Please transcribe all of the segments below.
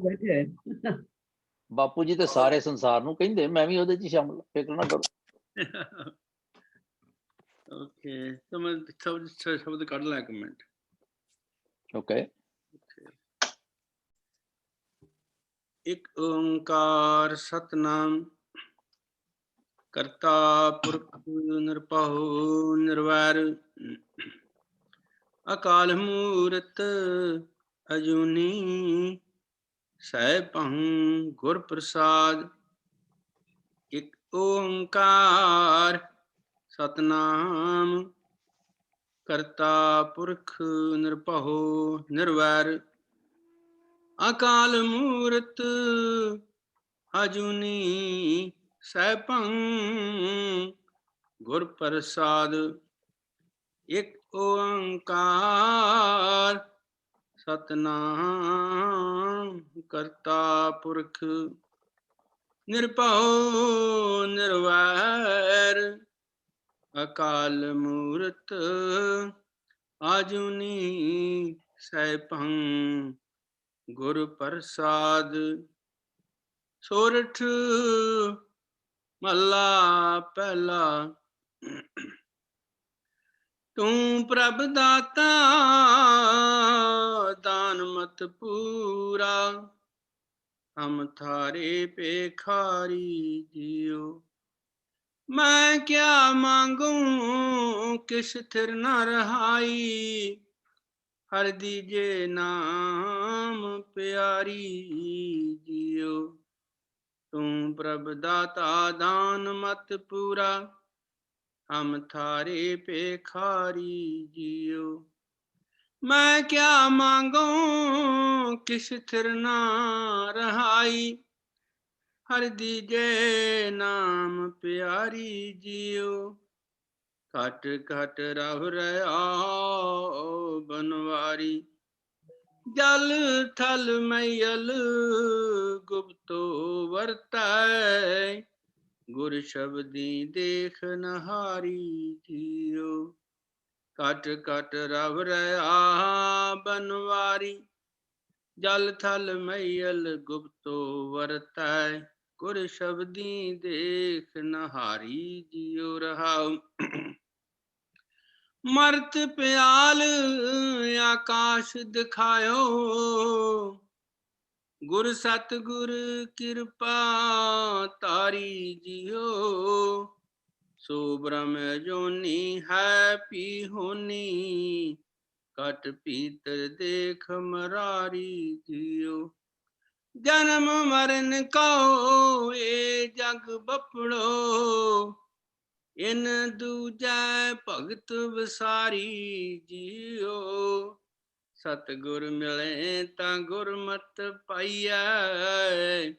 बैठे है। बापू जी तो सारे संसार नूं कहिंदे, मैं भी ਉਹਦੇ 'ਚ शामिल, फिक्र ना करो। ओके, तो मैं शब्द कढ़ ला एक मिनट। ओके। एक ओंकार सतनाम करता पुरख निरभउ निर्वैर अकाल मूरत अजूनी सैभं गुर प्रसाद। एक ओंकार सतनाम करता पुरख निरभउ निर्वैर अकाल मूरत अजूनी सैभं गुर प्रसाद। एक ओंकार सतनाम करता पुरख निरभउ निर्वैर अकाल मूरत आजुनी सैभं गुर प्रसाद। सोरठ महला पहला। तू प्रभ दाता दान मत पूरा हम थारे पेखारी जियो। मैं क्या मांगू किस थिर न रहाई हर दीजे नाम प्यारी जियो। तू प्रभ दाता दान मत पूरा हम थारे पेखारी जियो। मैं क्या मांगू किस थिर न रहाई हर दीजे नाम प्यारी जियो। घट घट रव रहा बनवारी जल थल मैयल गुप्तो वरतै गुर शब्दी देख नहारी जियो। घट घट रव रहा बनवारी जल थल मैयल गुप्तो वरतै गुर शब्दी देख नहारी जियो। रहाउ मर्त प्याल आकाश दिखायो गुर सतगुर कृपा तारी जियो। सो ब्रह्म जोनी है पी होनी कट पीतर देख मरारी जियो। जन्म मरण को ए जग बपड़ो इन दूजै भगत विसारी जियो। सतगुर मिले ता गुरमत पाइयै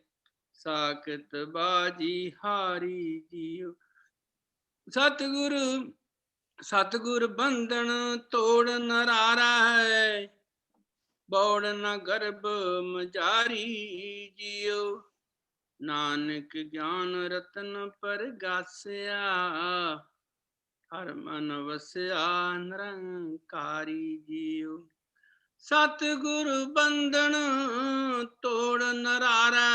साखत बाजी हारी जियो। सतगुर सतगुर बंधन तोड़ नरारा है बौड़ न गर्भ मजारी जियो। नानक ज्ञान रतन परगासिया हर मन वसिया निरंकारी जियो। सतगुर बंधन तोड़ नरारा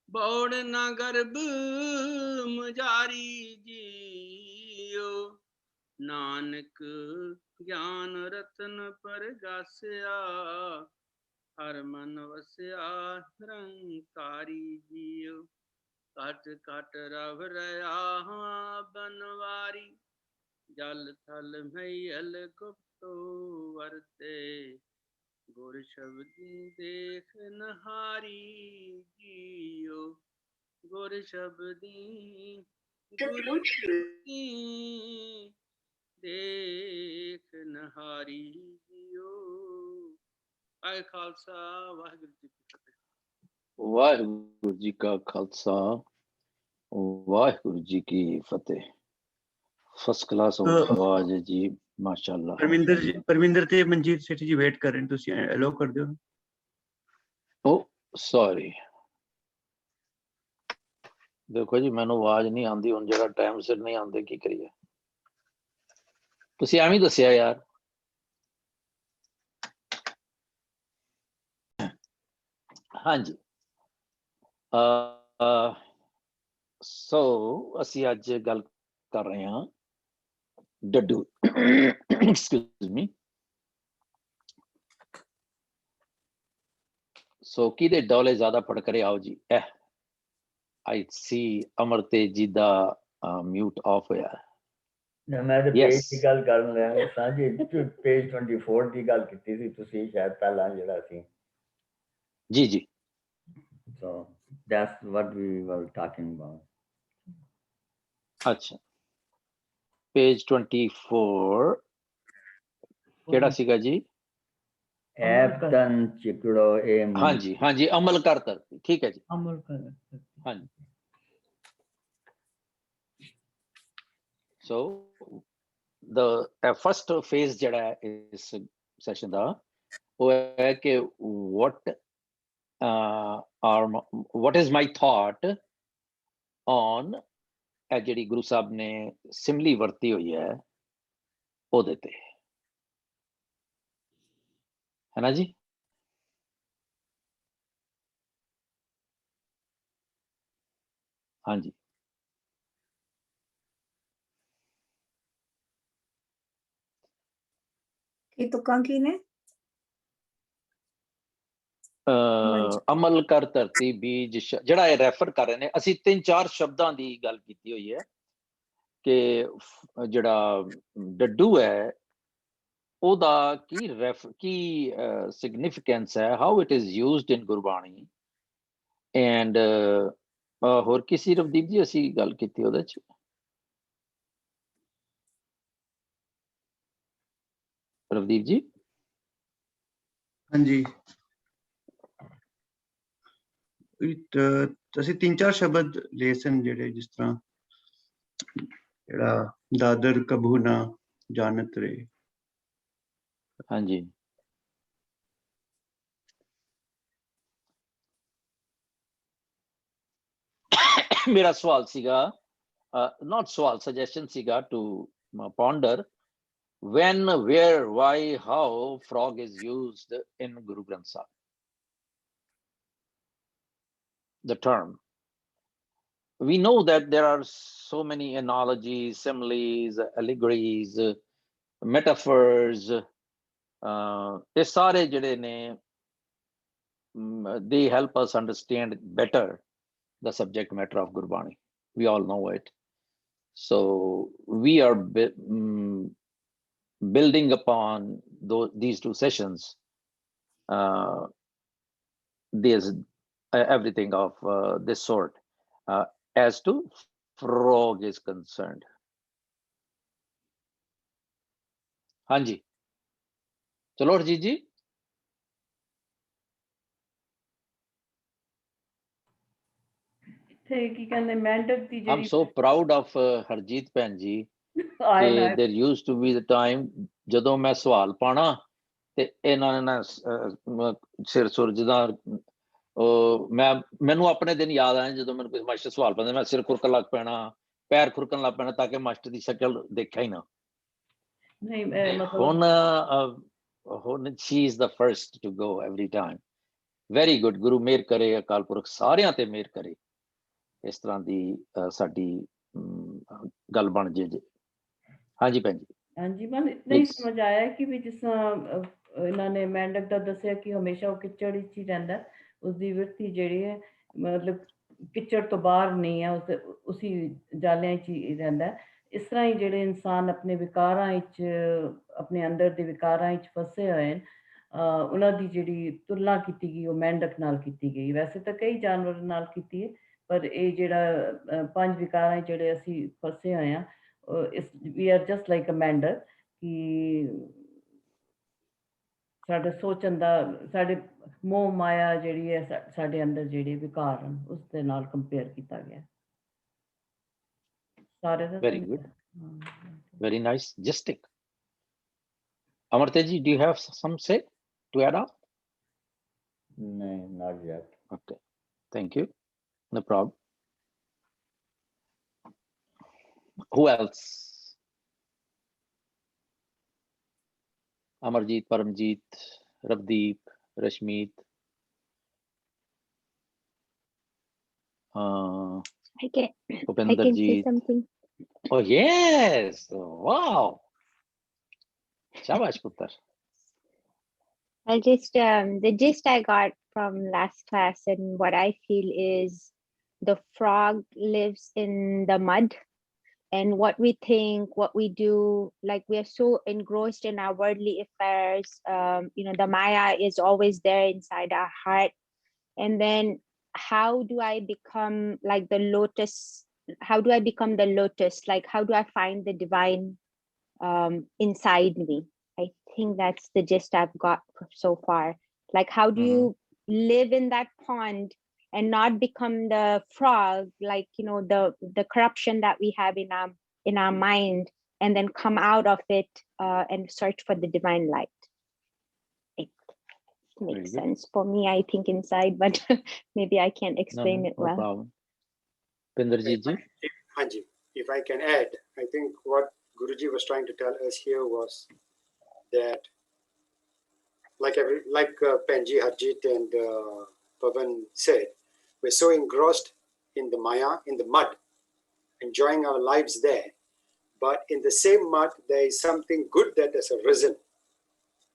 बौड़ न गर्भ मजारी जियो। नानक ज्ञान रतन परगासिया हर मन वसिया निरंकारी जियो। कट कट रव रहा बनवारी जल थल मैयल गुप्तो वरते गुर शब्दी देख नहारी जियो। गुर शब्दी गुर शब्दी देख नहारी जियो। आए खालसा वाहिगुरू जी की फतेह। वाहिगुरू जी का खालसा वाहिगुरू जी की फतेह। फर्स्ट क्लास आवाज है जी, माशाल्लाह। परमिंदर ते मंजीत सेठी जी वेट कर रहे हैं, तुसी अलो कर दियो। ओ सॉरी, देखो जी मैनू आवाज नहीं आती हुण, जरा टाइम सिर नहीं आते की करिए। तुसी एवं दसिया यार। हाँ जी। ਸੋ ਅਸੀਂ ਅੱਜ ਗੱਲ ਕਰ ਰਹੇ ਹਾਂ ਡੱਡੂ ਐਕਸਕਿਊਜ਼ ਮੀ। ਸੋ ਕਿਹਦੇ ਡੋਲੇ ਜ਼ਿਆਦਾ ਫੜਕਰੇ ਆਓ ਜੀ। ਆਈ ਸੀ ਅਮਰਤੇਜ ਜੀ ਦਾ ਮਿਊਟ ਆਫ ਹੋਇਆ। ਮੈਂ ਤੇ Yes. ਪੇਜ ਦੀ ਗੱਲ ਕਰਨ ਲਿਆ ਸਾਂ ਜੀ, ਪੇਜ 24 ਦੀ ਗੱਲ ਕੀਤੀ ਸੀ ਤੁਸੀਂ ਸ਼ਾਇਦ ਪਹਿਲਾਂ ਜਿਹੜਾ ਸੀ। ਜੀ ਜੀ। So that's what we were talking about. ਅੱਛਾ, ਪੇਜ 24 ਕਿਹੜਾ ਸੀਗਾ ਜੀ? ਐਪਤਨ ਚਿਕੜੋ ਇਹ ਹਾਂਜੀ ਹਾਂਜੀ, ਅਮਲ ਕਰ ਧਰਤੀ, ਠੀਕ ਹੈ ਜੀ। ਅਮਲ ਕਰ ਹਾਂਜੀ। ਸੋ the first phase ਜਿਹੜਾ ਹੈ ਇਸ ਸੈਸ਼ਨ ਦਾ ਉਹ ਹੈ ਕਿ what is my thought on ਇਹ ਜਿਹੜੀ ਗੁਰੂ ਸਾਹਿਬ ਨੇ ਸਿਮਲੀ ਵਰਤੀ ਹੋਈ ਹੈ ਉਹਦੇ ਤੇ, ਹੈ ਨਾ ਜੀ। ਹਾਂਜੀ ਕੀ ਤੁਕਾਂ ਕੀ ਨੇ? ਅਮਲ ਕਰ ਧਰਤੀ ਬੀਜ ਜਿਹੜਾ ਇਹ ਰੈਫਰ ਕਰ ਰਹੇ ਨੇ, ਅਸੀਂ 3-4 ਸ਼ਬਦਾਂ ਦੀ ਗੱਲ ਕੀਤੀ ਹੋਈ ਹੈ ਕਿ ਜਿਹੜਾ ਡੱਡੂ ਹੈ ਉਹਦਾ ਕੀ ਸਿਗਨੀਫੀਕੈਂਸ ਹੈ, how it is used in Gurbani and ਹੋਰ ਕਿਸੇ ਰਵਦੀਪ ਜੀ ਅਸੀਂ ਗੱਲ ਕੀਤੀ ਉਹਦੇ ਚ। ਰਵਦੀਪ ਜੀ ਹਾਂਜੀ, ਅਸੀਂ 3-4 ਸ਼ਬਦ ਲਏ ਸਨ ਜਿਹੜੇ ਜਿਸ ਤਰ੍ਹਾਂ ਜਿਹੜਾ ਦਾਦਰ ਕਬੂ ਨਾ ਜਾਣਤ ਰੇ। ਹਾਂਜੀ ਮੇਰਾ ਸਵਾਲ ਸੀਗਾ, not ਸਵਾਲ, suggestion ਸੀਗਾ to ponder when, where, why, how frog is used in Guru Granth Sahib. The term. We know that there are so many analogies, similes, allegories, metaphors. ਇਹ ਸਾਰੇ ਜਿਹੜੇ ਨੇ they help us understand better the subject matter of Gurbani. We all know it. So we are building upon these two sessions. There's everything of this sort as to frog is concerned. Hanji, chalo Harjeet ji. ਕੀ ਕਹਿੰਦੇ ਮੈਂਡਕ ਦੀ ਜਿਹੜੀ I'm so proud of Harjeet ਭੈਣ ਜੀ ਕਿ there used to be the time ਜਦੋਂ ਮੈਂ ਸਵਾਲ ਪਾਣਾ ਤੇ ਇਹਨਾਂ ਨੇ ਨਾ ਸਿਰ ਸੁਰ ਜਿੱਦਾਂ ਮੈਨੂੰ ਆਪਣੇ ਦਿਨ ਯਾਦ ਆਏ ਜਦੋਂ ਮੈਨੂੰ ਕੋਈ ਮਾਸਟਰ ਸਵਾਲ ਪਾਉਂਦੇ ਮੈਂ ਸਿਰ ਖੁਰਕਣ ਲੱਗ ਪੈਣਾ, ਪੈਰ ਖੁਰਕਣ ਲੱਗ ਪੈਣਾ ਤਾਂ ਕਿ ਮਾਸਟਰ ਦੀ ਸ਼ਕਲ ਦੇਖਿਆ ਹੀ ਨਾ। ਨਹੀਂ ਮਤਲਬ ਹੁਣ she is the first to go every time. Very good. ਗੁਰੂ ਮਿਹਰ ਕਰੇ, ਅਕਾਲ ਪੁਰਖ ਸਾਰਿਆਂ ਤੇ ਮਿਹਰ ਕਰੇ, ਇਸ ਤਰ੍ਹਾਂ ਦੀ ਸਾਡੀ ਗੱਲ ਬਣ ਜੇ। ਹਾਂਜੀ ਭੈਣ ਜੀ। ਹਾਂਜੀ, ਮਨ ਇਤਨਾ ਹੀ ਸਮਝ ਆਇਆ ਕਿ ਵੀ ਜਿਸ ਤਰ੍ਹਾਂ ਇਹਨਾਂ ਨੇ ਮੈਂਡਕ ਦਾ ਦੱਸਿਆ ਕਿ ਹਮੇਸ਼ਾ ਉਹ ਕਿਚੜ ਵਿੱਚ ਹੀ ਰਹਿੰਦਾ, ਉਸਦੀ ਵਿਰਤੀ ਜਿਹੜੀ ਹੈ ਮਤਲਬ ਕਿਚੜ ਤੋਂ ਬਾਹਰ ਨਹੀਂ ਹੈ, ਉਸੀ ਜਾਲਿਆਂ 'ਚ ਹੀ ਰਹਿੰਦਾ। ਇਸ ਤਰ੍ਹਾਂ ਹੀ ਜਿਹੜੇ ਇਨਸਾਨ ਆਪਣੇ ਵਿਕਾਰਾਂ ਵਿੱਚ, ਆਪਣੇ ਅੰਦਰ ਦੇ ਵਿਕਾਰਾਂ ਵਿੱਚ ਫਸੇ ਹੋਏ ਨੇ, ਉਹਨਾਂ ਦੀ ਜਿਹੜੀ ਤੁਲਨਾ ਕੀਤੀ ਗਈ ਉਹ ਮੈਂਡਕ ਨਾਲ ਕੀਤੀ ਗਈ। ਵੈਸੇ ਤਾਂ ਕਈ ਜਾਨਵਰ ਨਾਲ ਕੀਤੀ ਹੈ, ਪਰ ਇਹ ਜਿਹੜਾ 5 ਵਿਕਾਰਾਂ ਜਿਹੜੇ ਅਸੀਂ ਫਸੇ ਹੋਏ ਹਾਂ, we are just like a Medak, ਕਿ ਸਾਡੇ ਸੋਚਣ ਦਾ, ਸਾਡੇ ਮੋਹ ਮਾਇਆ ਜਿਹੜੀ ਹੈ ਸਾਡੇ ਅੰਦਰ ਜਿਹੜੇ ਵਿਕਾਰ ਹਨ ਉਸ ਦੇ ਨਾਲ ਕੰਪੇਅਰ ਕੀਤਾ ਗਿਆ ਸਾਰੇ ਦਾ। Very good. Very nice. Justic. Amartya ji, do you have some say to add on? No, not yet. Okay. Thank you. No problem. Who else? Amarjeet, Paramjeet, Ravdeep, Rashmeet. I can Bhupendra say ji, something. oh yes, wow, शाबाश पुत्र. I'll just the gist I got from last class and what I feel is the frog lives in the mud, and what we think, what we do, like we are so engrossed in our worldly affairs. The Maya is always there inside our heart. And then how do I become like the lotus? How do I become the lotus? Like, how do I find the divine inside me? I think that's the gist I've got so far. Like, how do you live in that pond and not become the frog, like, the corruption that we have in our mind, and then come out of it and search for the divine light? It makes sense for me, I think, inside, but maybe I can't explain it well. Pinderjit ji? Hanji, if I can add, I think what Guruji was trying to tell us here was that, like Penji, Harjit, and Pavan said, we're so engrossed in the Maya, in the mud, enjoying our lives there. But in the same mud, there is something good that has arisen,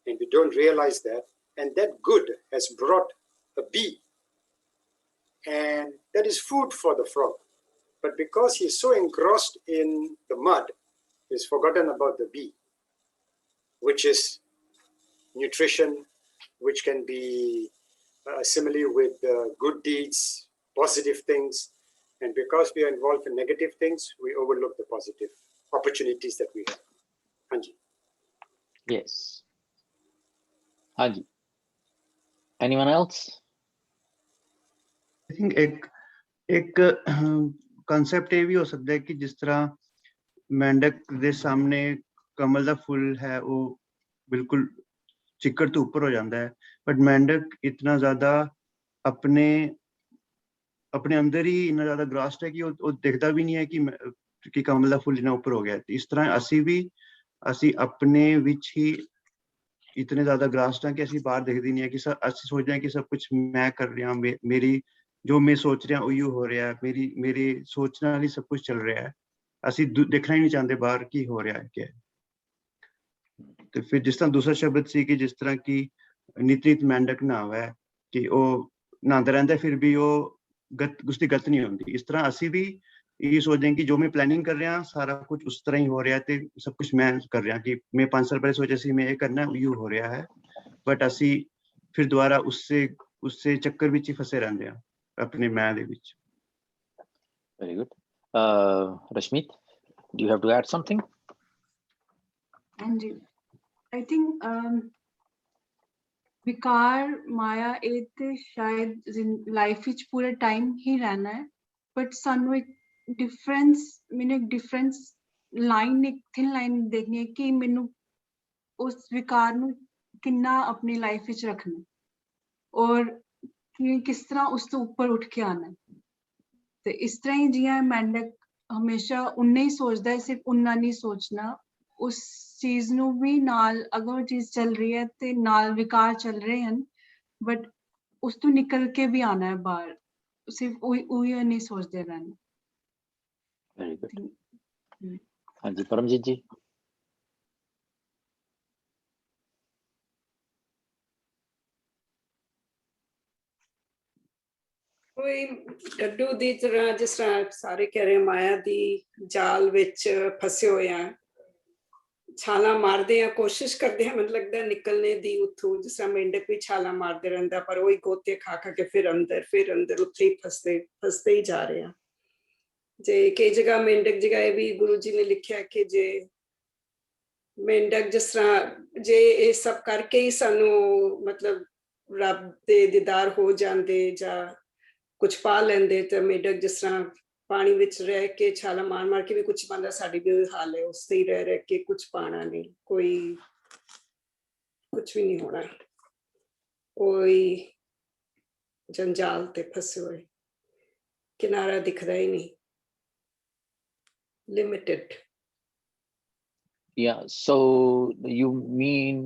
and we don't realize that. And that good has brought a bee, and that is food for the frog. But because he's so engrossed in the mud, he's forgotten about the bee, which is nutrition, which can be similarly with good deeds, positive things. And because we are involved in negative things, we overlook the positive opportunities that we have. Hanji. Yes. Hanji. Anyone else? I think एक concept ਇਹ ਵੀ ਹੋ ਸਕਦਾ ਹੈ ਕਿ ਜਿਸ ਤਰ੍ਹਾਂ ਮੈਂਡਕ ਦੇ ਸਾਹਮਣੇ ਕਮਲ ਦਾ ਫੁੱਲ ਹੈ ਉਹ ਬਿਲਕੁਲ ਚਿੱਕੜ ਤੋਂ ਉੱਪਰ ਹੋ ਜਾਂਦਾ ਹੈ, ਬਟ ਮੈਂਡਕ ਇਤਨਾ ਜ਼ਿਆਦਾ ਆਪਣੇ ਅੰਦਰ ਹੀ ਇੰਨਾ ਜ਼ਿਆਦਾ ਗ੍ਰਾਸਡ ਹੈ ਕਿ ਉਹ ਦਿਖਦਾ ਵੀ ਨਹੀਂ ਹੈ ਕਿ ਕਮਲ ਦਾ ਫੁੱਲ ਇੰਨਾ ਉੱਪਰ ਹੋ ਗਿਆ। ਇਸ ਤਰ੍ਹਾਂ ਅਸੀਂ ਆਪਣੇ ਵਿੱਚ ਹੀ ਇਤਨੇ ਜ਼ਿਆਦਾ ਗ੍ਰਾਸਡ ਹਾਂ ਕਿ ਅਸੀਂ ਬਾਹਰ ਦਿਖਦੇ ਨਹੀਂ ਹੈ ਕਿ ਅਸੀਂ ਸੋਚਦੇ ਹਾਂ ਕਿ ਸਭ ਕੁਝ ਮੈਂ ਕਰ ਰਿਹਾ, ਮੇਰੀ ਜੋ ਮੈਂ ਸੋਚ ਰਿਹਾ ਉਹੀ ਹੋ ਰਿਹਾ, ਮੇਰੇ ਸੋਚ ਨਾਲ ਹੀ ਸਭ ਕੁਝ ਚੱਲ ਰਿਹਾ ਹੈ। ਅਸੀਂ ਦੇਖਣਾ ਹੀ ਨਹੀਂ ਚਾਹੁੰਦੇ ਬਾਹਰ ਕੀ ਹੋ ਰਿਹਾ ਹੈ। ਤੇ ਫਿਰ ਜਿਸ ਤਰ੍ਹਾਂ ਦੂਸਰਾ ਸ਼ਬਦ ਸੀ ਕਿ ਜਿਸ ਤਰ੍ਹਾਂ ਕਿ ਨਿਤ ਮੈਂਡਕ ਨਾਵ ਹੈ ਕਿ ਉਹ ਨਹਾਉਂਦਾ ਰਹਿੰਦਾ ਫਿਰ ਵੀ ਉਹ ਉਸਦੀ ਗਤ ਨਹੀਂ ਹੁੰਦੀ। ਇਸ ਤਰ੍ਹਾਂ ਅਸੀਂ ਵੀ ਇਹ ਸੋਚਦੇ ਹਾਂ ਕਿ ਜੋ ਮੈਂ ਪਲੈਨਿੰਗ ਕਰ ਰਿਹਾ ਸਾਰਾ ਕੁਝ ਉਸ ਤਰ੍ਹਾਂ ਹੀ ਹੋ ਰਿਹਾ ਤੇ ਸਭ ਕੁਝ ਮੈਂ ਕਰ ਰਿਹਾ ਕਿ ਮੈਂ 5 ਸਾਲ ਪਹਿਲੇ ਸੋਚਿਆ ਸੀ ਮੈਂ ਇਹ ਕਰਨਾ ਉਹੀ ਹੋ ਰਿਹਾ ਹੈ, ਬਟ ਅਸੀਂ ਫਿਰ ਦੁਬਾਰਾ ਉਸੇ ਚੱਕਰ ਵਿੱਚ ਹੀ ਫਸੇ ਰਹਿੰਦੇ ਹਾਂ ਆਪਣੇ ਮੈਂ ਦੇ ਵਿੱਚ। Very good. Rashmit, do you have to add something? Anji, I think विकार माया ਇਹ ਤੇ ਸ਼ਾयद ਲਾਈਫ ਵਿੱਚ ਪੂਰਾ ਟਾਈਮ ਹੀ ਰਹਿਣਾ ਹੈ, ਬਟ ਸਾਨੂੰ ਇੱਕ ਡਿਫਰੈਂਸ ਲਾਈਨ, ਇੱਕ ਥਿਨ ਲਾਈਨ ਦੇਖਣੀ ਹੈ ਕਿ ਮੈਨੂੰ ਉਸ ਵਿਕਾਰ ਨੂੰ ਕਿੰਨਾ ਆਪਣੀ ਲਾਈਫ ਵਿੱਚ ਰੱਖਣਾ ਔਰ ਕਿਸ ਤਰ੍ਹਾਂ ਉਸ ਤੋਂ ਉੱਪਰ ਉੱਠ ਕੇ ਆਉਣਾ। ਤੇ ਇਸ ਤਰ੍ਹਾਂ ਹੀ ਜਿਵੇਂ ਮੈਂਡਕ ਹਮੇਸ਼ਾ ਉਨਾ ਹੀ ਸੋਚਦਾ ਹੈ, ਸਿਰਫ ਉਨਾ ਨਹੀਂ ਸੋਚਣਾ, ਉਸ ਚੀਜ਼ ਨੂੰ ਵੀ ਨਾਲ ਅਗਰ ਉਹ ਚੀਜ਼ ਚੱਲ ਰਹੀ ਹੈ ਤੇ ਨਾਲ ਵਿਕਾਰ ਚੱਲ ਰਹੇ ਹਨ, ਬਟ ਉਸ ਤੋਂ ਨਿਕਲ ਕੇ ਵੀ ਆਉਣਾ ਹੈ ਬਾਹਰ, ਸਿਰਫ ਉਹੀ ਨਹੀਂ ਸੋਚਦੇ ਰਹਿਣਾ। Very good. ਹਾਂਜੀ ਪਰਮਜੀਤ ਜੀ। ਕੋਈ ਡੱਡੂ ਦੀ ਤਰ੍ਹਾਂ, ਜਿਸ ਤਰ੍ਹਾਂ ਸਾਰੇ ਕਹਿ ਰਹੇ ਮਾਇਆ ਦੀ ਜਾਲ ਵਿੱਚ ਫਸੇ ਹੋਏ ਆ, ਛਾਲਾਂ ਮਾਰਦੇ ਆ, ਕੋਸ਼ਿਸ਼ ਕਰਦੇ ਆ, ਮੈਨੂੰ ਲੱਗਦਾ ਨਿਕਲਣੇ ਦੀ ਉੱਥੋਂ, ਜਿਸ ਤਰ੍ਹਾਂ ਮੇਂਢਕ ਵੀ ਛਾਲਾਂ ਮਾਰਦੇ ਰਹਿੰਦਾ ਪਰ ਉਹੀ ਗੋਤੇ ਖਾ ਕੇ ਫਿਰ ਅੰਦਰ ਉੱਥੇ ਹੀ ਫਸਦੇ ਹੀ ਜਾ ਰਹੇ ਆ। ਜੇ ਕਈ ਜਗ੍ਹਾ ਮੇਂਢਕ ਜਗ੍ਹਾ ਇਹ ਵੀ ਗੁਰੂ ਜੀ ਨੇ ਲਿਖਿਆ ਕਿ ਜੇ ਮੇਂਢਕ ਜਿਸ ਤਰ੍ਹਾਂ ਜੇ ਇਹ ਸਭ ਕਰਕੇ ਹੀ ਸਾਨੂੰ ਮਤਲਬ ਰੱਬ ਦੇ ਦੀਦਾਰ ਹੋ ਜਾਂਦੇ ਜਾਂ ਕੁਝ ਪਾ ਲੈਂਦੇ ਤਾਂ ਮੇਂਢਕ ਜਿਸ ਤਰ੍ਹਾਂ ਪਾਣੀ ਵਿੱਚ ਰਹਿ ਕੇ ਛਾਲਾਂ ਮਾਰ ਕੇ ਵੀ ਕੁਝ ਪਾਉਂਦਾ, ਸਾਡੀ ਵੀ ਹਾਲ ਹੈ, ਉਸ ਤੇ ਹੀ ਰਹਿ ਕੇ ਕੁਝ ਪਾਣਾ ਨਹੀਂ, ਕੁਝ ਵੀ ਨਹੀਂ ਹੋਣਾ, ਕੋਈ ਜੰਜਾਲ ਤੇ ਫਸੇ ਹੋਏ, ਕਿਨਾਰਾ ਦਿਖਦਾ ਹੀ ਨਹੀਂ, limited. Yeah, so you mean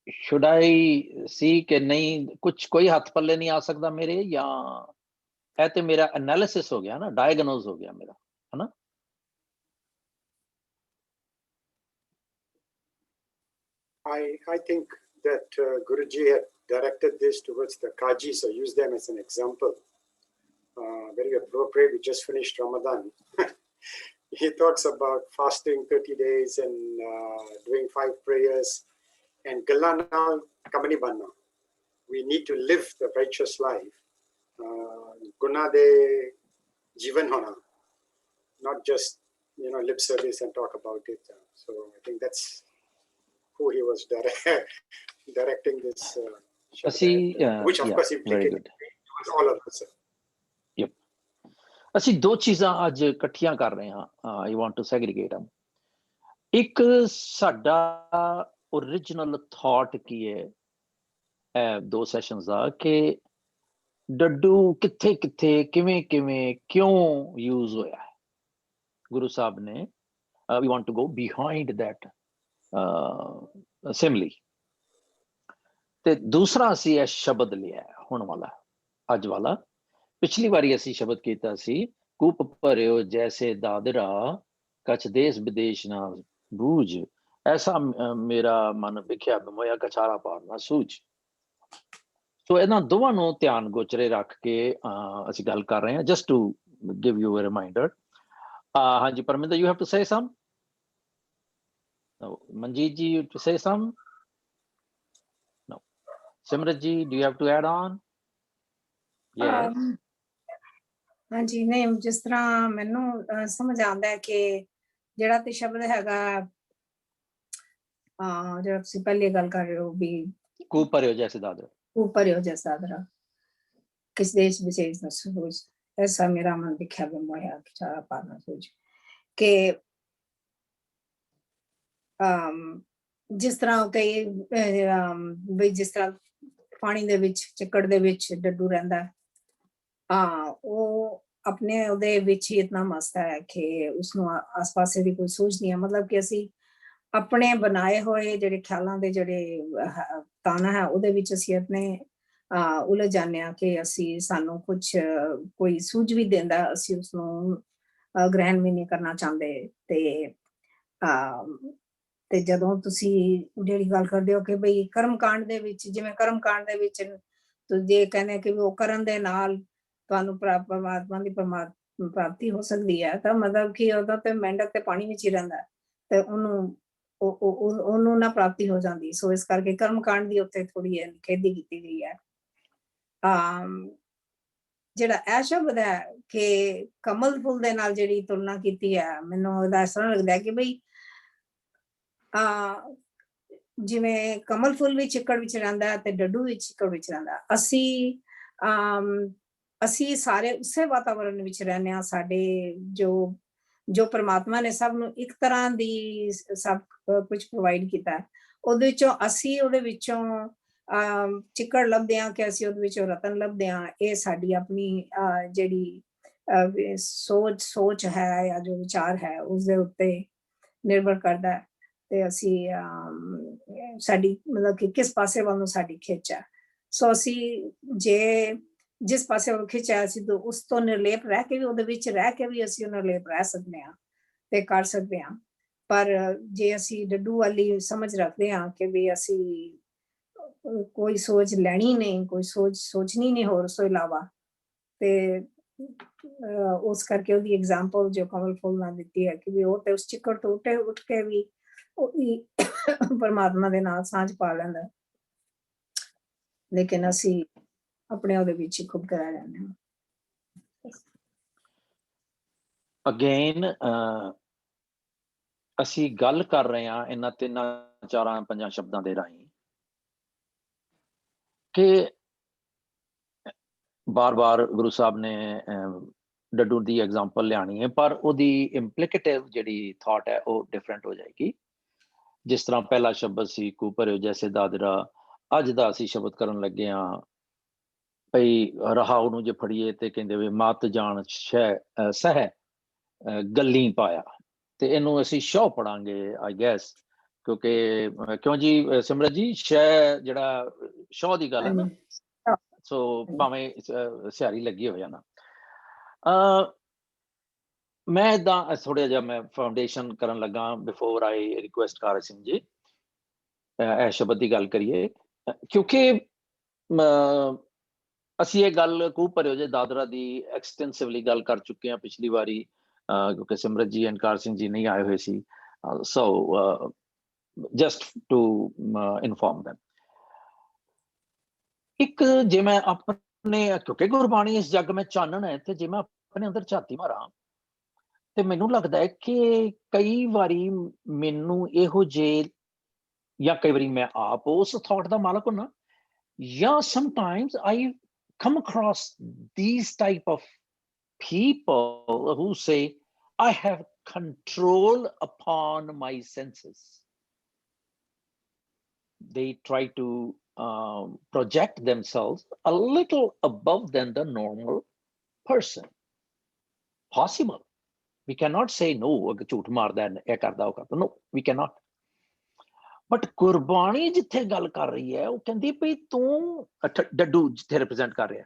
should I see कि नहीं कुछ कोई हाथ पल्ले नहीं आ सकता मेरे, या ਇਹ ਤੇ ਮੇਰਾ ਐਨਾਲਿਸਿਸ ਹੋ ਗਿਆ ਨਾ, ਡਾਇਗਨੋਸ ਹੋ ਗਿਆ ਮੇਰਾ, ਹੈ ਨਾ। I think that Guruji had directed this towards the Kaji, so use them as an example. Very appropriate. We just finished Ramadan. He talks about fasting 30 days and doing 5 prayers. And Galana Kamani Banna. We need to live the righteous life. Guna de Jivan Hona. Not just, lip service and talk about it. So I think that's who he was directing this. Which of course implicated towards all of us. Yep. ਅਸੀਂ ਦੋ ਚੀਜ਼ਾਂ ਅੱਜ ਇਕੱਠੀਆਂ ਕਰ ਰਹੇ ਹਾਂ। I want to segregate them। ਇੱਕ ਸਾਡਾ ਓਰੀਜਨਲ ਥਾਟ ਕੀ ਹੈ ਇਹ 2 ਸੈਸ਼ਨਸ ਦਾ, ਕਿ ਡੱਡੂ ਕਿੱਥੇ ਕਿੱਥੇ ਕਿਵੇਂ ਕਿਵੇਂ ਕਿਉਂ ਯੂਜ਼ ਹੋਇਆ ਹੈ। ਗੁਰੂ ਸਾਹਿਬ ਨੇ we want to go behind that simile. ਤੇ ਦੂਸਰਾ ਅਸੀਂ ਇਹ ਸ਼ਬਦ ਲਿਆ ਹੁਣ ਵਾਲਾ, ਅੱਜ ਵਾਲਾ। ਪਿਛਲੀ ਵਾਰੀ ਅਸੀਂ ਸ਼ਬਦ ਕੀਤਾ ਸੀ, ਕੂਪ ਭਰਿਓ ਜੈਸੇ ਦਾਦਰਾ, ਕਛ ਦੇਸ ਵਿਦੇਸ਼ ਨਾ ਬੂਝ, ਐਸਾ ਮੇਰਾ ਮਨ ਵਿਖਿਆ ਬਿਮੋਇਆ ਕਛਾਰਾ ਪਾਰ ਨਾ ਸੂਝ। ਸੋ ਇਹਨਾਂ ਦੋਵਾਂ ਨੂੰ ਧਿਆਨ ਗੋਚਰੇ ਰੱਖ ਕੇ ਅਸੀਂ ਗੱਲ ਕਰ ਰਹੇ ਹਾਂ, just to give you a reminder. ਹਾਂਜੀ Paraminder, you have to say some. Manjeet ji, to say some? No. Simrat ji, do you have to add on? Yes. ਹਾਂਜੀ, ਨਹੀਂ ਜਿਸ ਤਰ੍ਹਾਂ ਮੈਨੂੰ ਸਮਝ ਆਉਂਦਾ ਹੈ ਕਿ ਜਿਹੜਾ ਤੇ ਸ਼ਬਦ ਹੈਗਾ ਜਿਹੜਾ ਤੁਸੀਂ ਪਹਿਲੇ ਗੱਲ ਕਰ ਰਹੇ ਹੋ ਵੀ ਕੂਪ ਭਰਿਓ ਜੈਸੇ ਦਾਦਰਾ, ਕੂਪ ਭਰਿਓ ਜੈਸੇ ਦਾਦਰਾ, ਕਿਸ ਦੇਸ਼ ਵਿਸ਼ੇਸ਼ ਨਾ ਸੂਝ, ਐਸਾ ਮੇਰਾ ਮਨ ਵਿਖਿਆ ਬਿਮੋਇਆ ਕਛਾਰਾ ਪਾਰ ਨਾ ਸੂਝ। ਕਿ ਜਿਸ ਤਰ੍ਹਾਂ ਕਈ ਵੀ ਜਿਸ ਤਰ੍ਹਾਂ ਪਾਣੀ ਦੇ ਵਿੱਚ, ਚਿੱਕੜ ਦੇ ਵਿੱਚ ਡੱਡੂ ਰਹਿੰਦਾ, ਉਹ ਆਪਣੇ ਉਹਦੇ ਵਿੱਚ ਹੀ ਇਤਨਾ ਮਸਤ ਹੈ ਕਿ ਉਸਨੂੰ ਆਸ ਪਾਸੇ ਦੀ ਕੋਈ ਸੋਚ ਨਹੀਂ ਹੈ। ਮਤਲਬ ਕਿ ਅਸੀਂ ਆਪਣੇ ਬਣਾਏ ਹੋਏ ਜਿਹੜੇ ਖਿਆਲਾਂ ਦੇ ਜਿਹੜੇ ਤਾਣਾ ਹੈ ਉਹਦੇ ਵਿੱਚ ਅਸੀਂ ਆਪਣੇ ਉਲਝ ਜਾਂਦੇ ਹਾਂ ਕਿ ਅਸੀਂ ਸਾਨੂੰ ਕੁਛ ਕੋਈ ਸੂਝ ਵੀ ਦਿੰਦਾ, ਅਸੀਂ ਉਸਨੂੰ ਗ੍ਰਹਿਣ ਵੀ ਨਹੀਂ ਕਰਨਾ ਚਾਹੁੰਦੇ। ਤੇ ਜਦੋਂ ਤੁਸੀਂ ਜਿਹੜੀ ਗੱਲ ਕਰਦੇ ਹੋ ਕਿ ਬਈ ਕਰਮ ਕਾਂਡ ਦੇ ਵਿੱਚ, ਜਿਵੇਂ ਕਰਮ ਕਾਂਡ ਦੇ ਵਿੱਚ ਜੇ ਕਹਿੰਦੇ ਕਿ ਉਹ ਕਰਨ ਦੇ ਨਾਲ ਤੁਹਾਨੂੰ ਪਰਮਾਤਮਾ ਦੀ ਪ੍ਰਾਪਤੀ ਹੋ ਸਕਦੀ ਹੈ, ਤਾਂ ਮਤਲਬ ਕਿ ਉਹਦਾ ਤੇ ਮੈਂਡਕ ਤੇ ਪਾਣੀ ਵਿੱਚ ਹੀ ਰਹਿੰਦਾ ਤੇ ਉਹਨੂੰ ਨਾ ਪ੍ਰਾਪਤੀ ਹੋ ਜਾਂਦੀ। ਸੋ ਇਸ ਕਰਕੇ ਕਰਮ ਕਾਂਡ ਦੀ ਉੱਤੇ ਥੋੜੀ ਨਿਖੇਧੀ ਕੀਤੀ ਗਈ ਹੈ। ਜਿਹੜਾ ਇਹ ਸ਼ਬਦ ਹੈ ਕਿ ਕਮਲ ਫੁੱਲ ਦੇ ਨਾਲ ਜਿਹੜੀ ਤੁਲਨਾ ਕੀਤੀ ਹੈ, ਮੈਨੂੰ ਉਹਦਾ ਇਸ ਤਰ੍ਹਾਂ ਲੱਗਦਾ ਕਿ ਬਈ ਜਿਵੇਂ ਕਮਲ ਫੁੱਲ ਵੀ ਚਿੱਕੜ ਵਿੱਚ ਰਹਿੰਦਾ ਤੇ ਡੱਡੂ ਵੀ ਚਿੱਕੜ ਵਿੱਚ ਰਹਿੰਦਾ, ਅਸੀਂ ਸਾਰੇ ਉਸੇ ਵਾਤਾਵਰਨ ਵਿੱਚ ਰਹਿੰਦੇ ਹਾਂ। ਸਾਡੇ ਜੋ ਪਰਮਾਤਮਾ ਨੇ ਸਭ ਨੂੰ ਇੱਕ ਤਰ੍ਹਾਂ ਦੀ ਸਭ ਕੁਝ ਪ੍ਰੋਵਾਈਡ ਕੀਤਾ, ਉਹਦੇ ਵਿੱਚੋਂ ਅਸੀਂ ਉਹਦੇ ਵਿੱਚੋਂ ਚਿੱਕੜ ਲੱਭਦੇ ਹਾਂ ਕਿ ਅਸੀਂ ਉਹਦੇ ਵਿੱਚੋਂ ਰਤਨ ਲੱਭਦੇ ਹਾਂ। ਇਹ ਸਾਡੀ ਆਪਣੀ ਜਿਹੜੀ ਸੋਚ ਹੈ ਜਾਂ ਜੋ ਵਿਚਾਰ ਹੈ ਉਸਦੇ ਉੱਤੇ ਨਿਰਭਰ ਕਰਦਾ ਹੈ। ਤੇ ਅਸੀਂ ਸਾਡੀ ਮਤਲਬ ਕਿ ਕਿਸ ਪਾਸੇ ਵੱਲ ਨੂੰ ਸਾਡੀ ਖਿੱਚ ਹੈ। ਸੋ ਅਸੀਂ ਜਿਸ ਪਾਸੇ ਵੱਲ ਖਿੱਚ ਹੈ, ਅਸੀਂ ਉਸ ਤੋਂ ਨਿਰਲੇਪ ਰਹਿ ਕੇ ਵੀ, ਉਹਦੇ ਵਿੱਚ ਰਹਿ ਕੇ ਵੀ ਅਸੀਂ ਨਿਰਲੇਪ ਰਹਿ ਸਕਦੇ ਹਾਂ ਤੇ ਕਰ ਸਕਦੇ ਹਾਂ। ਪਰ ਜੇ ਅਸੀਂ ਡੱਡੂ ਵਾਲੀ ਸਮਝ ਰੱਖਦੇ ਹਾਂ ਕਿ ਵੀ ਅਸੀਂ ਕੋਈ ਸੋਚ ਲੈਣੀ ਨਹੀਂ, ਕੋਈ ਸੋਚਣੀ ਨਹੀਂ ਹੋਰ ਉਸ ਤੋਂ ਇਲਾਵਾ, ਤੇ ਉਸ ਕਰਕੇ ਉਹਦੀ ਐਗਜ਼ਾਮਪਲ ਜੋ ਕਮਲ ਫੁੱਲ ਨਾਲ ਦਿੱਤੀ ਹੈ ਕਿ ਵੀ ਉਹ ਤੇ ਉਸ ਚਿੱਕੜ ਤੋਂ ਉੱਠ ਕੇ ਵੀ ਪਰਮਾਤਮਾ ਦੇ ਨਾਲ ਸਾਂਝ ਪਾ ਲੈਂਦਾ, ਲੇਕਿਨ ਅਸੀਂ ਆਪਣੇ ਉਹਦੇ ਵਿੱਚ ਹੀ ਖੁਦ ਕਰਾ ਜਾਂਦੇ ਹਾਂ। ਅਗੇਨ ਅਸੀਂ ਗੱਲ ਕਰ ਰਹੇ ਹਾਂ ਇਹਨਾਂ 3, 4, 5 ਸ਼ਬਦਾਂ ਦੇ ਰਾਹੀਂ ਕਿ ਬਾਰ-ਬਾਰ ਗੁਰੂ ਸਾਹਿਬ ਨੇ ਡੱਡੂ ਦੀ ਐਗਜ਼ਾਮਪਲ ਲਿਆਣੀ ਹੈ, ਪਰ ਉਹਦੀ ਇੰਪਲੀਕੇਟਿਵ ਜਿਹੜੀ ਥਾਟ ਹੈ ਉਹ ਡਿਫਰੈਂਟ ਹੋ ਜਾਏਗੀ। ਜਿਸ ਤਰ੍ਹਾਂ ਪਹਿਲਾ ਸ਼ਬਦ ਸੀ ਕੂਪ ਭਰਿਓ ਜੈਸੇ ਦਾਦਰਾ, ਅੱਜ ਦਾ ਅਸੀਂ ਸ਼ਬਦ ਕਰਨ ਲੱਗੇ ਹਾਂ ਭਈ ਰਹਾਉ ਨੂੰ ਜੇ ਫੜੀਏ ਤੇ ਕਹਿੰਦੇ ਵੀ ਮਤ ਜਾਣ ਸਹਿ ਗੱਲੀ ਪਾਇਆ, ਤੇ ਇਹਨੂੰ ਅਸੀਂ ਸ਼ੌ ਪੜਾਂਗੇ ਆਈ ਗੈਸ, ਕਿਉਂ ਜੀ ਸਿਮਰਤ ਜੀ, ਜਿਹੜਾ ਸ਼ੌ ਦੀ ਗੱਲ ਹੈ ਨਾ, ਸੋ ਭਾਵੇਂ ਸਿਹਾਰੀ ਲੱਗੀ ਹੋਵੇ ਨਾ। ਮੈਂ ਇਦਾਂ ਥੋੜਾ ਜਿਹਾ ਮੈਂ ਫਾਊਂਡੇਸ਼ਨ ਕਰਨ ਲੱਗਾ ਬਿਫੋਰ ਆਈ ਰਿਕੁਐਸਟ ਕਾਰ ਸਿੰਘ ਜੀ ਇਹ ਸ਼ਬਦ ਦੀ ਗੱਲ ਕਰੀਏ, ਕਿਉਂਕਿ ਅਸੀਂ ਇਹ ਗੱਲ ਖੂਬ ਭਰਿਓ ਜੇ ਦਾਦਰਾ ਦੀ ਐਕਸਟੈਂਸਿਵਲੀ ਗੱਲ ਕਰ ਚੁੱਕੇ ਹਾਂ ਪਿਛਲੀ ਵਾਰੀ, ਕਿਉਂਕਿ ਸਿਮਰਤ ਜੀ ਐਂਡ ਕਾਰ ਸਿੰਘ ਜੀ ਨਹੀਂ ਆਏ ਹੋਏ ਸੀ। ਸੋ just to inform them, ਇੱਕ ਜੇ ਮੈਂ ਆਪਣੇ, ਕਿਉਂਕਿ ਗੁਰਬਾਣੀ ਇਸ ਜੱਗ ਮੈਂ ਚਾਨਣ ਹੈ, ਤੇ ਜੇ ਮੈਂ ਆਪਣੇ ਅੰਦਰ ਝਾਤੀ ਮਾਰਾਂ ਤੇ ਮੈਨੂੰ ਲੱਗਦਾ ਹੈ ਕਿ ਕਈ ਵਾਰੀ ਮੈਨੂੰ ਇਹੋ ਜਿਹੇ, ਜਾਂ ਕਈ ਵਾਰੀ ਮੈਂ ਆਪ ਉਸ ਥਾਟ ਦਾ ਮਾਲਕ ਹੁੰਨਾ, ਜਾਂ sometimes I come across these type of people who say I have control upon my senses. They try to project themselves a little above than the normal person. Possible. We cannot say no, ਝੂਠ ਮਾਰਦਾ ਇਹ ਕਰਦਾ ਉਹ ਕਰਦਾ, no, we cannot. But Gurbani ਜਿੱਥੇ ਗੱਲ ਕਰ ਰਹੀ ਹੈ, ਉਹ ਕਹਿੰਦੀ ਵੀ ਤੂੰ ਡੱਡੂ ਜਿੱਥੇ ਰਿਪਰੈਜ਼ੈਂਟ ਕਰ ਰਿਹਾ,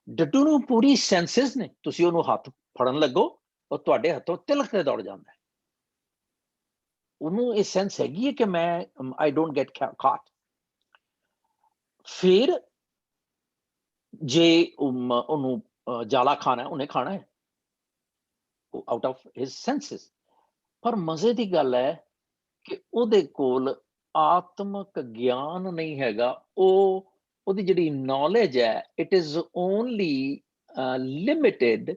ਡੱਡੂ ਨੂੰ ਪੂਰੀ ਸੈਂਸਿਸ ਨੇ, ਤੁਸੀਂ ਉਹਨੂੰ ਹੱਥ ਫੜਨ ਲੱਗੋ ਉਹ ਤੁਹਾਡੇ ਹੱਥੋਂ ਤਿਲਕ ਤੇ ਦੌੜ ਜਾਂਦਾ ਹੈ। ਉਹਨੂੰ ਇਹ ਸੈਂਸ ਹੈਗੀ ਹੈ ਕਿ ਮੈਂ ਆਈ ਡੋਂਟ ਗੈਟ ਕਾਟ। ਫਿਰ ਜੇ ਉਹਨੂੰ ਜਾਲਾ ਖਾਣਾ, ਉਹਨੇ ਖਾਣਾ ਹੈ, ਆਊਟ ਆਫ ਹਿਸ ਸੈਂਸਿਸ। ਪਰ ਮਜ਼ੇ ਦੀ ਗੱਲ ਹੈ ਕਿ ਉਹਦੇ ਕੋਲ ਆਤਮਕ ਗਿਆਨ ਨਹੀਂ ਹੈਗਾ, ਉਹਦੀ ਜਿਹੜੀ ਨੌਲੇਜ ਹੈ, it is only limited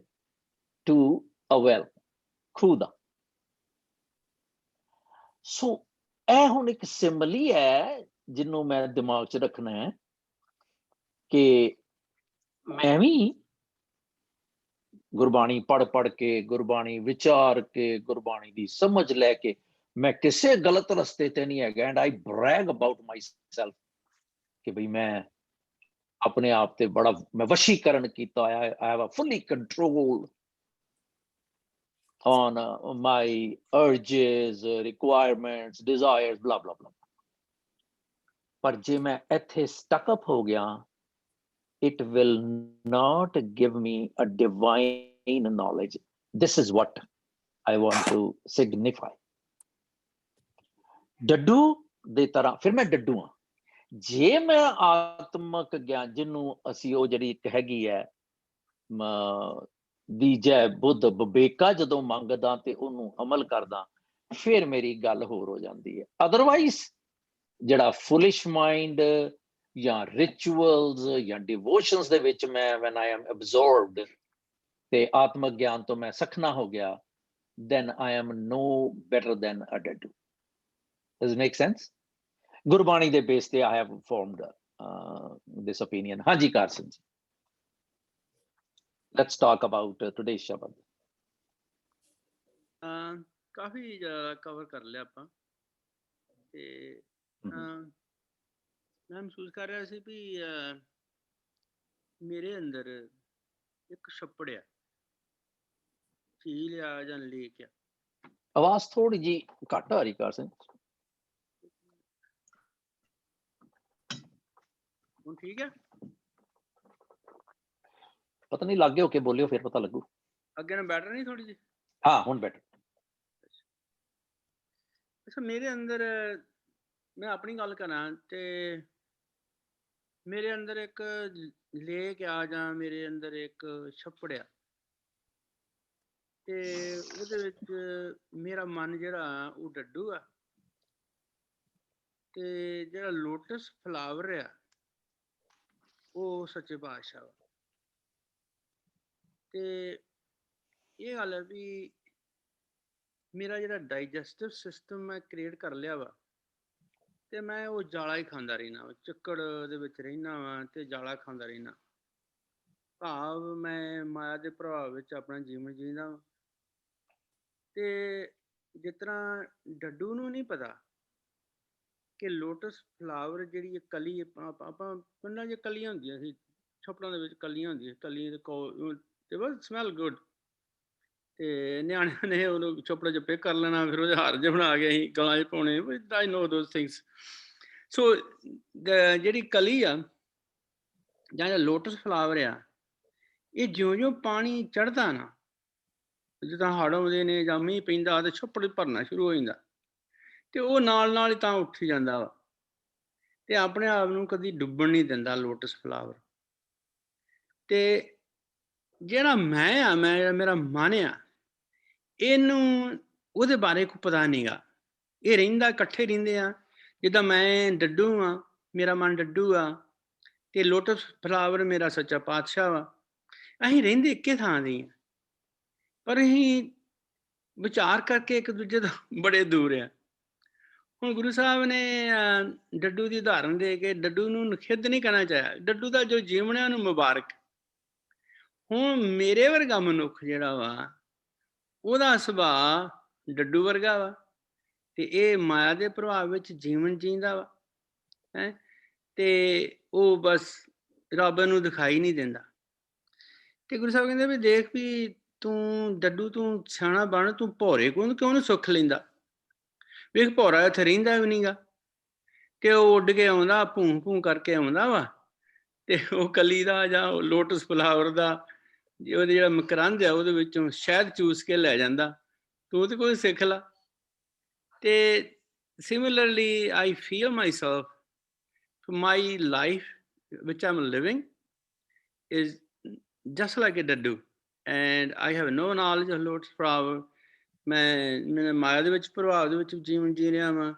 to a well, ਖੂਹ ਦਾ। ਸੋ ਇਹ ਹੁਣ ਇੱਕ ਸਿੰਬਲੀ ਹੈ ਜਿਹਨੂੰ ਮੈਂ ਦਿਮਾਗ 'ਚ ਰੱਖਣਾ ਹੈ ਕਿ ਮੈਂ ਵੀ ਗੁਰਬਾਣੀ ਪੜ੍ਹ ਕੇ, ਗੁਰਬਾਣੀ ਵਿਚਾਰ ਕੇ, ਗੁਰਬਾਣੀ ਦੀ ਸਮਝ ਲੈ ਕੇ ਮੈਂ ਕਿਸੇ ਗਲਤ ਰਸਤੇ ਤੇ ਨਹੀਂ ਹੈਗਾ। And I brag about myself ਕਿ ਬਈ ਮੈਂ ਆਪਣੇ ਆਪ ਤੇ ਬੜਾ ਮੈਂ ਵਸ਼ੀਕਰਨ ਕੀਤਾ ਹੋਇਆ, I have a fully control on my urges, requirements, desires, blah blah blah. ਪਰ ਜੇ ਮੈਂ ਇੱਥੇ stuck up ਹੋ ਗਿਆ, it will not give me a divine knowledge. This is what I want to signify. ਡੱਡੂ ਦੇ ਤਰ੍ਹਾਂ ਫਿਰ ਮੈਂ ਡੱਡੂ ਹਾਂ। ਜੇ ਮੈਂ ਆਤਮਕ ਗਿਆਨ, ਜਿਹਨੂੰ ਅਸੀਂ ਉਹ ਜਿਹੜੀ ਇੱਕ ਹੈਗੀ ਹੈ ਦੀ ਜੈ ਬੁੱਧ ਵਿਵੇਕਾ, ਜਦੋਂ ਮੰਗਦਾ ਤੇ ਉਹਨੂੰ ਅਮਲ ਕਰਦਾ, ਫਿਰ ਮੇਰੀ ਗੱਲ ਹੋਰ ਹੋ ਜਾਂਦੀ ਹੈ। ਅਦਰਵਾਈਜ਼ ਜਿਹੜਾ ਫੁਲਿਸ਼ ਮਾਈਂਡ ਜਾਂ ਰਿਚੁਅਲਸ ਜਾਂ ਡਿਵੋਸ਼ਨਸ ਦੇ ਵਿੱਚ ਮੈਂ when I am absorbed ਤੇ ਆਤਮਕ ਗਿਆਨ ਤੋਂ ਮੈਂ ਸਖਣਾ ਹੋ ਗਿਆ, then I am no better than a ਡੱਡੂ। Does it make sense? Gurbani ਦੇ ਬੇਸ ਤੇ I have formed this opinion. ਹਾਂਜੀ ਕਾਰ Singh ji, let's talk about today's Shabad. Coffee cover ਕਰ ਲਿਆ ਆਪਾਂ ਤੇ ਮੈਂ ਮਹਿਸੂਸ ਕਰ ਰਿਹਾ ਸੀ ਵੀ ਮੇਰੇ ਅੰਦਰ ਇੱਕ ਛੱਪੜ ਆ, ਝੀਲ ਆ ਜਾਂ ਲੇਕ ਆ। ਆਵਾਜ਼ ਥੋੜੀ ਜੀ ਘੱਟ ਆ ਰਹੀ ਕਾਰ ਸਿੰਘ। ਹੁਣ ਠੀਕ ਹੈ? ਪਤਾ ਨਹੀਂ, ਲਾਗੇ ਹੋ ਕੇ ਬੋਲਿਓ ਫਿਰ ਪਤਾ ਲੱਗੂ। ਅੱਗੇ ਨਾਲ ਬੈਟਰ ਨਹੀਂ ਥੋੜੀ ਜਿਹੀ? ਹਾਂ ਹੁਣ ਬੈਟਰ। ਅੱਛਾ, ਮੇਰੇ ਅੰਦਰ ਮੈਂ ਆਪਣੀ ਗੱਲ ਕਰਾਂ ਤੇ ਮੇਰੇ ਅੰਦਰ ਇੱਕ ਲੇਕ ਆ ਜਾਂ ਮੇਰੇ ਅੰਦਰ ਇੱਕ ਛੱਪੜ ਆ, ਤੇ ਉਹਦੇ ਵਿੱਚ ਮੇਰਾ ਮਨ ਜਿਹੜਾ ਉਹ ਡੱਡੂ ਆ, ਤੇ ਜਿਹੜਾ ਲੋਟਸ ਫਲਾਵਰ ਆ ਉਹ ਸੱਚੇ ਪਾਤਸ਼ਾਹ ਵਾ। ਤੇ ਇਹ ਗੱਲ ਹੈ ਵੀ ਮੇਰਾ ਜਿਹੜਾ ਡਾਈਜੈਸਟਿਵ ਸਿਸਟਮ ਮੈਂ ਕ੍ਰੀਏਟ ਕਰ ਲਿਆ ਵਾ, ਤੇ ਮੈਂ ਉਹ ਜਾਲਾ ਹੀ ਖਾਂਦਾ ਰਹਿਣਾ, ਚੱਕੜ ਦੇ ਵਿੱਚ ਰਹਿਣਾ ਵਾ ਤੇ ਜਾਲਾ ਖਾਂਦਾ ਰਹਿਣਾ। ਭਾਵ ਮੈਂ ਮਾਇਆ ਦੇ ਪ੍ਰਭਾਵ ਵਿੱਚ ਆਪਣਾ ਜੀਵਨ ਜੀਂਦਾ ਵਾ। ਤੇ ਜਿਸ ਤਰ੍ਹਾਂ ਡੱਡੂ ਨੂੰ ਨਹੀਂ ਪਤਾ ਕਿ ਲੋਟਸ ਫਲਾਵਰ ਜਿਹੜੀ ਕਲੀ ਆਪਾਂ ਪਿੰਡਾਂ 'ਚ ਕਲੀਆਂ ਹੁੰਦੀਆਂ ਸੀ, ਛੱਪੜਾਂ ਦੇ ਵਿੱਚ ਕਲੀਆਂ ਹੁੰਦੀਆਂ, ਕਲੀਆਂ ਦੇ ਵਾਜ਼ ਸਮੈਲ ਗੁੱਡ, ਤੇ ਨਿਆਣਿਆਂ ਨੇ ਉਹਨੂੰ ਛੱਪੜੇ 'ਚ ਪਿਕ ਕਰ ਲੈਣਾ, ਫਿਰ ਉਹਦੇ ਹਾਰ ਜਿਹੇ ਬਣਾ ਕੇ ਅਸੀਂ ਗਲਾਂ 'ਚ ਪਾਉਣੇ। ਆਈ ਨੋ ਦੋਜ਼ ਥਿੰਗਸ। ਸੋ ਜਿਹੜੀ ਕਲੀ ਆ ਜਾਂ ਲੋਟਸ ਫਲਾਵਰ ਆ, ਇਹ ਜਿਉਂ-ਜਿਉਂ ਪਾਣੀ ਚੜ੍ਹਦਾ ਨਾ, ਜਿੱਦਾਂ ਹੜ੍ਹ ਆਉਂਦੇ ਨੇ ਜਾਂ ਮੀਂਹ ਪੈਂਦਾ ਤੇ ਛੱਪੜ ਭਰਨਾ ਸ਼ੁਰੂ ਹੋ ਜਾਂਦਾ, ਤੇ ਉਹ ਨਾਲ ਹੀ ਤਾਂ ਉੱਠ ਜਾਂਦਾ ਵਾ ਤੇ ਆਪਣੇ ਆਪ ਨੂੰ ਕਦੀ ਡੁੱਬਣ ਨਹੀਂ ਦਿੰਦਾ ਲੋਟਸ ਫਲਾਵਰ। ਤੇ ਜਿਹੜਾ ਮੇਰਾ ਮਨ ਆ, ਇਹਨੂੰ ਉਹਦੇ ਬਾਰੇ ਕੋਈ ਪਤਾ ਨਹੀਂਗਾ। ਇਹ ਰਹਿੰਦਾ, ਇਕੱਠੇ ਰਹਿੰਦੇ ਆ। ਜਿੱਦਾਂ ਮੈਂ ਡੱਡੂ ਆ, ਮੇਰਾ ਮਨ ਡੱਡੂ ਆ, ਤੇ ਲੋਟਸ ਫਲਾਵਰ ਮੇਰਾ ਸੱਚਾ ਪਾਤਸ਼ਾਹ ਵਾ। ਅਸੀਂ ਰਹਿੰਦੇ ਇੱਕੇ ਥਾਂ ਦੀ ਆ, ਪਰ ਅਸੀਂ ਵਿਚਾਰ ਕਰਕੇ ਇੱਕ ਦੂਜੇ ਤੋਂ ਬੜੇ ਦੂਰ ਆ। ਹੁਣ ਗੁਰੂ ਸਾਹਿਬ ਨੇ ਡੱਡੂ ਦੀ ਉਦਾਹਰਨ ਦੇ ਕੇ ਡੱਡੂ ਨੂੰ ਨਿਖਿੱਧ ਨਹੀਂ ਕਰਨਾ ਚਾਹਿਆ। ਡੱਡੂ ਦਾ ਜੋ ਜੀਵਨ ਹੈ ਉਹਨੂੰ ਮੁਬਾਰਕ। ਹੁਣ ਮੇਰੇ ਵਰਗਾ ਮਨੁੱਖ ਜਿਹੜਾ ਵਾ, ਉਹਦਾ ਸੁਭਾਅ ਡੱਡੂ ਵਰਗਾ ਵਾ, ਤੇ ਇਹ ਮਾਇਆ ਦੇ ਪ੍ਰਭਾਵ ਵਿੱਚ ਜੀਵਨ ਜੀਂਦਾ ਵਾ ਹੈ, ਤੇ ਉਹ ਬਸ ਰੱਬ ਨੂੰ ਦਿਖਾਈ ਨਹੀਂ ਦਿੰਦਾ। ਤੇ ਗੁਰੂ ਸਾਹਿਬ ਕਹਿੰਦੇ ਵੀ ਦੇਖ ਵੀ ਤੂੰ ਡੱਡੂ, ਤੂੰ ਸਿਆਣਾ ਬਣ, ਤੂੰ ਭੌਰੇ ਕਿਉਂ ਉਹਨੂੰ ਸੁੱਖ ਲੈਂਦਾ। ਵੇਖ ਭੌਰਾ ਇੱਥੇ ਰਹਿੰਦਾ ਵੀ ਨਹੀਂਗਾ, ਤੇ ਉਹ ਉੱਡ ਕੇ ਆਉਂਦਾ, ਭੂੰ ਭੂੰ ਕਰਕੇ ਆਉਂਦਾ ਵਾ, ਤੇ ਉਹ ਕਲੀ ਦਾ ਜਾਂ ਲੋਟਸ ਫਲਾਵਰ ਦਾ ਉਹਦੇ ਜਿਹੜਾ ਮਕਰੰਦ ਆ ਉਹਦੇ ਵਿੱਚੋਂ ਸ਼ਹਿਦ ਚੂਸ ਕੇ ਲੈ ਜਾਂਦਾ। ਤੂੰ ਤੇ ਕੋਈ ਸਿੱਖ ਲਾ। ਤੇ similarly I feel myself, my life which I'm living is just like a daddu, and I have no knowledge of lotus flower. ਮੈਂ ਮਾਇਆ ਦੇ ਵਿੱਚ ਪ੍ਰਭਾਵ ਦੇ ਵਿੱਚ ਜੀਵਨ ਜੀ ਰਿਹਾ ਵਾਂ।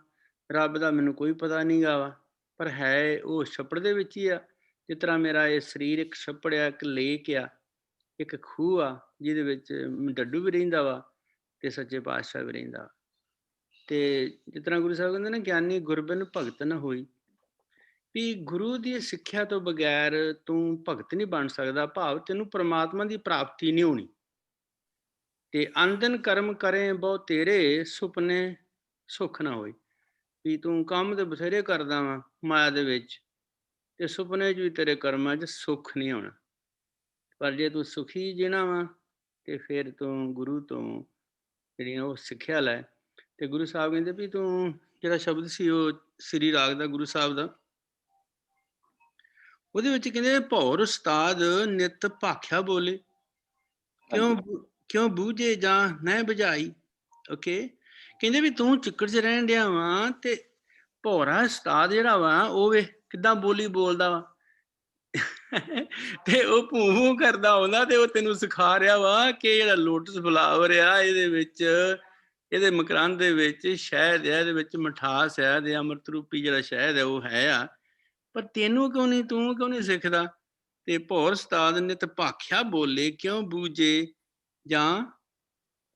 ਰੱਬ ਦਾ ਮੈਨੂੰ ਕੋਈ ਪਤਾ ਨਹੀਂ ਗਾ ਵਾ, ਪਰ ਹੈ ਉਹ ਛੱਪੜ ਦੇ ਵਿੱਚ ਹੀ ਆ। ਜਿਸ ਤਰ੍ਹਾਂ ਮੇਰਾ ਇਹ ਸਰੀਰ ਇੱਕ ਛੱਪੜ ਆ, ਇੱਕ ਲੇਕ ਆ, ਇੱਕ ਖੂਹ ਆ, ਜਿਹਦੇ ਵਿੱਚ ਡੱਡੂ ਵੀ ਰਹਿੰਦਾ ਵਾ ਤੇ ਸੱਚੇ ਪਾਤਸ਼ਾਹ ਵੀ ਰਹਿੰਦਾ। ਤੇ ਜਿਸ ਤਰ੍ਹਾਂ ਗੁਰੂ ਸਾਹਿਬ ਕਹਿੰਦੇ ਨੇ, ਗਿਆਨੀ ਗੁਰਬਿਨ ਭਗਤ ਨਾ ਹੋਈ, ਵੀ ਗੁਰੂ ਦੀ ਸਿੱਖਿਆ ਤੋਂ ਬਗੈਰ ਤੂੰ ਭਗਤ ਨਹੀਂ ਬਣ ਸਕਦਾ। ਭਾਵ ਤੈਨੂੰ ਪ੍ਰਮਾਤਮਾ ਦੀ ਪ੍ਰਾਪਤੀ ਨਹੀਂ ਹੋਣੀ। ਤੇ ਅੰਦਨ ਕਰਮ ਕਰੇ ਬਹੁ ਤੇਰੇ, ਸੁਪਨੇ ਸੁੱਖ ਨਾ ਹੋਈ। ਵੀ ਤੂੰ ਕੰਮ ਤੇ ਬਥੇਰੇ ਕਰਦਾ ਵਾ ਮਾਇਆ ਦੇ ਵਿੱਚ, ਤੇ ਸੁਪਨੇ 'ਚ ਵੀ ਤੇਰੇ ਕਰਮਾਂ 'ਚ ਸੁੱਖ ਨਹੀਂ ਆਉਣਾ। ਪਰ ਜੇ ਤੂੰ ਸੁਖੀ ਜੀਣਾ ਵਾ, ਤੇ ਫਿਰ ਤੂੰ ਗੁਰੂ ਤੋਂ ਜਿਹੜੀ ਉਹ ਸਿੱਖਿਆ ਲੈ। ਤੇ ਗੁਰੂ ਸਾਹਿਬ ਕਹਿੰਦੇ ਵੀ ਤੂੰ ਜਿਹੜਾ ਸ਼ਬਦ ਸੀ ਉਹ ਸ੍ਰੀ ਰਾਗ ਦਾ ਗੁਰੂ ਸਾਹਿਬ ਦਾ, ਉਹਦੇ ਵਿੱਚ ਕਹਿੰਦੇ ਭੌਰ ਉਸਤਾਦ ਨਿਤ ਭਾਖਿਆ ਬੋਲੇ, ਕਿਉਂ ਬੂਝੇ ਜਾਂ ਨਾ ਬੁਝਾਈ। ਓਕੇ, ਕਹਿੰਦੇ ਵੀ ਤੂੰ ਚਿੱਕੜ 'ਚ ਰਹਿਣ ਡਿਆ ਵਾ, ਤੇ ਭੌਰਾ ਉਸਤਾਦ ਜਿਹੜਾ ਵਾ ਉਹ ਵੇ ਕਿੱਦਾਂ ਬੋਲੀ ਬੋਲਦਾ ਵਾ, ਤੇ ਉਹ ਭੂੰ ਕਰਦਾ ਆਉਂਦਾ, ਤੇ ਉਹ ਤੈਨੂੰ ਸਿਖਾ ਰਿਹਾ ਵਾ ਕਿ ਜਿਹੜਾ ਲੋਟਸ ਫਲਾਵਰ ਆ, ਇਹਦੇ ਵਿੱਚ, ਇਹਦੇ ਮਕਰੰਦ ਦੇ ਵਿੱਚ ਸ਼ਹਿਦ ਹੈ, ਇਹਦੇ ਵਿੱਚ ਮਿਠਾਸ ਹੈ, ਤੇ ਅੰਮ੍ਰਿਤ ਰੂਪੀ ਜਿਹੜਾ ਸ਼ਹਿਦ ਹੈ ਉਹ ਹੈ ਆ। ਪਰ ਤੈਨੂੰ ਕਿਉਂ ਨਹੀਂ, ਤੂੰ ਕਿਉਂ ਨਹੀਂ ਸਿੱਖਦਾ। ਤੇ ਭੌਰ ਉਸਤਾਦ ਨਿਤ ਭਾਖਿਆ ਬੋਲੇ, ਕਿਉਂ ਬੂਝੇ ਜਾਂ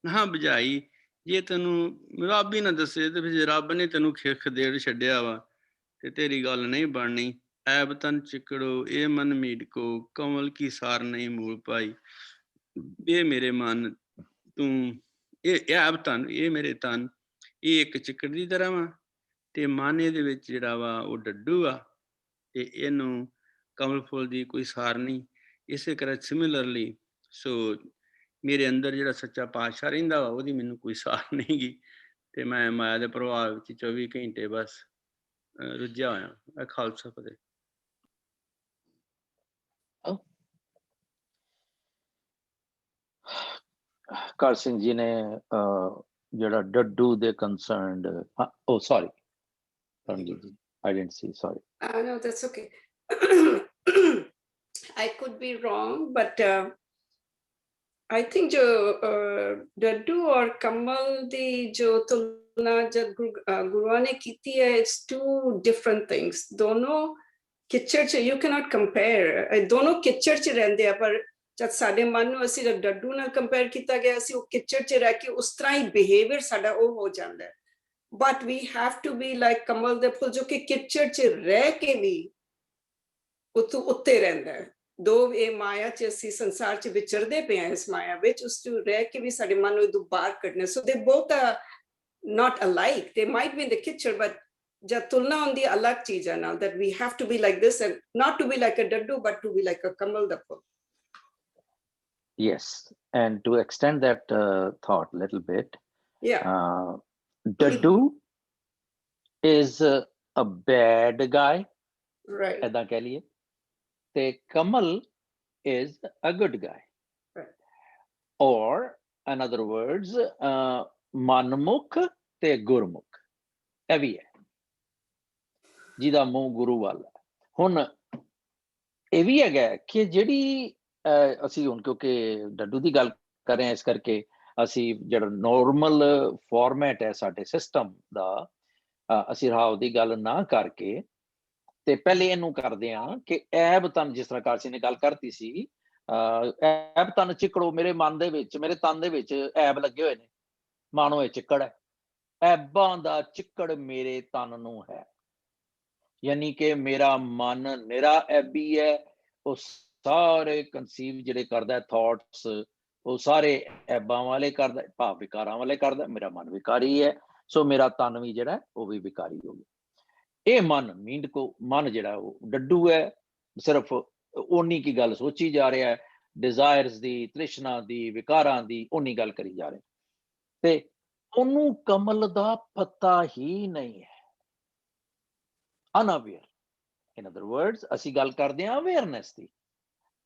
ਨਾ ਬੁਝਾਈ। ਜੇ ਤੈਨੂੰ ਰੱਬ ਹੀ ਨਾ ਦੱਸੇ, ਤੇ ਫਿਰ ਰੱਬ ਨੇ ਤੈਨੂੰ ਖਿੱਖ ਦੇੜ ਛੱਡਿਆ ਵਾ, ਤੇ ਤੇਰੀ ਗੱਲ ਨਹੀਂ ਬਣਨੀ। ਐਬ ਤਨ ਚਿਕੜੋ ਇਹ ਮਨ ਮੀਟ ਕੋ, ਕਮਲ ਕੀ ਸਾਰ ਨਹੀਂ ਮੂਲ ਪਾਈ। ਇਹ ਮੇਰੇ ਮਨ, ਤੂੰ ਇਹ ਐਬ ਤਨ, ਇਹ ਮੇਰੇ ਤਨ, ਇਹ ਇੱਕ ਚਿੱਕੜ ਦੀ ਤਰ੍ਹਾਂ ਵਾ, ਤੇ ਮਨ ਇਹਦੇ ਵਿੱਚ ਜਿਹੜਾ ਵਾ ਉਹ ਡੱਡੂ ਆ, ਤੇ ਇਹਨੂੰ ਕਮਲ ਫੁੱਲ ਦੀ ਕੋਈ ਸਾਰ ਨਹੀਂ। ਇਸੇ ਤਰ੍ਹਾਂ ਸਿਮਿਲਰਲੀ ਸੋ ਮੇਰੇ ਅੰਦਰ ਜਿਹੜਾ ਸੱਚਾ ਪਾਤਸ਼ਾਹ ਰਹਿੰਦਾ ਵਾ, ਉਹਦੀ ਮੈਨੂੰ ਕੋਈ ਸਾਰ ਨਹੀਂ ਗੀ, ਤੇ ਮੈਂ ਮਾਇਆ ਦੇ ਪ੍ਰਭਾਵ ਵਿੱਚ 24 ਘੰਟੇ ਬਸ ਰੁੱਝਿਆ ਹੋਇਆ। ਖਾਲਸਾ ਫਤਿਹ। ਕਰ ਸਿੰਘ ਜੀ ਨੇ ਜਿਹੜਾ ਡੱਡੂ ਦੇ concerned, oh sorry Ranjit ji, I didn't see, sorry. No, that's okay. I could be wrong, but I think जो डड्डू और कमल दी जो तुलना जब गुरुआ ने की थी है, it's two different things. दोनों किचड़ च you cannot compare. दोनों किचड़ च रहंदे आ, पर जब साडे मन ਨੂੰ ਅਸੀਂ ਜਦ ਡੱਡੂ ਨਾਲ ਕੰਪੇਅਰ ਕੀਤਾ ਗਿਆ ਸੀ, ਉਹ ਕਿਚੜ 'ਚ ਰਹਿ ਕੇ ਉਸ ਤਰ੍ਹਾਂ ਹੀ ਬਿਹੇਵੀਅਰ ਸਾਡਾ ਉਹ ਹੋ ਜਾਂਦਾ ਹੈ। But we have to be like ਕਮਲ ਦੇ ਫੁੱਲ, ਜੋ ਕਿ ਕਿਚੜ 'ਚ ਰਹਿ ਕੇ ਵੀ ਉਤੋਂ ਉੱਤੇ ਰਹਿੰਦਾ ਹੈ। ਦੋ ਇਹ ਮਾਇਆ 'ਚ ਅਸੀਂ ਸੰਸਾਰ 'ਚ ਵਿਚਰਦੇ ਪਏ ਹਾਂ, ਇਸ ਮਾਇਆ ਵਿੱਚ, ਉਸ 'ਚ ਰਹਿ ਕੇ ਵੀ ਸਾਡੇ ਮਨ ਨੂੰ ਉਦੋਂ ਬਾਹਰ ਕੱਢਣਾ। ਸੋ ਦੇ both are not alike. They might be in the kitchen, but jab tulna on the alag cheez hai now, that we have to be like this and not to be like a daddu, but to be like a kamal da full. Yes, and to extend that thought a little bit, Daddu is a bad guy, right? ऐदा कह लिए, ते Kamal is a good guy. Or in other words, ਮਨਮੁਖ ਤੇ ਗੁਰਮੁਖ ਇਹ ਵੀ ਹੈ, ਜਿਹਦਾ ਮੂੰਹ ਗੁਰੂ ਵੱਲ ਹੈ। ਹੁਣ ਇਹ ਵੀ ਹੈਗਾ ਕਿ ਜਿਹੜੀ ਅਸੀਂ ਹੁਣ ਕਿਉਂਕਿ ਡੱਡੂ ਦੀ ਗੱਲ ਕਰ ਰਹੇ ਹਾਂ, ਇਸ ਕਰਕੇ ਅਸੀਂ ਜਿਹੜਾ ਨੋਰਮਲ ਫਾਰਮੈਟ ਹੈ ਸਾਡੇ ਸਿਸਟਮ ਦਾ, ਅਸੀਂ ਰਾਵ ਦੀ ਗੱਲ ਨਾ ਕਰਕੇ ਤੇ ਪਹਿਲੇ ਇਹਨੂੰ ਕਰਦੇ ਹਾਂ ਕਿ ਐਬ ਤਨ, ਜਿਸ ਤਰ੍ਹਾਂ ਕਾਰਸੀ ਨੇ ਗੱਲ ਕਰਤੀ ਸੀ, ਐਬ ਤਨ ਚਿੱਕੜੋ, ਮੇਰੇ ਮਨ ਦੇ ਵਿੱਚ, ਮੇਰੇ ਤਨ ਦੇ ਵਿੱਚ ਐਬ ਲੱਗੇ ਹੋਏ ਨੇ, ਮਾਨੋ ਇਹ ਚਿੱਕੜ ਹੈ, ਐਬਾਂ ਦਾ ਚਿੱਕੜ ਮੇਰੇ ਤਨ ਨੂੰ ਹੈ, ਯਾਨੀ ਕਿ ਮੇਰਾ ਮਨ ਨਿਰਾ ਐਬੀ ਹੈ। ਉਹ ਸਾਰੇ ਕਨਸੀਵ ਜਿਹੜੇ ਕਰਦਾ ਥਾਟਸ, ਉਹ ਸਾਰੇ ਐਬਾਂ ਵਾਲੇ ਕਰਦਾ, ਭਾਵ ਵਿਕਾਰਾਂ ਵਾਲੇ ਕਰਦਾ, ਮੇਰਾ ਮਨ ਵਿਕਾਰੀ ਹੈ, ਸੋ ਮੇਰਾ ਤਨ ਵੀ ਜਿਹੜਾ ਉਹ ਵੀ ਵਿਕਾਰੀ ਹੋ ਗਿਆ। ਇਹ ਮਨ ਮੀਂਡ ਕੋ ਮਨ ਜਿਹੜਾ ਉਹ ਡੱਡੂ ਹੈ, ਸਿਰਫ ਓਨੀ ਕੀ ਗੱਲ ਸੋਚੀ ਜਾ ਰਿਹਾ ਹੈ, ਡਿਜ਼ਾਇਰਸ ਦੀ, ਤ੍ਰਿਸ਼ਨਾ ਦੀ, ਵਿਕਾਰਾਂ ਦੀ ਓਨੀ ਗੱਲ ਕਰੀ ਜਾ ਰਿਹਾ, ਤੇ ਉਹਨੂੰ ਕਮਲ ਦਾ ਪਤਾ ਹੀ ਨਹੀਂ ਹੈ, ਅਨਅਵੇਅਰ। ਇਨ ਅਦਰ ਵਰਡਸ ਅਸੀਂ ਗੱਲ ਕਰਦੇ ਹਾਂ ਅਵੇਅਰਨੈਸ ਦੀ,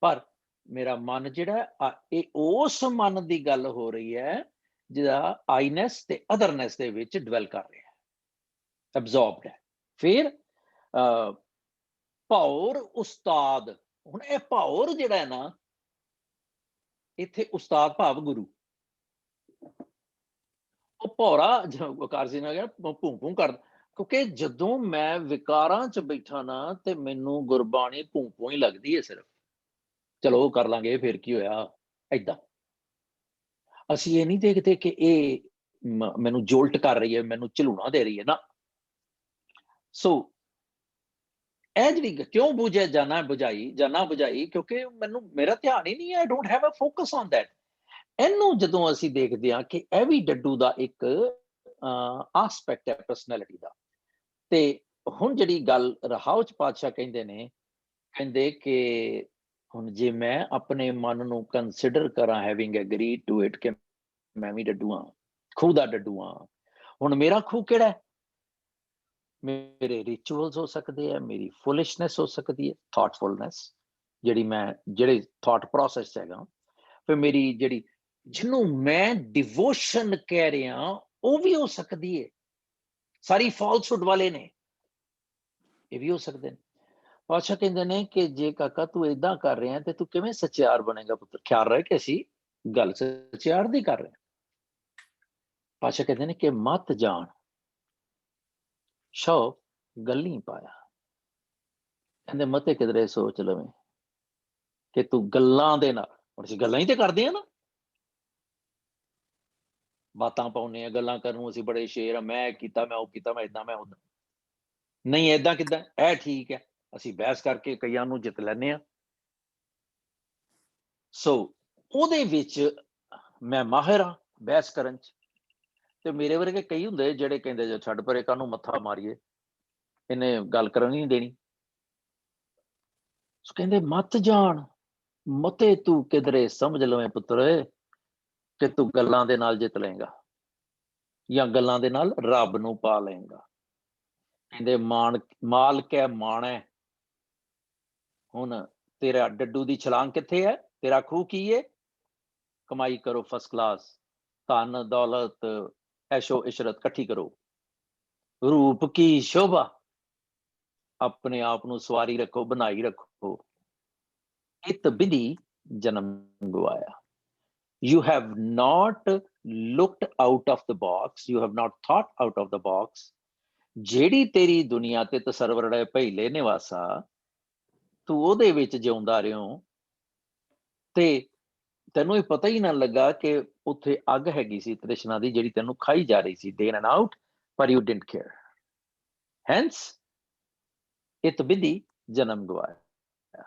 ਪਰ ਮੇਰਾ ਮਨ ਜਿਹੜਾ ਇਹ ਉਸ ਮਨ ਦੀ ਗੱਲ ਹੋ ਰਹੀ ਹੈ ਜਿਹੜਾ ਆਈਨੈਸ ਤੇ ਅਦਰਨੈਸ ਦੇ ਵਿੱਚ ਡਵੈਲ ਕਰ ਰਿਹਾ ਹੈ, ਐਬਜ਼ੌਰਬਡ ਹੈ। ਫਿਰ ਭੌਰ ਉਸਤਾਦ, ਹੁਣ ਇਹ ਭੌਰ ਜਿਹੜਾ ਹੈ ਨਾ, ਇੱਥੇ ਉਸਤਾਦ ਭਾਵ ਗੁਰੂ, ਉਹ ਭੌਰਾ ਕਾਰਸੀ ਨੇ ਕਿਹਾ ਭੂੰ ਭੂੰ ਕਰਦਾ, ਕਿਉਂਕਿ ਜਦੋਂ ਮੈਂ ਵਿਕਾਰਾਂ ਚ ਬੈਠਾ ਨਾ ਤੇ ਮੈਨੂੰ ਗੁਰਬਾਣੀ ਭੂੰ ਭੂੰ ਹੀ ਲੱਗਦੀ ਹੈ ਸਿਰਫ, ਚਲੋ ਕਰ ਲਾਂਗੇ ਫਿਰ ਕੀ ਹੋਇਆ, ਏਦਾਂ। ਅਸੀਂ ਇਹ ਨਹੀਂ ਦੇਖਦੇ ਕਿ ਇਹ ਮੈਨੂੰ ਜੋਲਟ ਕਰ ਰਹੀ ਹੈ, ਮੈਨੂੰ ਝਲੂਣਾ ਦੇ ਰਹੀ ਹੈ ਨਾ। ਸੋ ਇਹ ਜਿਹੜੀ ਕਿਉਂ ਬੁਝੇ ਜਾਣਾ ਬੁਝਾਈ ਜਾਣਾ ਬੁਝਾਈ, ਕਿਉਂਕਿ ਮੈਨੂੰ ਮੇਰਾ ਧਿਆਨ ਹੀ ਨਹੀਂ ਹੈ, I don't have a focus on that. ਇਹਨੂੰ ਜਦੋਂ ਅਸੀਂ ਦੇਖਦੇ ਹਾਂ ਕਿ ਇਹ ਵੀ ਡੱਡੂ ਦਾ ਇੱਕ ਆਸਪੈਕਟ ਹੈ ਪਰਸਨੈਲਿਟੀ ਦਾ। ਤੇ ਹੁਣ ਜਿਹੜੀ ਗੱਲ ਰਹਾਉ ਚ ਪਾਤਸ਼ਾਹ ਕਹਿੰਦੇ ਨੇ, ਕਹਿੰਦੇ ਕਿ ਹੁਣ ਜੇ ਮੈਂ ਆਪਣੇ ਮਨ ਨੂੰ ਕੰਸਿਡਰ ਕਰਾਂ, ਹੈਵਿੰਗ ਐਗਰੀਡ ਟੂ ਇਟ, ਕਿ ਮੈਂ ਵੀ ਡੱਡੂ ਹਾਂ, ਖੂਹ ਦਾ ਡੱਡੂ ਹਾਂ। ਹੁਣ ਮੇਰਾ ਖੂਹ ਕਿਹੜਾ ਹੈ? ਮੇਰੇ ਰਿਚੁਅਲਸ ਹੋ ਸਕਦੇ ਹੈ, ਮੇਰੀ ਫੁਲਿਸ਼ਨੈਸ ਹੋ ਸਕਦੀ ਹੈ, ਥਾਟਫੁਲਨੈਸ, ਜਿਹੜੇ ਥਾਟ ਪ੍ਰੋਸੈਸ ਹੈਗਾ। ਫਿਰ ਮੇਰੀ ਜਿਹੜੀ ਜਿਹਨੂੰ ਮੈਂ ਡਿਵੋਸ਼ਨ ਕਹਿ ਰਿਹਾ ਉਹ ਵੀ ਹੋ ਸਕਦੀ ਹੈ, ਸਾਰੀ ਫਾਲਸਹੁੱਡ ਵਾਲੇ ਨੇ, ਇਹ ਵੀ ਹੋ ਸਕਦੇ ਨੇ। ਪਾਤਸ਼ਾਹ ਕਹਿੰਦੇ ਨੇ ਕਿ ਜੇ ਕਾਕਾ ਤੂੰ ਏਦਾਂ ਕਰ ਰਿਹਾ ਤੇ ਤੂੰ ਕਿਵੇਂ ਸੱਚਿਆਰ ਬਣੇਗਾ ਪੁੱਤਰ? ਖਿਆਲ ਰਹੇ ਕਿ ਅਸੀਂ ਗੱਲ ਸੱਚਿਆਰ ਦੀ ਕਰ ਰਹੇ ਹਾਂ। ਪਾਤਸ਼ਾਹ ਕਹਿੰਦੇ ਨੇ ਕਿ ਮਤ ਜਾਣ ਸ਼ੌਕ ਗੱਲੀ ਪਾਇਆ, ਕਹਿੰਦੇ ਮਤੇ ਕਿਧਰੇ ਸੋਚ ਲਵੇਂ ਕਿ ਤੂੰ ਗੱਲਾਂ ਦੇ ਨਾਲ, ਹੁਣ ਅਸੀਂ ਗੱਲਾਂ ਹੀ ਤੇ ਕਰਦੇ ਆ ਨਾ, ਬਾਤਾਂ ਪਾਉਂਦੇ ਆ, ਗੱਲਾਂ ਕਰਨ ਨੂੰ ਅਸੀਂ ਬੜੇ ਸ਼ੇਰ, ਮੈਂ ਕੀਤਾ, ਮੈਂ ਉਹ ਕੀਤਾ, ਮੈਂ ਏਦਾਂ, ਮੈਂ ਉਦਾਂ। ਨਹੀਂ ਏਦਾਂ ਕਿੱਦਾਂ, ਇਹ ਠੀਕ ਹੈ, ਅਸੀਂ ਬਹਿਸ ਕਰਕੇ ਕਈਆਂ ਨੂੰ ਜਿੱਤ ਲੈਂਦੇ ਹਾਂ। ਸੋ ਉਹਦੇ ਵਿੱਚ ਮੈਂ ਮਾਹਿਰ ਹਾਂ ਬਹਿਸ ਕਰਨ ਚ, ਤੇ ਮੇਰੇ ਵਰਗੇ ਕਈ ਹੁੰਦੇ ਜਿਹੜੇ ਕਹਿੰਦੇ ਜੋ ਛੱਡ ਪਰੇ, ਕਾਹਨੂੰ ਮੱਥਾ ਮਾਰੀਏ, ਇਹਨੇ ਗੱਲ ਕਰਨ ਨਹੀਂ ਦੇਣੀ। ਸੋ ਕਹਿੰਦੇ ਮਤ ਜਾਣ ਮਤੇ ਤੂੰ ਕਿਧਰੇ ਸਮਝ ਲਵੇਂ ਪੁੱਤਰ ਕਿ ਤੂੰ ਗੱਲਾਂ ਦੇ ਨਾਲ ਜਿੱਤ ਲਏਗਾ, ਜਾਂ ਗੱਲਾਂ ਦੇ ਨਾਲ ਰੱਬ ਨੂੰ ਪਾ ਲਏਗਾ। ਕਹਿੰਦੇ ਮਾਲ ਕੈ ਮਾਣੈ, ਹੁਣ ਤੇਰਾ ਡੱਡੂ ਦੀ ਛਲਾਂਗ ਕਿੱਥੇ ਹੈ? ਤੇਰਾ ਖੂਹ ਕੀ ਹੈ? ਕਮਾਈ ਕਰੋ ਫਸਟ ਕਲਾਸ, ਧਨ ਦੌਲਤ ਐਸ਼ੋ ਇਸ਼ਰਤ ਇਕੱਠੀ ਕਰੋ, ਰੂਪ ਕੀ ਸ਼ੋਭਾ, ਆਪਣੇ ਆਪ ਨੂੰ ਸਵਾਰੀ ਰੱਖੋ, ਬਣਾਈ ਰੱਖੋ, ਇਤ ਬਿਧੀ ਜਨਮ ਗਵਾਇਆ। You have not looked out of the box, you have not thought out of the box। ਜਿਹੜੀ ਤੇਰੀ ਦੁਨੀਆ ਤੇ ਤਸਰਵਰ ਪਹਿਲੇ ਨਿਵਾਸਾ, ਤੂੰ ਉਹਦੇ ਵਿੱਚ ਜਿਉਂਦਾ ਰਿਓ ਤੇ ਤੈਨੂੰ ਇਹ ਪਤਾ ਹੀ ਨਾ ਲੱਗਾ ਕਿ ਉੱਥੇ ਅੱਗ ਹੈਗੀ ਸੀ ਤ੍ਰਿਸ਼ਨਾ ਦੀ, ਜਿਹੜੀ ਤੈਨੂੰ ਖਾਈ ਜਾ ਰਹੀ ਸੀ day in and out, ਪਰ you didn't care। Hence ਇਤ ਬਿਧੀ ਜਨਮ ਗਵਾਇਆ,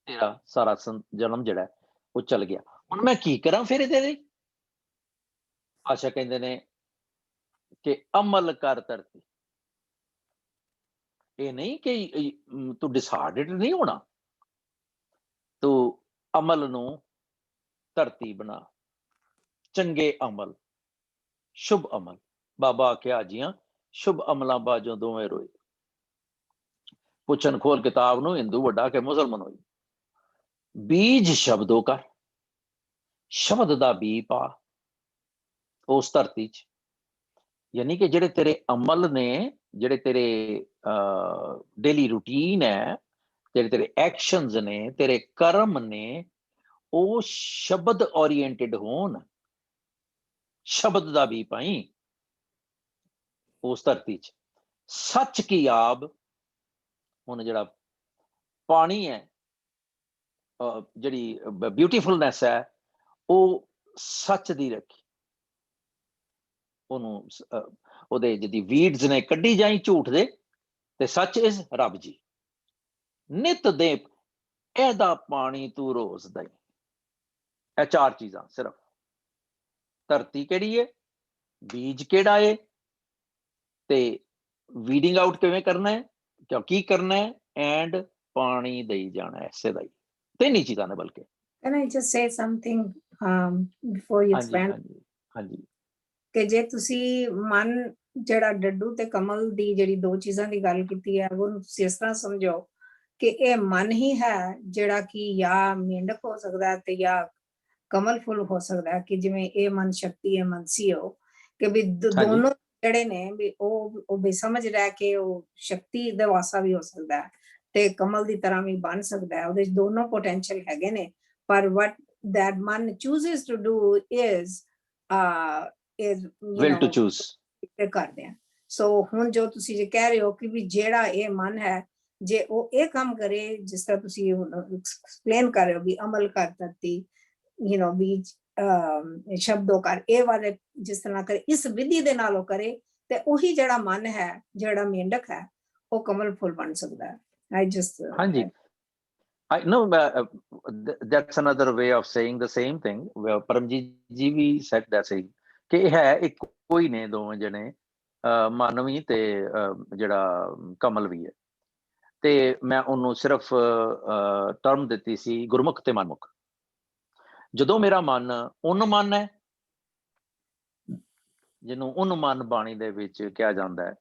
ਤੇਰਾ ਸਾਰਾ ਜਨਮ ਜਿਹੜਾ ਉਹ ਚਲ ਗਿਆ। ਹੁਣ ਮੈਂ ਕੀ ਕਰਾਂ ਫਿਰ ਇਹਦੇ ਲਈ? ਆਸ਼ਾ ਕਹਿੰਦੇ ਨੇ ਕਿ ਅਮਲ ਕਰ ਧਰਤੀ। ਇਹ ਨਹੀਂ ਕਿ ਤੂੰ ਡਿਸਹਾਰਡਡ ਨਹੀਂ ਹੋਣਾ, ਤੂੰ ਅਮਲ ਨੂੰ ਧਰਤੀ ਬਣਾ, ਚੰਗੇ ਅਮਲ, ਸ਼ੁਭ ਅਮਲ। ਬਾਬਾ ਆਖਿਆ ਜੀਆਂ ਸ਼ੁਭ ਅਮਲਾਂ ਬਾਝੋਂ ਦੋਵੇਂ ਰੋਏ, ਪੁੱਛਣ ਖੋਲ ਕਿਤਾਬ ਨੂੰ ਹਿੰਦੂ ਵੱਡਾ ਕਿ ਮੁਸਲਮਾਨ ਹੋਈ। बीज शब्दों का, शब्द दा बी पा उस धरती च, यानी कि जेड़े तेरे अमल ने, जेड़े तेरे डेली रूटीन है, जेड़े तेरे एक्शंस ने, तेरे कर्म ने, वो शब्द ओरिएंटेड होन, शब्द दा बी पाई उस धरती च। सच की आब, हुण जेड़ा पानी है, ਜਿਹੜੀ ਬਿਊਟੀਫੁਲਨੈਸ ਹੈ, ਉਹ ਸੱਚ ਦੀ ਰੱਖੀ, ਉਹਨੂੰ ਉਹਦੇ ਜਿਹਦੀ ਵੀਡਸ ਨੇ ਕੱਢੀ ਜਾਈ ਝੂਠ ਦੇ, ਤੇ ਸੱਚ ਇਜ਼ ਰੱਬ ਜੀ। ਨਿਤ ਦੇ ਇਹਦਾ ਪਾਣੀ ਤੂੰ ਰੋਜ਼ ਦਾ। ਇਹ ਚਾਰ ਚੀਜ਼ਾਂ ਸਿਰਫ। ਧਰਤੀ ਕਿਹੜੀ ਹੈ, ਬੀਜ ਕਿਹੜਾ ਹੈ, ਤੇ ਵੀਡਿੰਗ ਆਊਟ ਕਿਵੇਂ ਕਰਨਾ ਹੈ, ਕਿਉਂ ਕੀ ਕਰਨਾ ਹੈ, ਐਂਡ ਪਾਣੀ ਦੇਈ ਜਾਣਾ, ਇਸੇ ਦਾ ਹੀ। ਤਿੰਨ ਹੀ ਚੀਜ਼ਾਂ ਨੇ ਬਲਕਿ। Can I just say something before you ਹਾਂਜੀ expand? ਹਾਂਜੀ ਹਾਂਜੀ। ਕਿ ਜੇ ਤੁਸੀਂ ਮਨ ਜਿਹੜਾ ਡੱਡੂ ਤੇ ਕਮਲ ਦੀ ਜਿਹੜੀ ਦੋ ਚੀਜ਼ਾਂ ਦੀ ਗੱਲ ਕੀਤੀ ਹੈ, ਉਹਨੂੰ ਤੁਸੀਂ ਇਸ ਤਰ੍ਹਾਂ ਸਮਝੋ ਕਿ ਇਹ ਮਨ ਹੀ ਹੈ ਜਿਹੜਾ ਕਿ ਜਾਂ ਮੇਂਢਕ ਹੋ ਸਕਦਾ ਹੈ ਤੇ ਜਾਂ ਕਮਲ ਫੁੱਲ ਹੋ ਸਕਦਾ ਹੈ, ਕਿ ਜਿਵੇਂ ਇਹ ਮਨ ਸ਼ਕਤੀ ਹੈ, ਮਨ ਸੀ ਉਹ, ਕਿ ਵੀ ਦੋਨੋਂ ਜਿਹੜੇ ਨੇ ਵੀ ਉਹ ਬੇਸਮਝ ਰਹਿ ਕੇ ਉਹ ਸ਼ਕਤੀ ਦਾ ਵਾਸਾ ਵੀ ਹੋ ਸਕਦਾ ਹੈ ਤੇ ਕਮਲ ਦੀ ਤਰ੍ਹਾਂ ਵੀ ਬਣ ਸਕਦਾ ਹੈ। ਉਹਦੇ ਚ ਦੋਨੋਂ ਪੋਟੈਂਸ਼ੀਅਲ ਹੈਗੇ ਨੇ, ਪਰ what that man chooses to do is will to choose ਕਰਦੇ ਆ। ਸੋ ਹੁਣ ਜੋ ਤੁਸੀਂ ਜੇ ਕਹਿ ਰਹੇ ਹੋ ਕਿ ਵੀ ਜਿਹੜਾ ਇਹ ਮਨ ਹੈ, ਜੇ ਉਹ ਇਹ ਕੰਮ ਕਰੇ ਜਿਸ ਤਰ੍ਹਾਂ ਤੁਸੀਂ ਐਕਸਪਲੇਨ ਕਰ ਰਹੇ ਹੋ ਵੀ ਅਮਲ ਕਰ ਧਰਤੀ, ਬੀਜ ਸ਼ਬਦੋਂ ਕਰ, ਇਹ ਵਾਲੇ ਜਿਸ ਤਰ੍ਹਾਂ ਕਰੇ, ਇਸ ਵਿਧੀ ਦੇ ਨਾਲ ਉਹ ਕਰੇ, ਤੇ ਉਹੀ ਜਿਹੜਾ ਮਨ ਹੈ, ਜਿਹੜਾ ਮੇਂਢਕ ਹੈ, ਉਹ ਕਮਲ ਫੁੱਲ ਬਣ ਸਕਦਾ ਹੈ। ਹਾਂਜੀ। I know that's another way of saying the same thing. Paramjit ji we said that same, ਕਿ ਇਹ ਹੈ ਇੱਕ ਕੋਈ ਨੇ ਦੋਵੇਂ ਜਣੇ, ਮਨ ਵੀ ਤੇ ਜਿਹੜਾ ਕਮਲ ਵੀ ਹੈ। ਤੇ ਮੈਂ ਉਹਨੂੰ ਸਿਰਫ ਟਰਮ ਦਿੱਤੀ ਸੀ ਗੁਰਮੁਖ ਤੇ ਮਨਮੁਖ। ਜਦੋਂ ਮੇਰਾ ਮਨ ਉਨਮਨ ਹੈ, ਜਿਹਨੂੰ ਉਨਮਨ ਬਾਣੀ ਦੇ ਵਿੱਚ ਕਿਹਾ ਜਾਂਦਾ ਹੈ,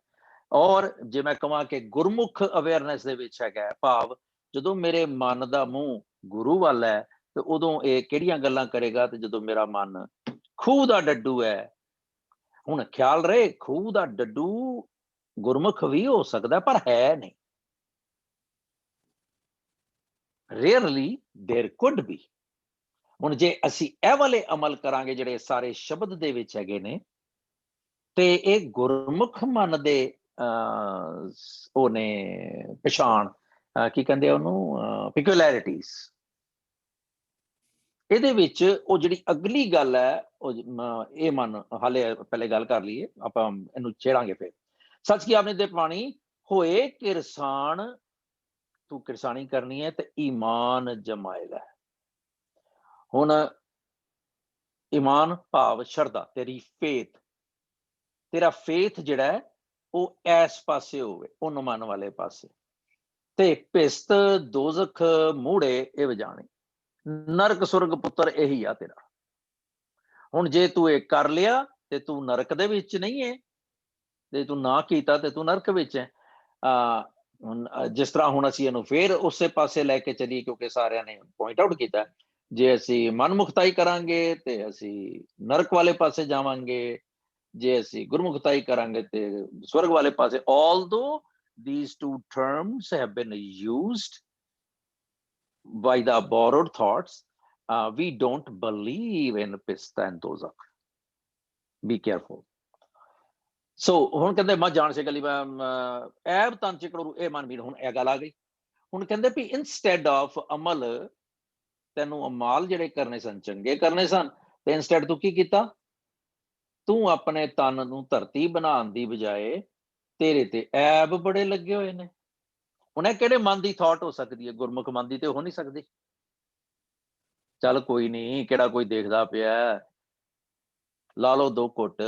ਔਰ ਜੇ ਮੈਂ ਕਹਾਂ ਕਿ ਗੁਰਮੁਖ ਅਵੇਅਰਨੈਸ ਦੇ ਵਿੱਚ ਹੈਗਾ, ਭਾਵ ਜਦੋਂ ਮੇਰੇ ਮਨ ਦਾ ਮੂੰਹ ਗੁਰੂ ਵੱਲ ਹੈ, ਤੇ ਉਦੋਂ ਇਹ ਕਿਹੜੀਆਂ ਗੱਲਾਂ ਕਰੇਗਾ। ਤੇ ਜਦੋਂ ਮੇਰਾ ਮਨ ਖੂਹ ਦਾ ਡੱਡੂ ਹੈ, ਹੁਣ ਖਿਆਲ ਰਹੇ ਖੂਹ ਦਾ ਡੱਡੂ ਗੁਰਮੁਖ ਵੀ ਹੋ ਸਕਦਾ, ਪਰ ਹੈ ਨਹੀਂ। ਰੇਅਰਲੀ ਦੇਰ ਕੁਡ ਬੀ। ਹੁਣ ਜੇ ਅਸੀਂ ਇਹ ਵਾਲੇ ਅਮਲ ਕਰਾਂਗੇ ਜਿਹੜੇ ਸਾਰੇ ਸ਼ਬਦ ਦੇ ਵਿੱਚ ਹੈਗੇ ਨੇ, ਤੇ ਇਹ ਗੁਰਮੁਖ ਮਨ ਦੇ ਉਹ ਨੇ ਪਛਾਣ, ਕੀ ਕਹਿੰਦੇ ਉਹਨੂੰ, ਪਿਕੂਲੈਰਿਟੀਜ਼। ਇਹਦੇ ਵਿੱਚ ਉਹ ਜਿਹੜੀ ਅਗਲੀ ਗੱਲ ਹੈ, ਉਹ ਇਹ ਮਨ ਹਾਲੇ ਪਹਿਲੇ ਗੱਲ ਕਰ ਲਈਏ, ਆਪਾਂ ਇਹਨੂੰ ਛੇੜਾਂਗੇ ਫਿਰ। ਸੱਚ ਕੀ ਆਪਨੇ ਤੇ ਪਾਣੀ ਹੋਏ ਕਿਰਸਾਨ, ਤੂੰ ਕਿਰਸਾਨੀ ਕਰਨੀ ਹੈ ਤੇ ਈਮਾਨ ਜਮਾਏਗਾ। ਹੁਣ ਈਮਾਨ ਭਾਵ ਸ਼ਰਧਾ, ਤੇਰੀ ਫੇਥ, ਤੇਰਾ ਫੇਥ ਜਿਹੜਾ ਹੈ ਉਹ ਇਸ ਪਾਸੇ ਹੋਵੇ, ਉਨਮਨ ਵਾਲੇ ਪਾਸੇ। ਤੇ ਭਿਸਤ ਦੋਜ਼ਖ ਮੂੜੇ ਇਹ ਵਜਾਣੇ, ਨਰਕ ਸੁਰਗ ਪੁੱਤਰ ਇਹੀ ਆ ਤੇਰਾ। ਹੁਣ ਜੇ ਤੂੰ ਇਹ ਕਰ ਲਿਆ ਤੇ ਤੂੰ ਨਰਕ ਦੇ ਵਿੱਚ ਨਹੀਂ ਹੈ, ਤੇ ਤੂੰ ਨਾ ਕੀਤਾ ਤੇ ਤੂੰ ਨਰਕ ਵਿੱਚ ਹੈ। ਹੁਣ ਜਿਸ ਤਰ੍ਹਾਂ ਹੁਣ ਅਸੀਂ ਇਹਨੂੰ ਫੇਰ ਉਸੇ ਪਾਸੇ ਲੈ ਕੇ ਚੱਲੀਏ, ਕਿਉਂਕਿ ਸਾਰਿਆਂ ਨੇ ਪੁਆਇੰਟ ਆਊਟ ਕੀਤਾ, ਜੇ ਅਸੀਂ ਮਨਮੁਖਤਾਈ ਕਰਾਂਗੇ ਤੇ ਅਸੀਂ ਨਰਕ ਵਾਲੇ ਪਾਸੇ ਜਾਵਾਂਗੇ, ਜੇ ਅਸੀਂ ਗੁਰਮੁਖਤਾਈ ਕਰਾਂਗੇ ਤੇ ਸਵਰਗ ਵਾਲੇ ਪਾਸੇ। Although these two terms have been used by the borrowed thoughts, we don't believe in pista and dozakh. Be careful. So ਹੁਣ ਕਹਿੰਦੇ ਮੈਂ ਜਾਣ ਸੇ ਗਲੀ ਐਬ ਤਨ ਚਿਕੜੂ, ਇਹ ਮਨ ਵੀ ਹੁਣ ਇਹ ਗੱਲ ਆ ਗਈ। ਹੁਣ ਕਹਿੰਦੇ ਵੀ ਇੰਸਟੈਡ ਆਫ ਅਮਲ, ਤੈਨੂੰ ਅਮਾਲ ਜਿਹੜੇ ਕਰਨੇ ਸਨ ਚੰਗੇ ਕਰਨੇ ਸਨ, ਤੇ ਇੰਸਟੈਡ ਤੂੰ ਕੀ ਕੀਤਾ, ਤੂੰ ਆਪਣੇ ਤਨ ਨੂੰ ਧਰਤੀ ਬਣਾਉਣ ਦੀ ਬਜਾਏ ਤੇਰੇ ਤੇ ਐਬ ਬੜੇ ਲੱਗੇ ਹੋਏ ਨੇ। ਹੁਣ ਇਹ ਕਿਹੜੇ ਮਨ ਦੀ ਥਾਟ ਹੋ ਸਕਦੀ ਹੈ, ਗੁਰਮੁਖ ਮਨ ਦੀ ਤੇ ਹੋ ਨਹੀਂ ਸਕਦੀ। ਚੱਲ ਕੋਈ ਨਹੀਂ, ਕਿਹੜਾ ਕੋਈ ਦੇਖਦਾ ਪਿਆ, ਲਾ ਲਓ 2 ਘੁੱਟ,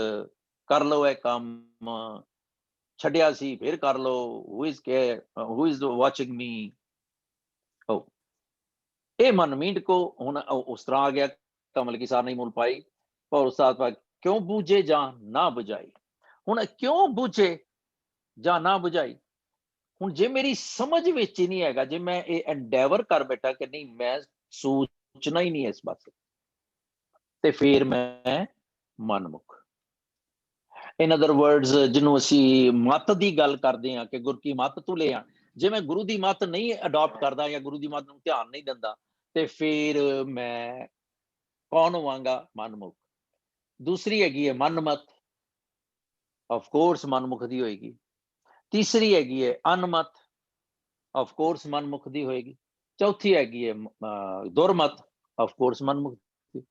ਕਰ ਲਓ ਇਹ ਕੰਮ, ਛੱਡਿਆ ਸੀ ਫਿਰ ਕਰ ਲਓ, who is watching me। ਇਹ ਮਨ ਮੀਂਡ ਕੋ ਹੁਣ ਉਸ ਤਰ੍ਹਾਂ ਆ ਗਿਆ, ਕਮਲ ਕੀ ਸਾਰ ਨਹੀਂ ਮੁੱਲ ਪਾਈ, ਪਰ ਉਸਤਾਦ ਪਾਕ ਕਿਉਂ ਬੂਝੇ ਜਾਂ ਨਾ ਬੁਝਾਈ। ਹੁਣ ਕਿਉਂ ਬੂਝੇ ਜਾਂ ਨਾ ਬੁਝਾਈ, ਹੁਣ ਜੇ ਮੇਰੀ ਸਮਝ ਵਿੱਚ ਹੀ ਨਹੀਂ ਹੈਗਾ, ਜੇ ਮੈਂ ਇਹ ਐਂਡੇਵਰ ਕਰ ਬੈਠਾ ਕਿ ਨਹੀਂ ਮੈਂ ਸੋਚਣਾ ਹੀ ਨਹੀਂ ਇਸ ਪਾਸੇ, ਤੇ ਫਿਰ ਮੈਂ ਮਨਮੁਖ। ਇਨ ਅਦਰ ਵਰਡਸ, ਜਿਹਨੂੰ ਅਸੀਂ ਮੱਤ ਦੀ ਗੱਲ ਕਰਦੇ ਹਾਂ ਕਿ ਗੁਰ ਕੀ ਮੱਤ ਤੂੰ ਲੈ ਆ, ਜੇ ਮੈਂ ਗੁਰੂ ਦੀ ਮੱਤ ਨਹੀਂ ਅਡਾਪਟ ਕਰਦਾ ਜਾਂ ਗੁਰੂ ਦੀ ਮੱਤ ਨੂੰ ਧਿਆਨ ਨਹੀਂ ਦਿੰਦਾ, ਤੇ ਫਿਰ ਮੈਂ ਕੌਣ ਹੋਵਾਂਗਾ? ਮਨਮੁਖ। ਦੂਸਰੀ ਹੈਗੀ ਹੈ ਮਨਮਤ, ਆਫ ਕੋਰਸ ਮਨਮੁਖ ਦੀ ਹੋਏਗੀ। ਤੀਸਰੀ ਹੈਗੀ ਹੈ ਅਨਮਤ, ਆਫ ਕੋਰਸ ਮਨਮੁਖ ਦੀ ਹੋਏਗੀ। ਚੌਥੀ ਹੈਗੀ ਹੈ ਦੁਰਮਤ, ਆਫ ਕੋਰਸ ਮਨਮੁਖ ਦੀ।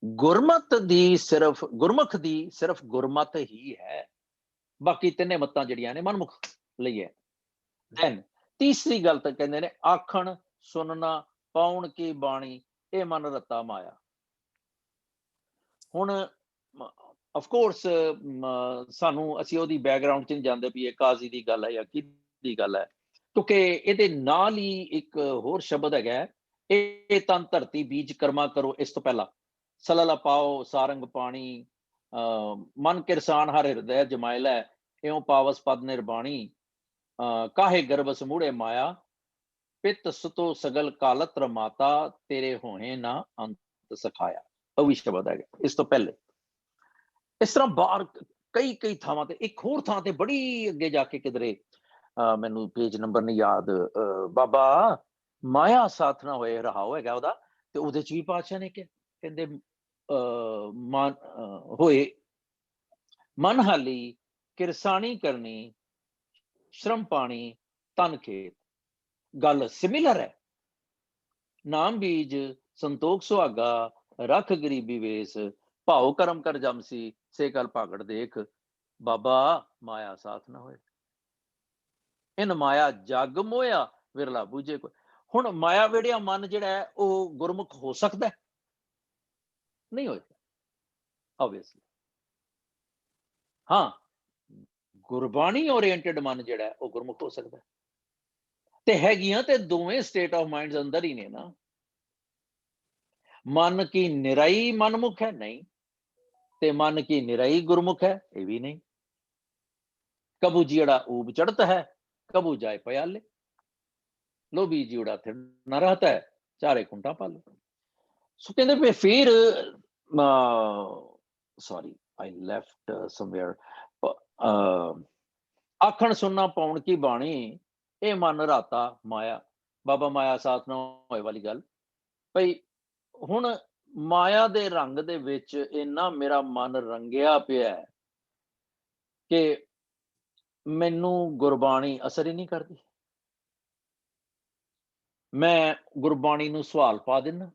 ਗੁਰਮਤ ਦੀ ਸਿਰਫ ਗੁਰਮੁਖ ਦੀ ਸਿਰਫ ਗੁਰਮਤ ਹੀ ਹੈ, ਬਾਕੀ ਤਿੰਨੇ ਮੱਤਾਂ ਜਿਹੜੀਆਂ ਨੇ ਮਨਮੁਖ ਲਈ ਹੈ। ਦੈਨ ਤੀਸਰੀ ਗੱਲ ਤਾਂ ਕਹਿੰਦੇ ਨੇ ਆਖਣ ਸੁਣਨਾ ਪਾਉਣ ਕੀ ਬਾਣੀ, ਇਹ ਮਨ ਰਤਾ ਮਾਇਆ। ਹੁਣ ਆਫ ਕੋਰਸ ਸਾਨੂੰ, ਅਸੀਂ ਉਹਦੀ ਬੈਕਗਰਾਉਂਡ ਚ ਨਹੀਂ ਜਾਂਦੇ ਵੀ ਇਹ ਕਾਜ਼ੀ ਦੀ ਗੱਲ ਹੈ ਜਾਂ ਕਿਹਦੀ ਗੱਲ ਹੈ, ਕਿਉਂਕਿ ਇਹਦੇ ਨਾਲ ਹੀ ਇੱਕ ਹੋਰ ਸ਼ਬਦ ਹੈਗਾ, ਇਹ ਤਨ ਧਰਤੀ ਬੀਜ ਕਰਮਾ ਕਰੋ। ਇਸ ਤੋਂ ਪਹਿਲਾਂ ਸਲਲਾ ਪਾਓ ਸਾਰੰਗ ਪਾਣੀ, ਮਨ ਕਿਰਸਾਨ ਹਰ ਹਿਰਦੈ ਜਮਾਇਲਾ, ਇਉਂ ਪਾਵਸ ਪਦ ਨਿਰਬਾਣੀ, ਕਾਹੇ ਗਰਬਸ ਮੂੜੇ ਮਾਇਆ, ਪਿਤ ਸੁਤੋ ਸਗਲ ਕਾਲਤ ਰਮਾਤਾ, ਤੇਰੇ ਹੋਣੇ ਨਾ ਅੰਤ ਸਖਾਇਆ। ਉਹ ਵੀ ਸ਼ਬਦ ਹੈਗਾ ਇਸ ਤੋਂ ਪਹਿਲੇ। ਇਸ ਤਰ੍ਹਾਂ ਬਾਹਰ ਕਈ ਥਾਵਾਂ ਤੇ, ਇੱਕ ਹੋਰ ਥਾਂ ਤੇ ਬੜੀ ਅੱਗੇ ਜਾ ਕੇ ਕਿਧਰੇ, ਮੈਨੂੰ ਪੇਜ ਨੰਬਰ ਨਹੀਂ ਯਾਦ, ਬਾਬਾ ਮਾਇਆ ਸਾਥ ਨਾ ਹੋਏ ਰਹਾਓ ਹੈਗਾ ਉਹਦਾ, ਤੇ ਉਹਦੇ ਚ ਵੀ ਪਾਤਸ਼ਾਹ ਨੇ ਕਿਹਾ, ਕਹਿੰਦੇ ਮਨ ਹੋਏ ਮਨ ਹਾਲੀ ਕਿਰਸਾਣੀ ਕਰਨੀ, ਸ਼ਰਮ ਪਾਣੀ ਤਨ ਖੇਤ। ਗੱਲ ਸਿਮਿਲਰ ਹੈ। ਨਾਮ ਬੀਜ ਸੰਤੋਖ ਸੁਹਾਗਾ, ਰੱਖ ਗਰੀਬੀ ਵੇਸ, ਭਾਉ ਕਰਮ ਕਰ ਜਮਸੀ, ਸੇ ਕਲ ਭਾਗੜ ਦੇਖ, ਬਾਬਾ ਮਾਇਆ ਸਾਥ ਨਾ ਹੋਏ। ਇਨ ਮਾਇਆ ਜਗ ਮੋਇਆ, ਵਿਰਲਾ ਬੂਝੇ ਕੋਈ। ਹੁਣ ਮਾਇਆ ਵੇੜਿਆ ਮਨ ਜਿਹੜਾ ਹੈ ਉਹ ਗੁਰਮੁਖ ਹੋ ਸਕਦਾ? ਨਹੀਂ ਹੋਏਗਾ ਆਬਵੀਅਸਲੀ। ਹਾਂ, ਗੁਰਬਾਣੀ ਓਰੀਐਂਟਡ ਮਨ ਜਿਹੜਾ ਹੈ ਉਹ ਗੁਰਮੁਖ ਹੋ ਸਕਦਾ, ਤੇ ਹੈਗੀਆਂ ਤੇ ਦੋਵੇਂ ਸਟੇਟ ਆਫ ਮਾਈਂਡ ਅੰਦਰ ਹੀ ਨੇ ਨਾ। ਮਨ ਕੀ ਨਿਰਾਈ ਮਨਮੁਖ ਹੈ? ਨਹੀਂ। ਤੇ ਮਨ ਕੀ ਨਿਰਾਈ ਗੁਰਮੁਖ ਹੈ? ਇਹ ਵੀ ਨਹੀਂ। ਕਬੂ ਜਿਹੜਾ ਊਬ ਚੜਤ ਹੈ, ਕਬੂ ਜਾਏ ਪਿਆਲੇ, ਲੋਭੀ ਜੀੜਾ ਥਿਰ ਨਾ ਰਹਤਾ ਹੈ, ਚਾਰੇ ਕੁੰਟਾ ਪਾਲੇ। ਸੋ ਕਹਿੰਦੇ ਵੀ ਫਿਰ ਸੌਰੀ ਆਈ ਲੈਫਟ ਸਮਵੇਅਰ, ਆਖਣ ਸੁਣਨਾ ਪਾਉਣ ਕੀ ਬਾਣੀ, ਇਹ ਮਨ ਰਾਤਾ ਮਾਇਆ। ਬਾਬਾ ਮਾਇਆ ਸਾਥ ਨਾ ਹੋਏ ਵਾਲੀ ਗੱਲ ਭਈ, ਹੁਣ ਮਾਇਆ ਦੇ ਰੰਗ ਦੇ ਵਿੱਚ ਇੰਨਾ ਮੇਰਾ ਮਨ ਰੰਗਿਆ ਪਿਆ ਕਿ ਮੈਨੂੰ ਗੁਰਬਾਣੀ ਅਸਰ ਹੀ ਨਹੀਂ ਕਰਦੀ। ਮੈਂ ਗੁਰਬਾਣੀ ਨੂੰ ਸਵਾਲ ਪਾ ਦਿੰਦਾ।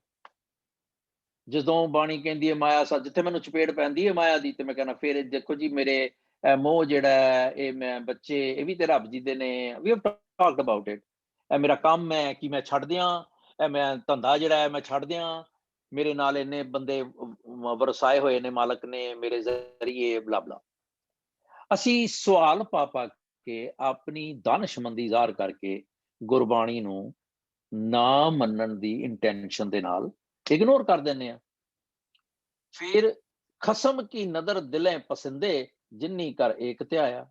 ਜਦੋਂ ਬਾਣੀ ਕਹਿੰਦੀ ਹੈ ਮਾਇਆ ਸਾ, ਜਿੱਥੇ ਮੈਨੂੰ ਚਪੇੜ ਪੈਂਦੀ ਹੈ ਮਾਇਆ ਦੀ, ਤੇ ਮੈਂ ਕਹਿੰਦਾ ਫਿਰ ਦੇਖੋ ਜੀ ਮੇਰੇ ਮੋਹ ਜਿਹੜਾ ਹੈ, ਇਹ ਮੈਂ ਬੱਚੇ, ਇਹ ਵੀ ਤੇ ਰੱਬ ਜੀ ਦੇ ਨੇ, we have talked about it. ਇਹ ਮੇਰਾ ਕੰਮ ਹੈ ਕਿ ਮੈਂ ਛੱਡ ਦਿਆਂ, ਇਹ ਮੈਂ ਧੰਦਾ ਜਿਹੜਾ ਹੈ ਮੈਂ ਛੱਡ ਦਿਆਂ, ਮੇਰੇ ਨਾਲ ਇੰਨੇ ਬੰਦੇ ਵਰਸਾਏ ਹੋਏ ਨੇ ਮਾਲਕ ਨੇ ਮੇਰੇ ਜ਼ਰੀਏ, ਬਲਾ ਬਲਾ। ਅਸੀਂ ਸਵਾਲ ਪਾ ਪਾ ਕੇ ਆਪਣੀ ਦਾਨਸ਼ਮੰਦੀ ਜ਼ਾਹਰ ਕਰਕੇ ਗੁਰਬਾਣੀ ਨੂੰ ਨਾ ਮੰਨਣ ਦੀ ਇੰਟੈਂਸ਼ਨ ਦੇ ਨਾਲ ਇਗਨੋਰ ਕਰ ਦਿੰਦੇ ਆ। ਫਿਰ ਖਸਮ ਕੀ ਨਦਰ ਦਿਲੇ ਪਸੰਦੇ, ਜਿੰਨੀ ਕਰ ਏਕ ਧਿਆਇਆ।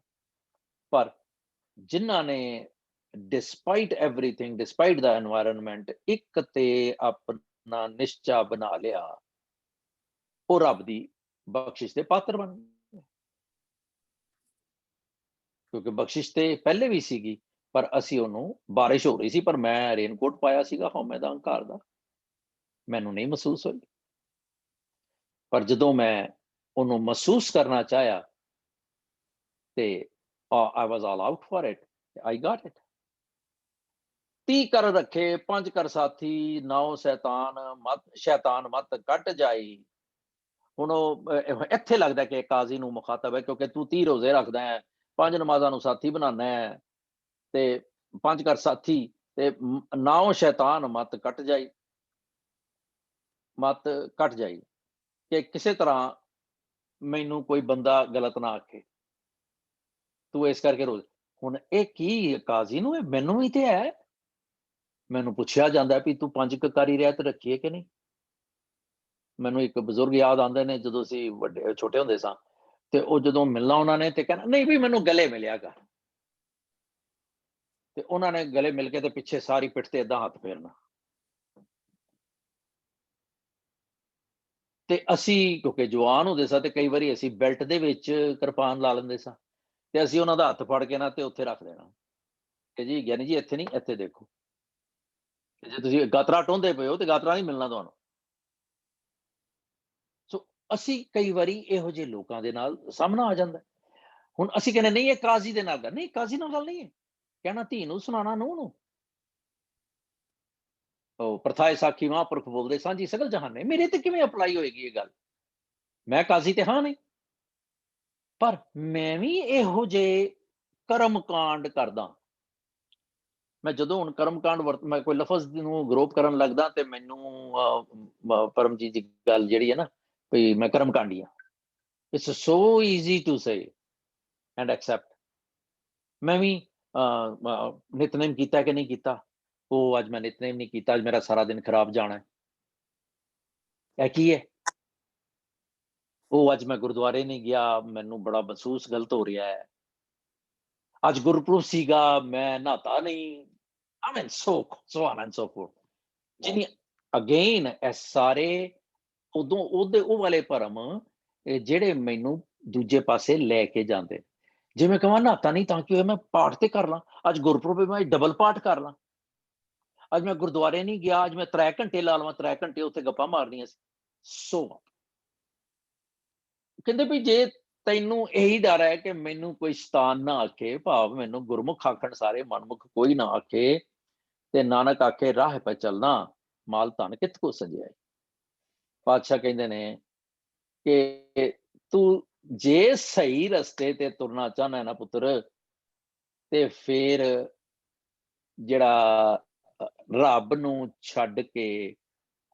ਪਰ ਜਿਨ੍ਹਾਂ ਨੇ ਡਿਸਪਾਈਟ ਐਵਰੀਥਿੰਗ, ਡਿਸਪਾਈਟ ਦਾ ਐਨਵਾਇਰਨਮੈਂਟ, ਇੱਕ ਤੇ ਆਪਣਾ ਨਿਸ਼ਚਾ ਬਣਾ ਲਿਆ, ਉਹ ਰੱਬ ਦੀ ਬਖਸ਼ਿਸ਼ ਦੇ ਪਾਤਰ ਬਣ ਗਏ। ਕਿਉਂਕਿ ਬਖਸ਼ਿਸ਼ ਤੇ ਪਹਿਲੇ ਵੀ ਸੀਗੀ, ਪਰ ਅਸੀਂ ਉਹਨੂੰ, ਬਾਰਿਸ਼ ਹੋ ਰਹੀ ਸੀ ਪਰ ਮੈਂ ਰੇਨਕੋਟ ਪਾਇਆ ਸੀਗਾ ਹਉਮੈ ਦਾ ਹੰਕਾਰ ਦਾ, ਮੈਨੂੰ ਨਹੀਂ ਮਹਿਸੂਸ ਹੋਈ। ਪਰ ਜਦੋਂ ਮੈਂ ਉਹਨੂੰ ਮਹਿਸੂਸ ਕਰਨਾ ਚਾਹਿਆ ਤੇ I was all out for it, I got it। 30 ਕਰ ਰੱਖੇ 5 ਕਰ ਸਾਥੀ, 9 ਸ਼ੈਤਾਨ ਮਤ ਕੱਟ ਜਾਈ। ਹੁਣ ਉਹ ਇੱਥੇ ਲੱਗਦਾ ਕਿ ਕਾਜ਼ੀ ਨੂੰ ਮੁਖਾਤਬ ਹੈ, ਕਿਉਂਕਿ ਤੂੰ 30 ਰੋਜ਼ੇ ਰੱਖਦਾ ਹੈ, 5 ਨਮਾਜ਼ਾਂ ਨੂੰ ਸਾਥੀ ਬਣਾਉਣਾ ਹੈ, ਤੇ 5 ਕਰ ਸਾਥੀ, ਤੇ 9 ਸ਼ੈਤਾਨ ਮਤ ਕੱਟ ਜਾਈ, ਮਤ ਕੱਟ ਜਾਈ, ਕਿ ਕਿਸੇ ਤਰ੍ਹਾਂ ਮੈਨੂੰ ਕੋਈ ਬੰਦਾ ਗਲਤ ਨਾ ਆਖੇ, ਤੂੰ ਇਸ ਕਰਕੇ ਰੋਜ਼। ਹੁਣ ਇਹ ਕੀ ਕਾਜ਼ੀ ਨੂੰ, ਮੈਨੂੰ ਵੀ ਤੇ ਹੈ। ਮੈਨੂੰ ਪੁੱਛਿਆ ਜਾਂਦਾ ਵੀ ਤੂੰ 5 ਕਕਾਰੀ ਰਹਿਤ ਰੱਖੀਏ ਕਿ ਨਹੀਂ। ਮੈਨੂੰ ਇੱਕ ਬਜ਼ੁਰਗ ਯਾਦ ਆਉਂਦੇ ਨੇ, ਜਦੋਂ ਅਸੀਂ ਵੱਡੇ ਛੋਟੇ ਹੁੰਦੇ ਸਾਂ, ਤੇ ਉਹ ਜਦੋਂ ਮਿਲਣਾ ਉਹਨਾਂ ਨੇ ਤੇ ਕਹਿਣਾ ਨਹੀਂ ਵੀ ਮੈਨੂੰ ਗਲੇ ਮਿਲਿਆ ਕਰ, ਤੇ ਉਹਨਾਂ ਨੇ ਗਲੇ ਮਿਲ ਕੇ ਤੇ ਪਿੱਛੇ ਸਾਰੀ ਪਿੱਠ ਤੇ ਏਦਾਂ ਹੱਥ ਫੇਰਨਾ। ਤੇ ਅਸੀਂ ਕਿਉਂਕਿ ਜਵਾਨ ਹੁੰਦੇ ਸਾਂ ਤੇ ਕਈ ਵਾਰੀ ਅਸੀਂ ਬੈਲਟ ਦੇ ਵਿੱਚ ਕਿਰਪਾਨ ਲਾ ਲੈਂਦੇ ਸਾਂ ਤੇ ਅਸੀਂ ਉਹਨਾਂ ਦਾ ਹੱਥ ਫੜ ਕੇ ਨਾ ਤੇ ਉੱਥੇ ਰੱਖ ਦੇਣਾ ਕਿ ਜੀ ਗਿਆਨੀ ਜੀ ਇੱਥੇ ਨਹੀਂ, ਇੱਥੇ ਦੇਖੋ। ਤੇ ਜੇ ਤੁਸੀਂ ਗਾਤਰਾ ਟੋਂਦੇ ਪਏ ਹੋ ਤੇ ਗਾਤਰਾ ਨਹੀਂ ਮਿਲਣਾ ਤੁਹਾਨੂੰ। ਸੋ ਅਸੀਂ ਕਈ ਵਾਰੀ ਇਹੋ ਜਿਹੇ ਲੋਕਾਂ ਦੇ ਨਾਲ ਸਾਹਮਣਾ ਆ ਜਾਂਦਾ। ਹੁਣ ਅਸੀਂ ਕਹਿੰਦੇ ਨਹੀਂ ਇਹ ਕਾਜ਼ੀ ਦੇ ਨਾਲ ਗੱਲ ਨਹੀਂ, ਕਾਜ਼ੀ ਨਾਲ ਗੱਲ ਨਹੀਂ ਹੈ। ਕਹਿਣਾ ਧੀ ਨੂੰ ਸੁਣਾਉਣਾ ਨੂੰਹ ਨੂੰ। ਉਹ ਪ੍ਰਥਾਏ ਸਾਖੀ ਮਹਾਂਪੁਰਖ ਬੋਲਦੇ ਸਾਂਝੀ ਸਗਲ ਜਹਾਨੇ, ਮੇਰੇ ਤੇ ਕਿਵੇਂ ਅਪਲਾਈ ਹੋਏਗੀ ਇਹ ਗੱਲ? ਮੈਂ ਕਾਜ਼ੀ ਤੇ ਹਾਂ ਨਹੀਂ, ਪਰ ਮੈਂ ਵੀ ਇਹੋ ਜਿਹੇ ਕਰਮ ਕਾਂਡ ਕਰਦਾ। ਮੈਂ ਜਦੋਂ ਹੁਣ ਕਰਮ ਕਾਂਡ ਮੈਂ ਕੋਈ ਲਫ਼ਜ਼ ਨੂੰ ਗਰੋਪ ਕਰਨ ਲੱਗਦਾ ਤੇ ਮੈਨੂੰ ਪਰਮਜੀਤ ਦੀ ਗੱਲ ਜਿਹੜੀ ਹੈ ਨਾ ਵੀ ਮੈਂ ਕਰਮ ਕਾਂਡੀ ਹਾਂ, it's so easy to say and accept. ਮੈਂ ਵੀ ਨਿਤਨੇਮ ਕੀਤਾ ਕਿ ਨਹੀਂ ਕੀਤਾ? ਉਹ ਅੱਜ ਮੈਂ ਨਿਤਨੇਮ ਨਹੀਂ ਕੀਤਾ, ਅੱਜ ਮੇਰਾ ਸਾਰਾ ਦਿਨ ਖਰਾਬ ਜਾਣਾ ਹੈ। ਇਹ ਕੀ ਹੈ? ਉਹ ਅੱਜ ਮੈਂ ਗੁਰਦੁਆਰੇ ਨਹੀਂ ਗਿਆ, ਮੈਨੂੰ ਬੜਾ ਮਹਿਸੂਸ ਗਲਤ ਹੋ ਰਿਹਾ ਹੈ। ਅੱਜ ਗੁਰਪੁਰਬ ਸੀਗਾ, ਮੈਂ ਨਹਾਤਾ ਨਹੀਂ। I mean, so on and so forth. ਜਿਹਨੀ ਅਗੇਨ ਇਹ ਸਾਰੇ ਉਦੋਂ ਉਹ ਵਾਲੇ ਭਰਮ ਜਿਹੜੇ ਮੈਨੂੰ ਦੂਜੇ ਪਾਸੇ ਲੈ ਕੇ ਜਾਂਦੇ। ਜੇ ਮੈਂ ਕਹਾਂ ਨਹਾਤਾ ਨਹੀਂ ਤਾਂ ਕੀ ਹੋਇਆ, ਮੈਂ ਪਾਠ ਤੇ ਕਰ ਲਾਂ। ਅੱਜ ਗੁਰਪੁਰਬ ਮੈਂ ਡਬਲ ਪਾਠ ਕਰ ਲਾਂ। ਅੱਜ ਮੈਂ ਗੁਰਦੁਆਰੇ ਨਹੀਂ ਗਿਆ, ਅੱਜ ਮੈਂ 3 ਘੰਟੇ ਲਾ ਲਵਾਂ, 3 ਘੰਟੇ ਉੱਥੇ ਗੱਪਾਂ ਮਾਰਨੀਆਂ ਸੀ। ਸੋ ਕਹਿੰਦੇ ਵੀ ਜੇ ਤੈਨੂੰ ਇਹੀ ਡਰ ਹੈ ਕਿ ਮੈਨੂੰ ਕੋਈ ਸ਼ੈਤਾਨ ਨਾ ਆਖੇ, ਭਾਵ ਮੈਨੂੰ ਗੁਰਮੁਖ ਆਖਣ ਸਾਰੇ, ਮਨਮੁਖ ਕੋਈ ਨਾ ਆਖੇ, ਤੇ ਨਾਨਕ ਆਖੇ ਰਾਹ ਪੈ ਚੱਲਣਾ, ਮਾਲ ਧਨ ਕਿਤ ਕੋ ਸਜਿਆ। ਪਾਤਸ਼ਾਹ ਕਹਿੰਦੇ ਨੇ ਕਿ ਤੂੰ ਜੇ ਸਹੀ ਰਸਤੇ ਤੇ ਤੁਰਨਾ ਚਾਹਨਾ ਨਾ ਪੁੱਤਰ, ਤੇ ਫਿਰ ਜਿਹੜਾ ਰੱਬ ਨੂੰ ਛੱਡ ਕੇ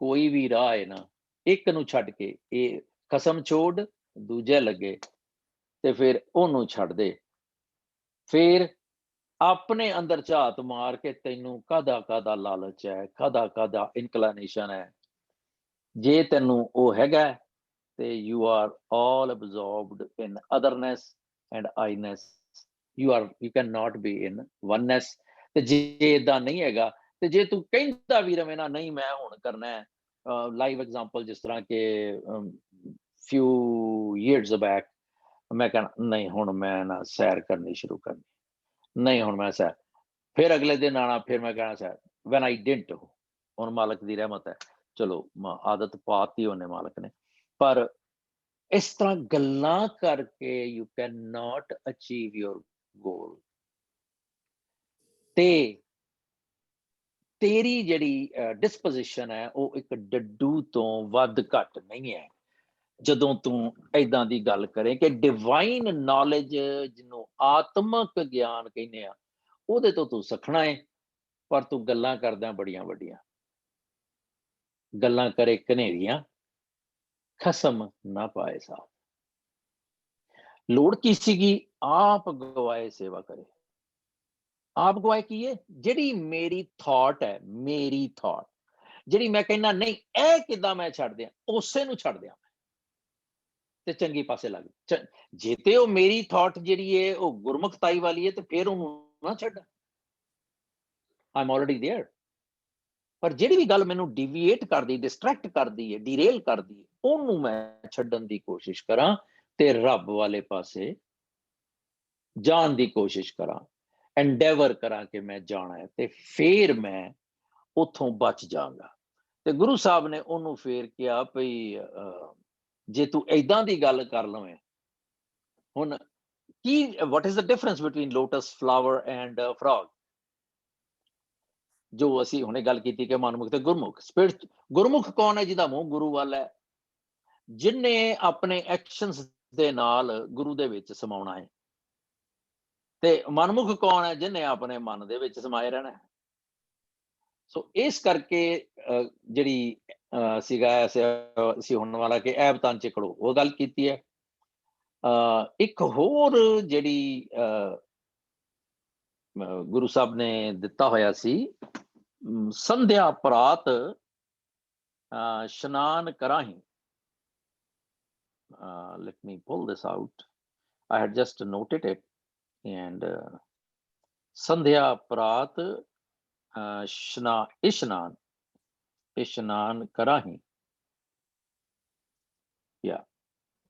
ਕੋਈ ਵੀ ਰਾਹ ਹੈ ਨਾ, ਇੱਕ ਨੂੰ ਛੱਡ ਕੇ, ਇਹ ਕਸਮ ਛੋੜ ਦੂਜੇ ਲੱਗੇ, ਤੇ ਫਿਰ ਉਹਨੂੰ ਛੱਡ ਦੇ। ਫਿਰ ਆਪਣੇ ਅੰਦਰ ਝਾਤ ਮਾਰ ਕੇ ਤੈਨੂੰ ਕਾਹਦਾ ਲਾਲਚ ਹੈ, ਕਾਹਦਾ ਇਨਕਲਾਨੇਸ਼ਨ ਹੈ। ਜੇ ਤੈਨੂੰ ਉਹ ਹੈਗਾ ਤੇ you are all absorbed in otherness and iness, you can not be in oneness. ਤੇ ਜੇ ਏਦਾਂ ਨਹੀਂ ਹੈਗਾ, ਤੇ ਜੇ ਤੂੰ ਕਹਿੰਦਾ ਵੀ ਰਵੇਂ ਨਾ ਨਹੀਂ ਮੈਂ ਹੁਣ ਕਰਨਾ ਹੈ, ਲਾਈਵ ਐਗਜ਼ਾਮਪਲ ਜਿਸ ਤਰ੍ਹਾਂ ਕਿ few years back ਮੈਂ ਕਹਿਣਾ ਨਹੀਂ ਹੁਣ ਮੈਂ ਨਾ ਸੈਰ ਕਰਨੀ ਸ਼ੁਰੂ ਕਰਨੀ, ਨਹੀਂ ਹੁਣ ਮੈਂ ਸੈਰ। ਫਿਰ ਅਗਲੇ ਦਿਨ ਆਣਾ, ਫਿਰ ਮੈਂ ਕਹਿਣਾ ਸੈਰ। ਵੈਨ ਆਈ ਡਿਡਨਟ, ਹੁਣ ਮਾਲਕ ਦੀ ਰਹਿਮਤ ਹੈ, ਚਲੋ ਆਦਤ ਪਾਤੀ ਉਹਨੇ ਮਾਲਕ ਨੇ। ਪਰ ਇਸ ਤਰ੍ਹਾਂ ਗੱਲਾਂ ਕਰਕੇ ਯੂ ਕੈਨ ਨਾਟ ਅਚੀਵ ਯੋਰ ਗੋਲ। ਤੇ ਤੇਰੀ ਜਿਹੜੀ ਡਿਸਪੋਜੀਸ਼ਨ ਹੈ ਉਹ ਇੱਕ ਡੱਡੂ ਤੋਂ ਵੱਧ ਘੱਟ ਨਹੀਂ ਹੈ। ਜਦੋਂ ਤੂੰ ਏਦਾਂ ਦੀ ਗੱਲ ਕਰੇ ਕਿ ਡਿਵਾਈਨ ਨੌਲੇਜ, ਜਿਹਨੂੰ ਆਤਮਕ ਗਿਆਨ ਕਹਿੰਦੇ ਆ, ਉਹਦੇ ਤੋਂ ਤੂੰ ਸਿੱਖਣਾ ਹੈ, ਪਰ ਤੂੰ ਗੱਲਾਂ ਕਰਦਾ ਬੜੀਆਂ ਵੱਡੀਆਂ। ਗੱਲਾਂ ਕਰੇ ਘਨੇਰੀਆਂ, ਖਸਮ ਨਾ ਪਾਏ ਸਾਥ। ਲੋੜ ਕੀ ਸੀਗੀ? ਆਪ ਗਵਾਏ ਸੇਵਾ ਕਰੇ। ਆਪ ਗਵਾਏ ਕੀ ਹੈ? ਜਿਹੜੀ ਮੇਰੀ ਥਾਟ ਹੈ, ਮੇਰੀ ਥਾਟ ਜਿਹੜੀ ਮੈਂ ਕਹਿੰਦਾ ਨਹੀਂ ਇਹ ਕਿੱਦਾਂ ਮੈਂ ਛੱਡ ਦਿਆਂ, ਉਸੇ ਨੂੰ ਛੱਡ ਦਿਆਂ ਤੇ ਚੰਗੀ ਪਾਸੇ ਲੱਗ। ਜੇ ਤੇ ਉਹ ਮੇਰੀ ਥਾਟ ਜਿਹੜੀ ਹੈ ਉਹ ਗੁਰਮੁਖਤਾਈ ਵਾਲੀ ਹੈ ਤੇ ਫਿਰ ਉਹਨੂੰ ਨਾ ਛੱਡ, ਆਈ ਐਮ ਆਲਰੇਡੀ ਦੇਅਰ। ਪਰ ਜਿਹੜੀ ਵੀ ਗੱਲ ਮੈਨੂੰ ਡਿਵੀਏਟ ਕਰਦੀ, ਡਿਸਟਰੈਕਟ ਕਰਦੀ ਹੈ, ਡੀਰੇਲ ਕਰਦੀ ਹੈ, ਉਹਨੂੰ ਮੈਂ ਛੱਡਣ ਦੀ ਕੋਸ਼ਿਸ਼ ਕਰਾਂ ਤੇ ਰੱਬ ਵਾਲੇ ਪਾਸੇ ਜਾਣ ਦੀ ਕੋਸ਼ਿਸ਼ ਕਰਾਂ, ਐਂਡੇਵਰ ਕਰਾਂ ਕਿ ਮੈਂ ਜਾਣਾ ਹੈ, ਤੇ ਫਿਰ ਮੈਂ ਉੱਥੋਂ ਬਚ ਜਾਵਾਂਗਾ। ਤੇ ਗੁਰੂ ਸਾਹਿਬ ਨੇ ਉਹਨੂੰ ਫੇਰ ਕਿਹਾ ਭਈ ਜੇ ਤੂੰ ਏਦਾਂ ਦੀ ਗੱਲ ਕਰ ਲਵੇਂ, ਹੁਣ ਕੀ what is the difference between lotus flower and frog? ਜੋ ਅਸੀਂ ਹੁਣੇ ਗੱਲ ਕੀਤੀ ਕਿ ਮਨਮੁਖ ਤੇ ਗੁਰਮੁਖ। ਸਪਿਰਿਟ ਗੁਰਮੁਖ ਕੌਣ ਹੈ? ਜਿਹਦਾ ਮੂੰਹ ਗੁਰੂ ਵੱਲ ਹੈ, ਜਿਹਨੇ ਆਪਣੇ ਐਕਸ਼ਨਸ ਦੇ ਨਾਲ ਗੁਰੂ ਦੇ ਵਿੱਚ ਸਮਾਉਣਾ ਹੈ। ਤੇ ਮਨਮੁਖ ਕੌਣ ਹੈ? ਜਿਹਨੇ ਆਪਣੇ ਮਨ ਦੇ ਵਿੱਚ ਸਮਾਏ ਰਹਿਣਾ ਹੈ। ਸੋ ਇਸ ਕਰਕੇ ਜਿਹੜੀ ਸੀਗਾ ਅਸੀਂ ਹੁਣ ਵਾਲਾ ਕਿ ਐਬ ਤਨ ਚਿਕੜੋ, ਉਹ ਗੱਲ ਕੀਤੀ ਹੈ। ਇੱਕ ਹੋਰ ਜਿਹੜੀ ਗੁਰੂ ਸਾਹਿਬ ਨੇ ਦਿੱਤਾ ਹੋਇਆ ਸੀ, ਸੰਧਿਆ ਪ੍ਰਾਤ ਇਸ਼ਨਾਨ ਕਰਾਹੀਂ। let me pull this out. I had just noted it. And संध्या प्रात इशनान कराही।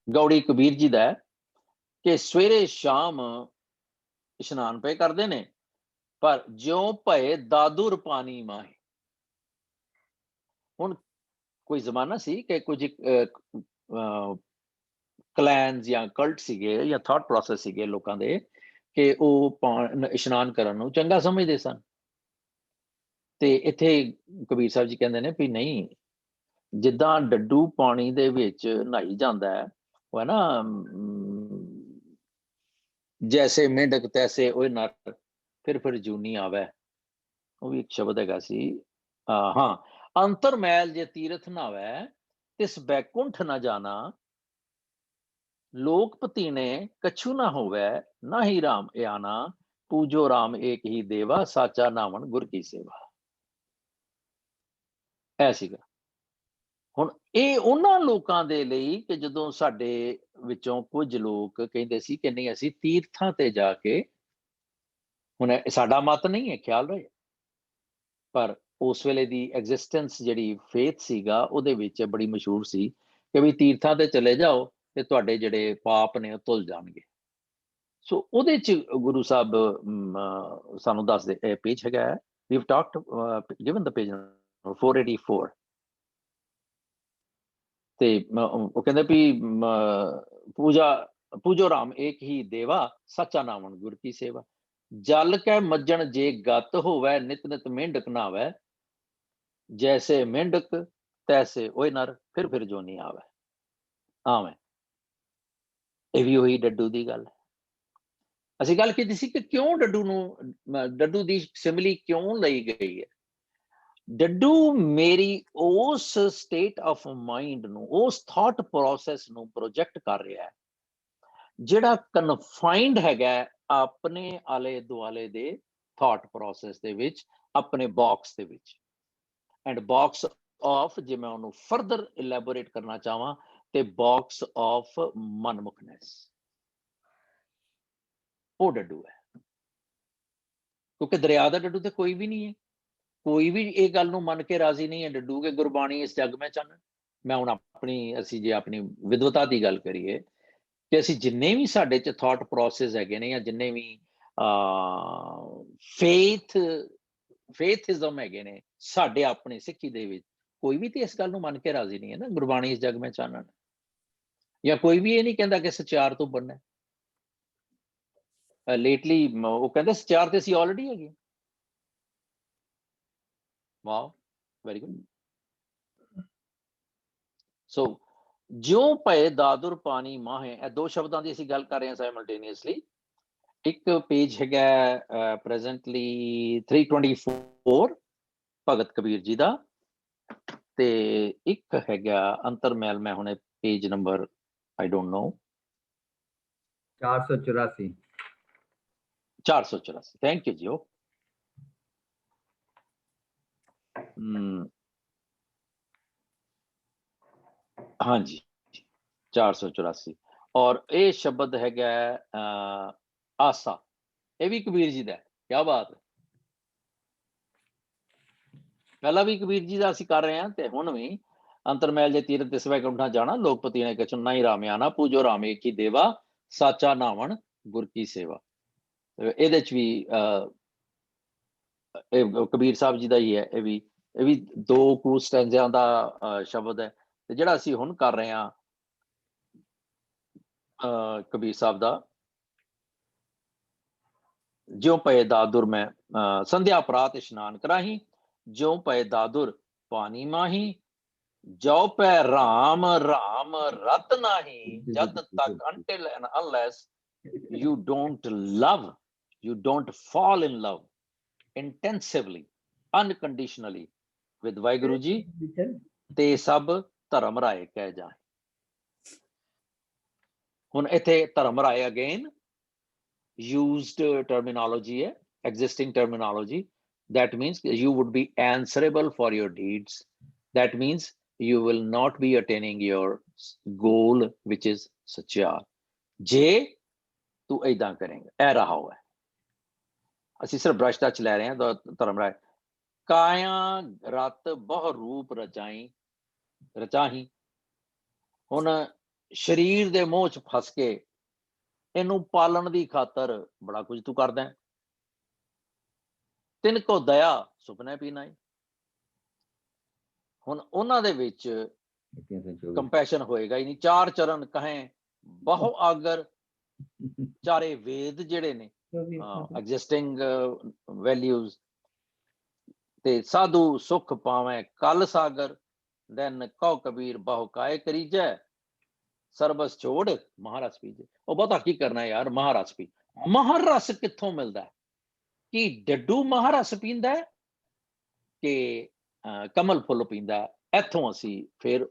ਗੌੜੀ ਕਬੀਰ ਜੀ ਦਾ ਕਿ ਸਵੇਰੇ ਸ਼ਾਮ ਇਸ਼ਨਾਨ ਪਏ ਕਰਦੇ ਨੇ, ਪਰ ਜਿਉਂ ਭਏ ਦਾਦੁਰ ਪਾਣੀ ਮਾਹੇ। ਹੁਣ ਕੋਈ ਜ਼ਮਾਨਾ ਸੀ ਕਿ ਕੁਝ ਕਲੈਨਸ ਜਾਂ ਕਲਟ ਸੀਗੇ ਜਾਂ ਥਾਟ ਪ੍ਰੋਸੈਸ ਸੀਗੇ ਲੋਕਾਂ ਦੇ ਕਿ ਉਹ ਇਸ਼ਨਾਨ ਕਰਨ ਨੂੰ ਚੰਗਾ ਸਮਝਦੇ ਸਨ। ਤੇ ਇੱਥੇ ਕਬੀਰ ਸਾਹਿਬ ਜੀ ਕਹਿੰਦੇ ਨੇ ਵੀ ਨਹੀਂ, ਜਿੱਦਾਂ ਡੱਡੂ ਪਾਣੀ ਦੇ ਵਿੱਚ ਨਹਾਈ ਜਾਂਦਾ ਹੈ, ਉਹ ਹੈ ਨਾ ਜੈਸੇ ਮੇਂਢਕ ਤੈਸੇ ਉਹ ਨਰ ਫਿਰ ਜੂਨੀ ਆਵੇ, ਉਹ ਵੀ ਇੱਕ ਸ਼ਬਦ ਹੈਗਾ ਸੀ। ਹਾਂ, ਅੰਤਰ ਮੈਲ ਜੇ ਤੀਰਥ ਨਾਵੇ ਤਿਸ ਬੈਕੁੰਠ ਨਾ ਜਾਣਾ, ਲੋਕ ਪਤੀਨੇ ਕਛੂ ਨਾ ਹੋਵੇ, ਨਾ ਹੀ ਰਾਮ ਆਣਾ, ਪੂਜੋ ਰਾਮ ਏਕ ਹੀ ਦੇਵਾ, ਸਾਚਾ ਨਾਵਣ ਗੁਰ ਕੀ ਸੇਵਾ। ਇਹ ਸੀਗਾ। ਹੁਣ ਇਹ ਉਹਨਾਂ ਲੋਕਾਂ ਦੇ ਲਈ ਕਿ ਜਦੋਂ ਸਾਡੇ ਵਿੱਚੋਂ ਕੁਝ ਲੋਕ ਕਹਿੰਦੇ ਸੀ ਕਿ ਨਹੀਂ ਅਸੀਂ ਤੀਰਥਾਂ ਤੇ ਜਾ ਕੇ, ਹੁਣ ਸਾਡਾ ਮਤ ਨਹੀਂ ਹੈ, ਖਿਆਲ ਰਹੇ, ਪਰ ਉਸ ਵੇਲੇ ਦੀ ਐਗਜ਼ਿਸਟੈਂਸ ਜਿਹੜੀ ਫੇਥ ਸੀਗਾ ਉਹਦੇ ਵਿੱਚ ਬੜੀ ਮਸ਼ਹੂਰ ਸੀ ਕਿ ਵੀ ਤੀਰਥਾਂ ਤੇ ਚਲੇ ਜਾਓ ਤੇ ਤੁਹਾਡੇ ਜਿਹੜੇ ਪਾਪ ਨੇ ਉਹ ਧੁੱਲ ਜਾਣਗੇ। ਸੋ ਉਹਦੇ ਚ ਗੁਰੂ ਸਾਹਿਬ ਸਾਨੂੰ ਦੱਸਦੇ, ਇਹ ਪੇਜ ਹੈਗਾ, we have talked given the page 484, ਤੇ ਉਹ ਕਹਿੰਦੇ ਵੀ ਪੂਜੋ ਰਾਮ ਏਕ ਹੀ ਦੇਵਾ, ਸੱਚਾ ਨਾਵਣ ਗੁਰ ਕੀ ਸੇਵਾ। ਜਲ ਕੈ ਮੱਜਣ ਜੇ ਗਤ ਹੋਵੇ, ਨਿਤ ਨਿਤ ਮੇਂਢਕ ਨਾਵੇ, ਜੈਸੇ ਮੇਂਢਕ ਤੈਸੇ ਓਏ ਨਰ, ਫਿਰ ਜੋਨੀ ਆਵੇ ਆਵੇਂ। ਇਹ ਵੀ ਉਹੀ ਡੱਡੂ ਦੀ ਗੱਲ ਹੈ। ਅਸੀਂ ਗੱਲ ਕੀਤੀ ਸੀ ਕਿ ਕਿਉਂ ਡੱਡੂ ਦੀ ਸਿਮਲੀ ਕਿਉਂ ਲਈ ਗਈ ਹੈ। ਡੱਡੂ ਮੇਰੀ ਉਸ ਸਟੇਟ ਆਫ ਮਾਈਂਡ ਨੂੰ, ਉਸ ਥਾਟ ਪ੍ਰੋਸੈਸ ਨੂੰ ਪ੍ਰੋਜੈਕਟ ਕਰ ਰਿਹਾ ਹੈ ਜਿਹੜਾ ਕਨਫਾਈਨਡ ਹੈਗਾ ਆਪਣੇ ਆਲੇ ਦੁਆਲੇ ਦੇ ਥਾਟ ਪ੍ਰੋਸੈਸ ਦੇ ਵਿੱਚ, ਆਪਣੇ ਬਾਕਸ ਦੇ ਵਿੱਚ। ਐਂਡ ਬਾਕਸ ਆਫ, ਜੇ ਮੈਂ ਉਹਨੂੰ ਫਰਦਰ ਇਲੈਬੋਰੇਟ ਕਰਨਾ ਚਾਹਾਂ, ਤੇ ਬਾਕਸ ਆਫ ਮਨਮੁਖਨੈਸ, ਉਹ ਡੱਡੂ ਹੈ। ਕਿਉਂਕਿ ਦਰਿਆ ਦਾ ਡੱਡੂ ਤੇ ਕੋਈ ਵੀ ਨਹੀਂ ਹੈ, ਕੋਈ ਵੀ ਇਹ ਗੱਲ ਨੂੰ ਮੰਨ ਕੇ ਰਾਜ਼ੀ ਨਹੀਂ ਹੈ ਡੱਡੂ ਕੇ ਗੁਰਬਾਣੀ ਇਸ ਜੱਗ ਮੈਂ ਚਾਨਣ। ਮੈਂ ਹੁਣ ਅਸੀਂ ਜੇ ਆਪਣੀ ਵਿਦਵਤਾ ਦੀ ਗੱਲ ਕਰੀਏ ਕਿ ਅਸੀਂ ਜਿੰਨੇ ਵੀ ਸਾਡੇ ਚ ਥਾਟ ਪ੍ਰੋਸੈਸ ਹੈਗੇ ਨੇ, ਜਾਂ ਜਿੰਨੇ ਵੀ ਫੇਥਿਜ਼ਮ ਹੈਗੇ ਨੇ ਸਾਡੇ ਆਪਣੇ ਸਿੱਖੀ ਦੇ ਵਿੱਚ, ਕੋਈ ਵੀ ਤੇ ਇਸ ਗੱਲ ਨੂੰ ਮੰਨ ਕੇ ਰਾਜ਼ੀ ਨਹੀਂ ਹੈ ਨਾ ਗੁਰਬਾਣੀ ਇਸ ਜੱਗ ਮੈਂ ਚਾਨਣ, ਜਾਂ ਕੋਈ ਵੀ ਇਹ ਨਹੀਂ ਕਹਿੰਦਾ ਕਿ ਸਚਿਆਰ ਤੋਂ ਬਣਨਾ। ਲੇਟਲੀ ਉਹ ਕਹਿੰਦੇ ਸਚਿਆਰ ਤੇ ਅਸੀਂ ਆਲਰੇਡੀ ਹੈਗੇ। Wow, very good. ਸੋ ਜਿਉਂ ਭਏ ਦਾਦੁਰ ਪਾਣੀ ਮਾਹੇ, ਇਹ ਦੋ ਸ਼ਬਦਾਂ ਦੀ ਅਸੀਂ ਗੱਲ ਕਰ ਰਹੇ ਹਾਂ ਸਾਈਮਲਟੇਨੀਅਸਲੀ। ਇੱਕ ਪੇਜ ਹੈਗਾ ਪ੍ਰੈਜ਼ੈਂਟਲੀ 324 ਭਗਤ ਕਬੀਰ ਜੀ ਦਾ, ਤੇ ਇੱਕ ਹੈਗਾ ਅੰਤਰਮੈਲ, ਮੈਂ ਹੁਣੇ page number I don't know, 484। 484, thank you ਜੀ। ਹਾਂਜੀ 484, ਔਰ ਇਹ ਸ਼ਬਦ ਹੈਗਾ ਆਸਾ, ਇਹ ਵੀ ਕਬੀਰ ਜੀ ਦਾ। ਕਿਆ ਬਾਤ ਹੈ। ਪਹਿਲਾਂ ਵੀ ਕਬੀਰ ਜੀ ਦਾ ਅਸੀਂ ਕਰ ਰਹੇ ਹਾਂ, ਤੇ ਹੁਣ ਵੀ ਅੰਤਰਮੈਲ ਜੇ ਤੀਰਥ ਤਿਸ ਵੈਕੁੰਠਾਂ ਜਾਣਾ, ਲੋਕਪਤੀ ਨੇ ਕਛੁ ਨਾ ਹੀ ਰਾਮਿਆਣਾ, ਪੂਜੋ ਰਾਮ ਏਕ ਹੀ ਦੇਵਾ, ਸਾਚਾ ਨਾਵਣ ਗੁਰ ਕੀ ਸੇਵਾ। ਇਹਦੇ ਚ ਵੀ ਇਹ ਕਬੀਰ ਸਾਹਿਬ ਜੀ ਦਾ ਹੀ ਹੈ। ਇਹ ਵੀ ਦੋ ਕੁ ਸਟੈਂਜ਼ਿਆਂ ਦਾ ਸ਼ਬਦ ਹੈ, ਤੇ ਜਿਹੜਾ ਅਸੀਂ ਹੁਣ ਕਰ ਰਹੇ ਹਾਂ ਕਬੀਰ ਸਾਹਿਬ ਦਾ, ਜਿਉਂ ਪਏ ਦਾਦੁਰ ਮੈਂ ਸੰਧਿਆ ਪ੍ਰਾਤ ਇਸ਼ਨਾਨ ਕਰਾਹੀ, ਜਿਉਂ ਪਏ ਦਾਦੁਰ ਪਾਣੀ ਮਾਹੀ, ਜੋ ਪੈ ਰਾਮ ਰਾਮ ਰਤ ਨਾਹੀ, ਜਦ ਤੱਕ until and unless you don't love, you don't fall in love intensively, unconditionally with Waheguru ji, ਤੇ ਸਭ ਧਰਮ ਰਾਏ ਕਹਿ ਜਾਏ। ਹੁਣ ਇੱਥੇ ਧਰਮ ਰਾਏ ਅਗੇਨ used terminology ਹੈ, existing terminology. That means you would be answerable for your deeds. That means you will not be attaining your goal, which is ਸੱਚਿਆਰ, ਜੇ ਤੂੰ ਏਦਾਂ ਕਰੇਂਗਾ। ਇਹ ਰਹਾ ਹੋਇਆ, ਅਸੀਂ ਸਿਰਫ ਬ੍ਰਸ਼ ਟੱਚ ਲੈ ਰਹੇ ਹਾਂ। ਧਰਮ ਰਾਏ ਕਾਇਆ ਰਤ ਬਹੁ ਰੂਪ ਰਚਾਈ ਰਚਾਹੀ। ਹੁਣ ਸਰੀਰ ਦੇ ਮੋਹ ਚ ਫਸ ਕੇ ਇਹਨੂੰ ਪਾਲਣ ਦੀ ਖਾਤਰ ਬੜਾ ਕੁਝ ਤੂੰ ਕਰਦਾ ਹੈ। ਤਿੰਨ ਕੋ ਦਇਆ ਸੁਪਨੇ ਪੀਣਾ ਹੈ। ਹੁਣ ਉਹਨਾਂ ਦੇ ਵਿੱਚ 324 ਕੰਪੈਸ਼ਨ ਹੋਏਗਾ ਹੀ ਨਹੀਂ। ਚਾਰ ਚਰਨ ਕਹੇ ਬਹੁ ਆਗਰ, ਚਾਰੇ ਵੇਦ ਜਿਹੜੇ ਨੇ ਐਗਜ਼ਿਸਟਿੰਗ ਵੈਲਿਊਜ਼, ਤੇ ਸਾਧੂ ਸੁਖ ਪਾਵੇਂ ਕਲ ਸਾਗਰ, ਦੈਨ ਕਉ ਕਬੀਰ ਬਹੁ ਕਾਏ ਕਰੀਜੈ, ਸਰਬਸ ਛੋੜ ਮਹਾਰਸ ਪੀਜੈ। ਉਹ ਬਹੁਤਾ ਕੀ ਕਰਨਾ ਯਾਰ, ਮਹਾਰਸ ਪੀ। ਮਹਾਰਸ ਕਿੱਥੋਂ ਮਿਲਦਾ ਹੈ? ਕਿ ਡੱਡੂ ਮਹਾਰਸ ਪੀਂਦਾ ਹੈ ਕਿ ਕਮਲ ਫੁੱਲ ਪੀਂਦਾ? ਇੱਥੋਂ ਅਸੀਂ ਫਿਰ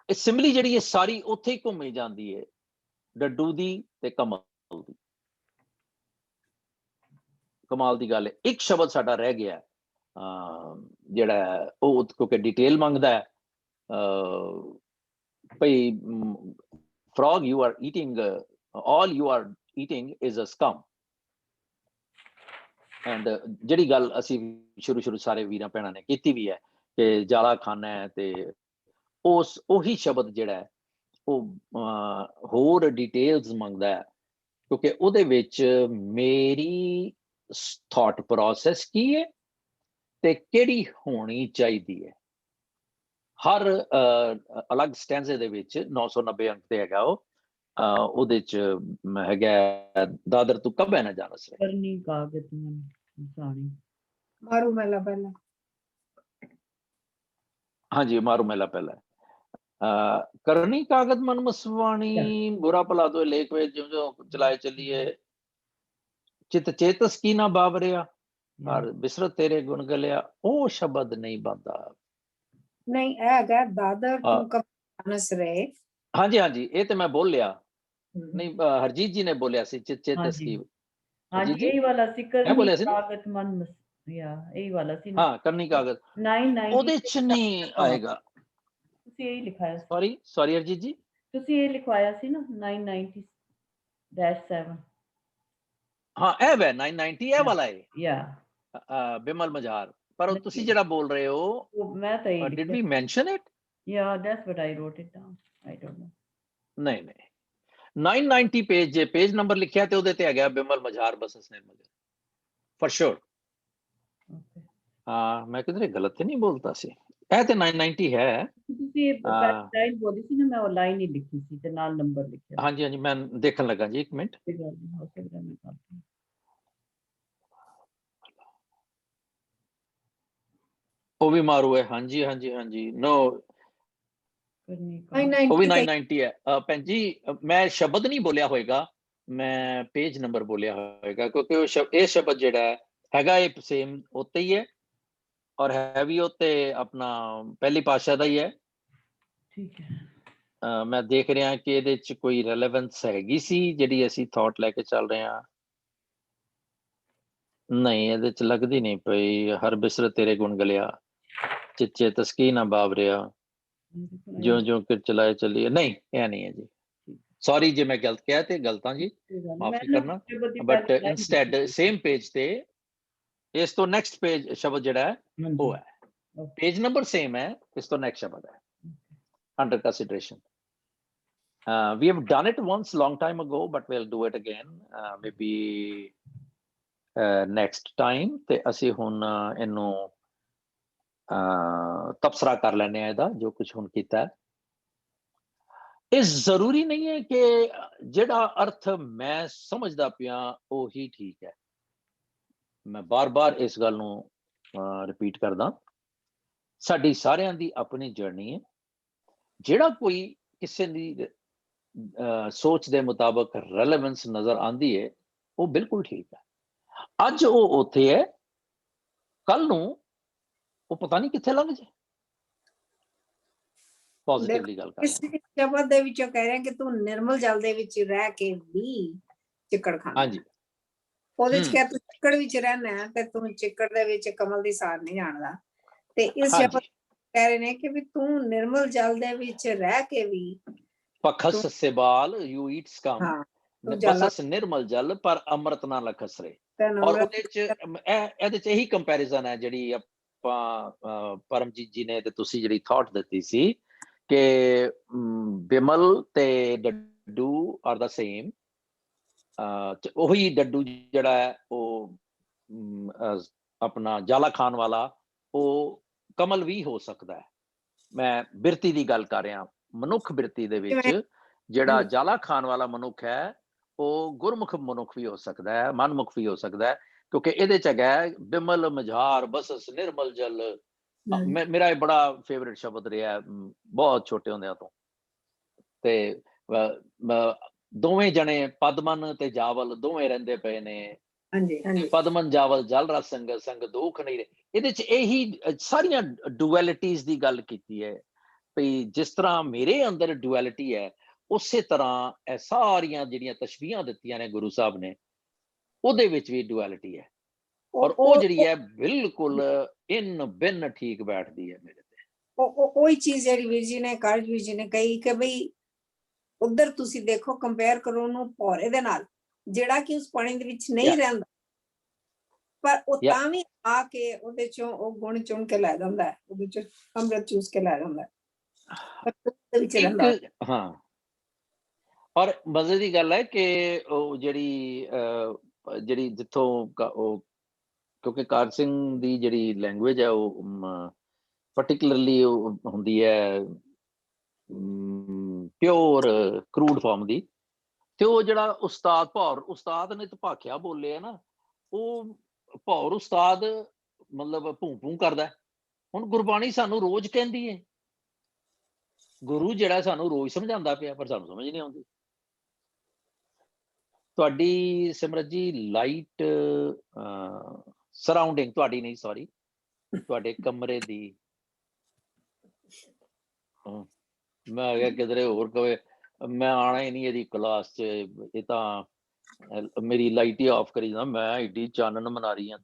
ਇਹ ਸਿਮਲੀ ਜਿਹੜੀ ਹੈ ਸਾਰੀ ਉੱਥੇ ਹੀ ਘੁੰਮੀ ਜਾਂਦੀ ਹੈ, ਡੱਡੂ ਦੀ ਤੇ ਕਮਲ ਦੀ। ਕਮਾਲ ਦੀ ਗੱਲ ਹੈ। ਇੱਕ ਸ਼ਬਦ ਸਾਡਾ ਰਹਿ ਗਿਆ ਜਿਹੜਾ ਉਹ ਕਿਉਂਕਿ ਡਿਟੇਲ ਮੰਗਦਾ ਹੈ। ਭਈ frog you are eating, all you are eating is a scum, and ਜਿਹੜੀ ਗੱਲ ਅਸੀਂ ਸ਼ੁਰੂ ਸਾਰੇ ਵੀਰਾਂ ਭੈਣਾਂ ਨੇ ਕੀਤੀ ਵੀ ਹੈ ਕਿ ਜਾਲਾ ਖਾਨਾ ਹੈ, ਤੇ ਉਸ ਉਹੀ ਸ਼ਬਦ ਜਿਹੜਾ ਹੈ ਉਹ ਹੋਰ ਡਿਟੇਲਸ ਮੰਗਦਾ ਹੈ, ਕਿਉਂਕਿ ਉਹਦੇ ਵਿੱਚ ਮੇਰੀ ਥਾਟ ਪ੍ਰੋਸੈਸ ਕੀ ਹੈ ਤੇ ਕਿਹੜੀ ਹੋਣੀ ਚਾਹੀਦੀ ਹੈ। ਹਰ ਅਲੱਗ ਸਟੈਂਜ਼ੇ ਦੇ ਵਿੱਚ 990 ਅੰਕ ਤੇ ਹੈਗਾ ਉਹ, ਉਹਦੇ ਚ ਹੈਗਾ ਦਾਦਰ ਤੂੰ ਕਬੇ ਨਾ ਜਾਣਸ ਰੇ, ਕਰਨੀ ਕਾਗਤ ਮਨ ਮਸਾਣੀ, ਮਾਰੂ ਮਹਿਲਾ ਪਹਿਲਾ। ਹਾਂਜੀ ਮਾਰੂ ਮਹਿਲਾ ਪਹਿਲਾ। ਕਰਨੀ ਕਾਗਤ ਮਨ ਮਸਵਾਣੀ, ਬੁਰਾ ਭਲਾ ਤੋਂ ਲੇਖ ਵੇ ਜਿਉਂ ਜਿਉਂ ਚਲਾਏ ਚੱਲੀਏ, ਚਿਤ ਚੇਤਸ ਕੀ ਨਾ ਬਾਬਰਿਆ, ਹਰ ਬਿਸਰਤ ਤੇਰੇ ਗੁਣ ਗਲਿਆ। ਉਹ ਸ਼ਬਦ ਨਹੀਂ ਬਣਦਾ। ਨਹੀਂ ਇਹ ਹੈਗਾ ਦਾਦਰ ਤੂੰ ਕਬ ਜਾਣਸ ਰੇ। ਹਾਂਜੀ ਹਾਂਜੀ ਇਹ ਤੇ ਮੈਂ ਬੋਲ ਲਿਆ। ਨਹੀਂ ਹਰਜੀਤ ਜੀ ਨੇ ਬੋਲਿਆ ਸੀ ਚਿਤ ਚੇਤਸ ਕੀ। ਹਾਂਜੀ ਇਹੀ ਵਾਲਾ ਸੀ ਕਰਨੀ ਕਾਗਤ ਮਨ ਮਸ, ਇਹੀ ਵਾਲਾ ਸੀ। ਹਾਂ ਕਰਨੀ ਕਾਗਤ 990 ਉਹਦੇ ਚ ਨਹੀਂ ਆਏਗਾ। ਤੁਸੀਂ ਇਹੀ ਲਿਖਾਇਆ ਸੀ। ਸੌਰੀ ਹਰਜੀਤ ਜੀ, ਤੁਸੀਂ ਇਹ ਲਿਖਵਾਇਆ ਸੀ ਨਾ 990-7। ਹਾਂ ਇਹ ਵੇ 990 ਇਹ ਵਾਲਾ ਹੈ ਯਾ ਬਿਮਲ ਮਝਾਰ। ਪਰ ਤੁਸੀਂ ਜਿਹੜਾ ਬੋਲ ਰਹੇ ਹੋ ਮੈਂ ਤਾਂ ਇਹ did we mention it? Yeah, that's what I wrote it down. I don't know. ਨਹੀਂ 990 ਪੇਜ ਜੇ ਪੇਜ ਨੰਬਰ ਲਿਖਿਆ ਤੇ ਉਹਦੇ ਤੇ ਹੈਗਾ ਬਿਮਲ ਮਝਾਰ ਬਸਸ ਨਿਰਮਲ ਫॉर श्योर। ਹਾਂ ਮੈਂ ਕਿਧਰੇ ਗਲਤ ਤੇ ਨਹੀਂ ਬੋਲਤਾ ਸੀ। ਇਹ ਤੇ 990 ਹੈ। ਤੁਸੀਂ ਲਾਈਨ ਬੋਲੀ ਸੀ ਨਾ, ਮੈਂ ਉਹ ਲਾਈਨ ਹੀ ਲਿਖੀ ਸੀ ਤੇ ਨਾਲ ਨੰਬਰ ਲਿਖਿਆ। ਹਾਂਜੀ ਹਾਂਜੀ ਮੈਂ ਦੇਖਣ ਲੱਗਾ ਜੀ, ਇੱਕ ਮਿੰਟ। ਉਹ ਵੀ ਮਾਰੂ ਹੈ। ਹਾਂਜੀ ਹਾਂਜੀ ਹਾਂਜੀ ਨੋ ਉਹ ਵੀ 990 ਹੈ। ਭੈਣ ਜੀ ਮੈਂ ਸ਼ਬਦ ਨਹੀਂ ਬੋਲਿਆ ਹੋਏਗਾ, ਮੈਂ ਪੇਜ ਨੰਬਰ ਬੋਲਿਆ ਹੋਏਗਾ, ਕਿਉਂਕਿ ਉਹ ਇਹ ਸ਼ਬਦ ਜਿਹੜਾ ਹੈਗਾ ਇਹ ਸੇਮ ਉੱਤੇ ਹੀ ਹੈ ਔਰ ਹੈ ਵੀ ਉੱਤੇ ਆਪਣਾ ਪਹਿਲੀ ਭਾਸ਼ਾ ਦਾ ਹੀ ਹੈ। ਠੀਕ ਹੈ। ਮੈਂ ਦੇਖ ਰਿਹਾ ਕਿ ਇਹਦੇ ਚ ਕੋਈ ਰੈਲੇਵੈਂਸ ਹੈਗੀ ਸੀ ਜਿਹੜੀ ਅਸੀਂ ਥਾਟ ਲੈ ਕੇ ਚੱਲ ਰਹੇ ਹਾਂ। ਨਹੀਂ ਇਹਦੇ ਚ ਲੱਗਦੀ ਨਹੀਂ ਪਈ। ਹਰ ਬਿਸਰਤ ਤੇਰੇ ਗੁਣ ਗਲਿਆ, ਚਿੱਚੇ ਤਸਕੀ ਨਾ ਬਾਬਰਿਆ, ਜਿਉਂ ਜਿਉਂ ਕਿ ਚਲਾਏ ਚੱਲੀਏ। ਨਹੀਂ ਇਹ ਨਹੀਂ ਹੈ ਜੀ, ਸੌਰੀ ਜੇ ਮੈਂ ਗਲਤ ਕਿਹਾ ਤੇ ਗਲਤਾਂ ਜੀ, ਮਾਫੀ ਕਰਨਾ। ਬਟ ਇਨਸਟੈਡ ਸੇਮ ਪੇਜ ਤੇ ਇਸ ਤੋਂ ਨੈਕਸਟ ਪੇਜ ਸ਼ਬਦ ਜਿਹੜਾ ਹੈ ਉਹ ਹੈ, ਪੇਜ ਨੰਬਰ ਸੇਮ ਹੈ, ਇਸ ਤੋਂ ਨੈਕਸਟ ਸ਼ਬਦ ਹੈ under consideration. We have done it once long time ago, but we'll do it again maybe next time. ਤੇ ਅਸੀਂ ਹੁਣ ਇਹਨੂੰ ਤਬਸਰਾ ਕਰ ਲੈਂਦੇ ਹਾਂ ਇਹਦਾ ਜੋ ਕੁਝ ਹੁਣ ਕੀਤਾ ਹੈ। ਇਹ ਜ਼ਰੂਰੀ ਨਹੀਂ ਹੈ ਕਿ ਜਿਹੜਾ ਅਰਥ ਮੈਂ ਸਮਝਦਾ ਪਿਆ ਉਹੀ ਠੀਕ ਹੈ। ਮੈਂ ਬਾਰ-ਬਾਰ ਇਸ ਗੱਲ ਨੂੰ ਰਿਪੀਟ ਕਰਦਾ, ਸਾਡੀ ਸਾਰਿਆਂ ਦੀ ਆਪਣੀ ਜਰਨੀ ਹੈ। ਜਿਹੜਾ ਕੋਈ ਕਿਸੇ ਦੀ ਸੋਚ ਦੇ ਮੁਤਾਬਕ ਰੈਲੇਵੈਂਸ ਨਜ਼ਰ ਆਉਂਦੀ ਹੈ ਉਹ ਬਿਲਕੁਲ ਠੀਕ ਹੈ। ਅੱਜ ਉਹ ਉੱਥੇ ਹੈ, ਕੱਲ ਨੂੰ ਉਹ ਪਤਾ ਨਹੀਂ ਕਿੱਥੇ ਲੰਘ ਜਾਏ। ਪੋਜ਼ਿਟਿਵਲੀ ਗੱਲ ਕਰ ਇਸ ਸ਼ਬਦ ਦੇ ਵਿੱਚੋਂ ਕਹਿ ਰਹੇ ਕਿ ਤੂੰ ਨਿਰਮਲ ਜਲ ਦੇ ਵਿੱਚ ਰਹਿ ਕੇ ਵੀ ਚਿੱਕੜ ਖਾਂਦਾ। ਹਾਂਜੀ ਉਹਦੇ ਚ ਕਿਹਾ ਤੂੰ ਚਿੱਕੜ ਵਿੱਚ ਰਹਿਣਾ ਤੇ ਤੂੰ ਚਿੱਕੜ ਦੇ ਵਿੱਚ ਕਮਲ ਦੀ ਸਾਰ ਨਹੀਂ ਜਾਣਦਾ। ਤੇ ਇਸ ਸ਼ਬਦ ਕਹਿ ਰਹੇ ਨੇ ਕਿ ਵੀ ਤੂੰ ਨਿਰਮਲ ਜਲ ਦੇ ਵਿੱਚ ਰਹਿ ਕੇ ਵੀ ਪਖਸ ਸੇਬਾਲ ਯੂ ਈਟ ਸਕਮ ਬਸਸ ਨਿਰਮਲ ਜਲ ਪਰ ਅੰਮ੍ਰਿਤ ਨਾ ਲਖਸ ਰੇ। ਔਰ ਉਹਦੇ ਚ ਇਹਦੇ ਚ ਇਹੀ ਕੰਪੈਰੀਜ਼ਨ ਹੈ ਜਿਹੜੀ ਆਪਾਂ ਪਰਮਜੀਤ ਜੀ ਨੇ ਤੇ ਤੁਸੀਂ ਜਿਹੜੀ ਥਾਟ ਦਿੱਤੀ ਸੀ कि बिमल ते डड्डू आर द सेम। ਉਹੀ ਡੱਡੂ ਜਿਹੜਾ ਹੈ ਉਹ ਆਪਣਾ ਜਾਲਾ ਖਾਨ ਵਾਲਾ ਉਹ ਕਮਲ ਵੀ ਹੋ ਸਕਦਾ ਹੈ। ਮੈਂ ਬਿਰਤੀ ਦੀ ਗੱਲ ਕਰ ਰਿਹਾ, ਮਨੁੱਖ ਬਿਰਤੀ ਦੇ ਵਿੱਚ ਜਿਹੜਾ ਜਾਲਾ ਖਾਨ ਵਾਲਾ ਮਨੁੱਖ ਹੈ ਉਹ ਗੁਰਮੁਖ ਮਨੁੱਖ ਵੀ ਹੋ ਸਕਦਾ ਹੈ, ਮਨਮੁਖ ਵੀ ਹੋ ਸਕਦਾ ਹੈ, ਕਿਉਂਕਿ ਇਹਦੇ ਚ ਹੈਗਾ ਬਿਮਲ ਮਝਾਰ ਬਸਸ ਨਿਰਮਲ ਜਲ। ਮੇਰਾ ਇਹ ਬੜਾ ਫੇਵਰੇਟ ਸ਼ਬਦ ਰਿਹਾ ਬਹੁਤ ਛੋਟੇ ਹੁੰਦਿਆਂ ਤੋਂ। ਤੇ ਦੋਵੇਂ ਜਣੇ ਪਦਮਨ ਤੇ ਜਾਵਲ ਦੋਵੇਂ ਰਹਿੰਦੇ ਪਏ ਨੇ, ਪਦਮਨ ਜਾਵਲ ਜਲ ਰਸ ਸੰਗ ਸੰਗ ਦੁੱਖ ਨਹੀਂ ਰਹੇ। ਇਹਦੇ ਚ ਇਹੀ ਸਾਰੀਆਂ ਡੁਐਲਿਟੀਜ਼ ਦੀ ਗੱਲ ਕੀਤੀ ਹੈ ਵੀ ਜਿਸ ਤਰ੍ਹਾਂ ਮੇਰੇ ਅੰਦਰ ਡੁਐਲਿਟੀ ਹੈ ਉਸੇ ਤਰ੍ਹਾਂ ਇਹ ਸਾਰੀਆਂ ਜਿਹੜੀਆਂ ਤਸ਼ਬੀਹਾਂ ਦਿੱਤੀਆਂ ਨੇ ਗੁਰੂ ਸਾਹਿਬ ਨੇ ਉਹਦੇ ਵਿੱਚ ਵੀ ਡੁਐਲਿਟੀ ਹੈ, ਔਰ ਉਹ ਜਿਹੜੀ ਹੈ ਬਿਲਕੁਲ ਇਨ ਬਿਨ ਠੀਕ ਬੈਠਦੀ ਹੈ ਮੇਰੇ ਤੇ। ਉਹੀ ਚੀਜ਼ ਜਿਹੜੀ ਵੀਰ ਜੀ ਨੇ ਕਾਰਜ ਵੀਰ ਜੀ ਨੇ ਕਹੀ ਕਿ ਬਈ ਉਧਰ ਤੁਸੀਂ ਦੇਖੋ ਕੰਪੇਅਰ ਕਰੋ ਉਹਨੂੰ ਭੌਰੇ ਦੇ ਨਾਲ ਜਿਹੜਾ ਕਿ ਉਸ ਪਾਣੀ ਦੇ ਵਿੱਚ ਨਹੀਂ ਰਹਿੰਦਾ, ਪਰ ਉਹ ਤਾਂ ਵੀ ਆ ਕੇ ਉਹਦੇ ਚੋਂ ਉਹ ਗੁਣ ਚੁਣ ਕੇ ਲੈ ਜਾਂਦਾ ਹੈ, ਉਹਦੇ ਚ ਅੰਮ੍ਰਿਤ ਚੂਸ ਕੇ ਲੈ ਜਾਂਦਾ ਹੈ। ਹਾਂ, ਔਰ ਮਜ਼ੇ ਦੀ ਗੱਲ ਹੈ ਕਿ ਉਹ ਜਿਹੜੀ ਜਿੱਥੋਂ ਉਹ ਕਿਉਂਕਿ ਕਾਰ ਸਿੰਘ ਦੀ ਜਿਹੜੀ ਲੈਂਗੁਏਜ ਹੈ ਉਹ ਪਰਟੀਕੁਲਰਲੀ ਹੁੰਦੀ ਹੈ ਪਿਓਰ ਕਰੂਡ ਫਾਰਮ ਦੀ, ਤੇ ਉਹ ਜਿਹੜਾ ਉਸਤਾਦ ਭੌਰ ਉਸਤਾਦ ਨੇ ਤਾਂ ਭਾਖਿਆ ਬੋਲੇ ਆ ਨਾ, ਉਹ ਭੌਰ ਉਸਤਾਦ ਮਤਲਬ ਭੂੰ ਭੂੰ ਕਰਦਾ। ਹੁਣ ਗੁਰਬਾਣੀ ਸਾਨੂੰ ਰੋਜ਼ ਕਹਿੰਦੀ ਹੈ, ਗੁਰੂ ਜਿਹੜਾ ਸਾਨੂੰ ਰੋਜ਼ ਸਮਝਾਉਂਦਾ ਪਿਆ, ਪਰ ਸਾਨੂੰ ਸਮਝ ਨਹੀਂ ਆਉਂਦੀ। ਤੁਹਾਡੀ ਸਿਮਰਤ ਜੀ ਲਾਈਟ ਸਰਾਊਂਡਿੰਗ ਤੁਹਾਡੀ ਨਹੀਂ, ਸੌਰੀ, ਤੁਹਾਡੇ ਕਮਰੇ ਦੀ, ਮੈਂ ਆ ਗਿਆ ਕਿਧਰੇ ਹੋਰ ਕਵੇ ਮੈਂ ਆਣਾ ਹੀ ਨਹੀਂ ਇਹਦੀ ਕਲਾਸ ਚ, ਇਹ ਤਾਂ ਮੇਰੀ ਲਾਈਟ ਹੀ ਆਫ ਕਰੀ ਜਾਂਦਾ, ਮੈਂ ਏਡੀ ਚਾਨਣ ਮਨਾ ਰਹੀ ਹਾਂ।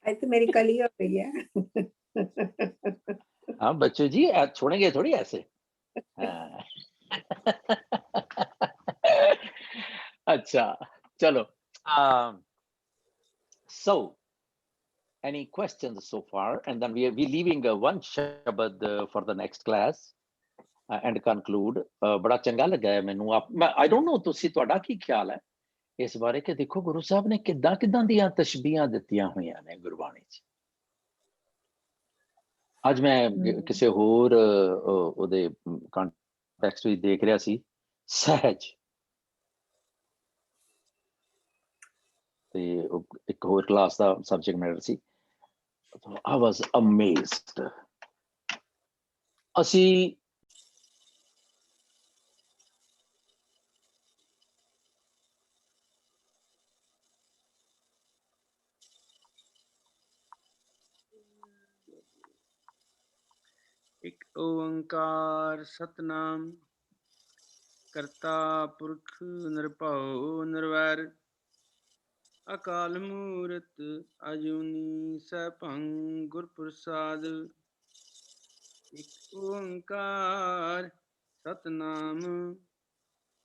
ਤੇ ਮੇਰੀ ਕਲੀ ਹੋ गई है। हाँ बच्चों जी छोड़ेंगे थोड़ी ऐसे। अच्छा चलो, so any questions so far, and then we leaving one shabad for the next class and conclude. बड़ा चंगा लगा है मैनू। I don't know तुसी तुहाडा की ख्याल है इस बारे कि देखो गुरु साहब ने किदां दियां तशबीहां दित्तियां होईयां ने गुरबाणी च। ਅੱਜ ਮੈਂ ਕਿਸੇ ਹੋਰ ਉਹਦੇ ਕੰਟੈਕਸਟ ਵਿੱਚ ਦੇਖ ਰਿਹਾ ਸੀ, ਸਹਿਜ, ਤੇ ਇੱਕ ਹੋਰ class the subject matter C. I was amazed. ਅਸੀਂ ਇੱਕ ਓੰਕਾਰ ਸਤਨਾਮ ਕਰਤਾ ਪੁਰਖ ਨਿਰਭਉ ਨਿਰਵੈਰ ਅਕਾਲ ਮੂਰਤ ਅਜੂਨੀ ਸੈਭੰ ਗੁਰ ਪ੍ਰਸਾਦ। ਇੱਕ ਓੰਕਾਰ ਸਤਨਾਮ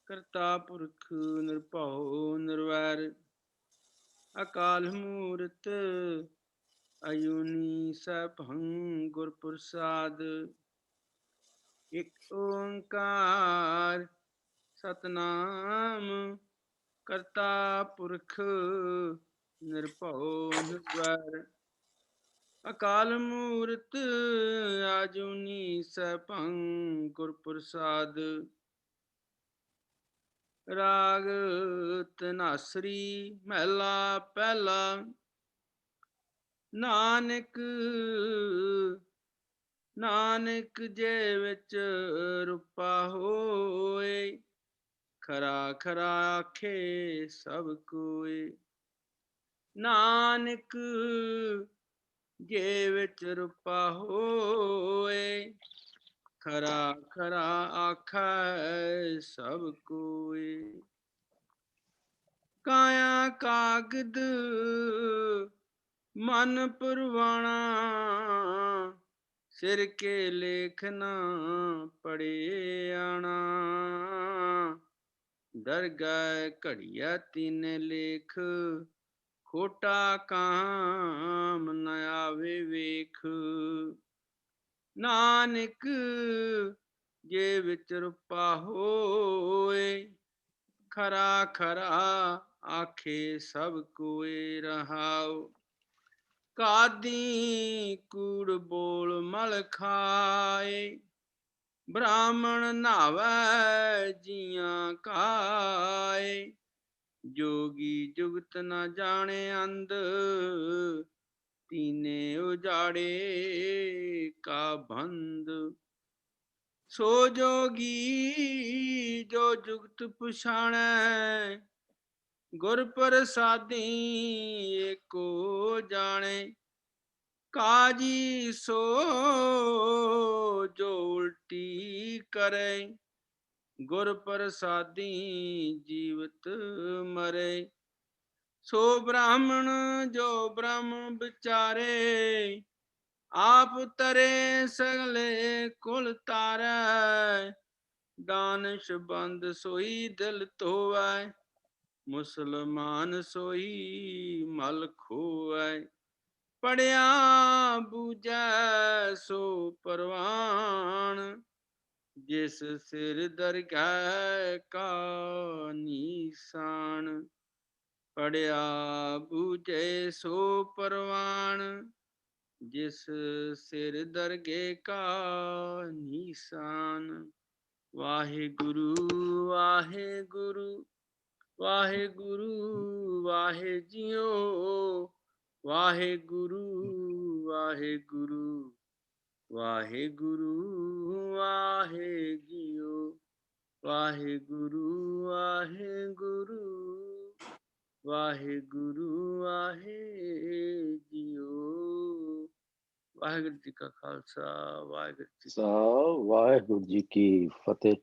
ਕਰਤਾ ਪੁਰਖ ਨਿਰਭਉ ਨਿਰਵੈਰ ਅਕਾਲ ਮੂਰਤ ਅਜੂਨੀ ਸੈਭੰ ਗੁਰ ਪ੍ਰਸਾਦ। ਇੱਕ ਓੰਕਾਰ ਸਤਨਾਮ ਕਰਤਾ ਪੁਰਖ ਨਿਰਭਉ ਨਿਰਵੈਰ ਅਕਾਲ ਮੂਰਤ ਅਜੂਨੀ ਸੈਭੰ ਗੁਰ ਪ੍ਰਸਾਦ। ਰਾਗ ਧਨਾਸਰੀ ਮਹਿਲਾ ਪਹਿਲਾ। ਨਾਨਕ ਨਾਨਕ ਜੇ ਵਿੱਚ ਰੂਪਾ ਹੋਏ ਖਰਾ ਖਰਾ ਆਖੇ ਸਭ ਕੋਏ। ਨਾਨਕ ਜੇ ਵਿੱਚ ਰੂਪਾ ਹੋਏ ਖਰਾ ਖਰਾ ਆਖੈ ਸਭ ਕੋਏ। ਕਾਇਆ ਕਾਗਦ ਮਨ ਪਰਵਾਣਾ ਸਿਰ ਕੇ ਲੇਖ ਨਾ ਪੜੇ ਆਣਾ। ਦਰਗਾਹ ਘੜੀਆ ਤਿਨ ਲੇਖ ਖੋਟਾ ਕਾਮ ਨ ਆਵੇ ਵੇਖ। ਨਾਨਕ ਜੇ ਵਿੱਚ ਰੂਪਾ ਹੋਏ ਖਰਾ ਖਰਾ ਆਖੇ ਸਭ ਕੋਏ ਰਹਾਉ ਕਾਦੀ ਕੂੜ ਬੋਲ ਮਲ ਖਾਏ ਬ੍ਰਾਹਮਣ ਨਾਵੈ ਜੀਆਂ ਕਾਏ ਜੋਗੀ ਜੁਗਤ ਨ ਜਾਣੇ ਅੰਧ ਤੀਨੇ ਉਜਾੜੇ ਕਾ ਬੰਦ ਸੋ ਜੋਗੀ ਜੋ ਜੁਗਤ ਪਛਾਣੈ ਗੁਰ ਪ੍ਰਸਾਦੀ ਏਕੋ ਜਾਣੇ ਕਾਜੀ ਸੋ ਜੋ ਉਲਟੀ ਕਰੇ ਗੁਰ ਪ੍ਰਸਾਦੀ ਜੀਵਤ ਮਰੇ ਸੋ ਬ੍ਰਾਹਮਣ ਜੋ ਬ੍ਰਹਮ ਵਿਚਾਰੇ ਆਪ ਤਰੇ ਸਗਲੇ ਕੁਲ ਤਾਰੈ ਦਾਨਿਸ਼ ਬੰਦ ਸੋਈ ਦਿਲ ਧੋਵੈ ਮੁਸਲਮਾਨ ਸੋਈ ਮਲ ਖੋਵੈ ਪੜਿਆ ਬੂਝੈ ਸੋ ਪਰਵਾਨ ਜਿਸ ਸਿਰ ਦਰਗਹਿ ਕਾ ਨੀਸਾਨ ਪੜਿਆ ਬੂਝੈ ਸੋ ਪਰਵਾਨ ਜਿਸ ਸਿਰ ਦਰਗੇ ਕਾ ਨੀਸਾਨ Waheguru Waheguru Waheguru ਵਾਹਿ JIO Waheguru Waheguru Waheguru ਵਾਹਿ JIO Waheguru Waheguru Waheguru ਵਾਹਿ JIO Waheguru ji ਕਾ ਖਾਲਸਾ ਵਾਹਿਗੁਰੂ ਜੀ ਕੀ ਵਾਹਿਗੁਰੂ ਜੀ ਕੀ ਫਤਿਹ।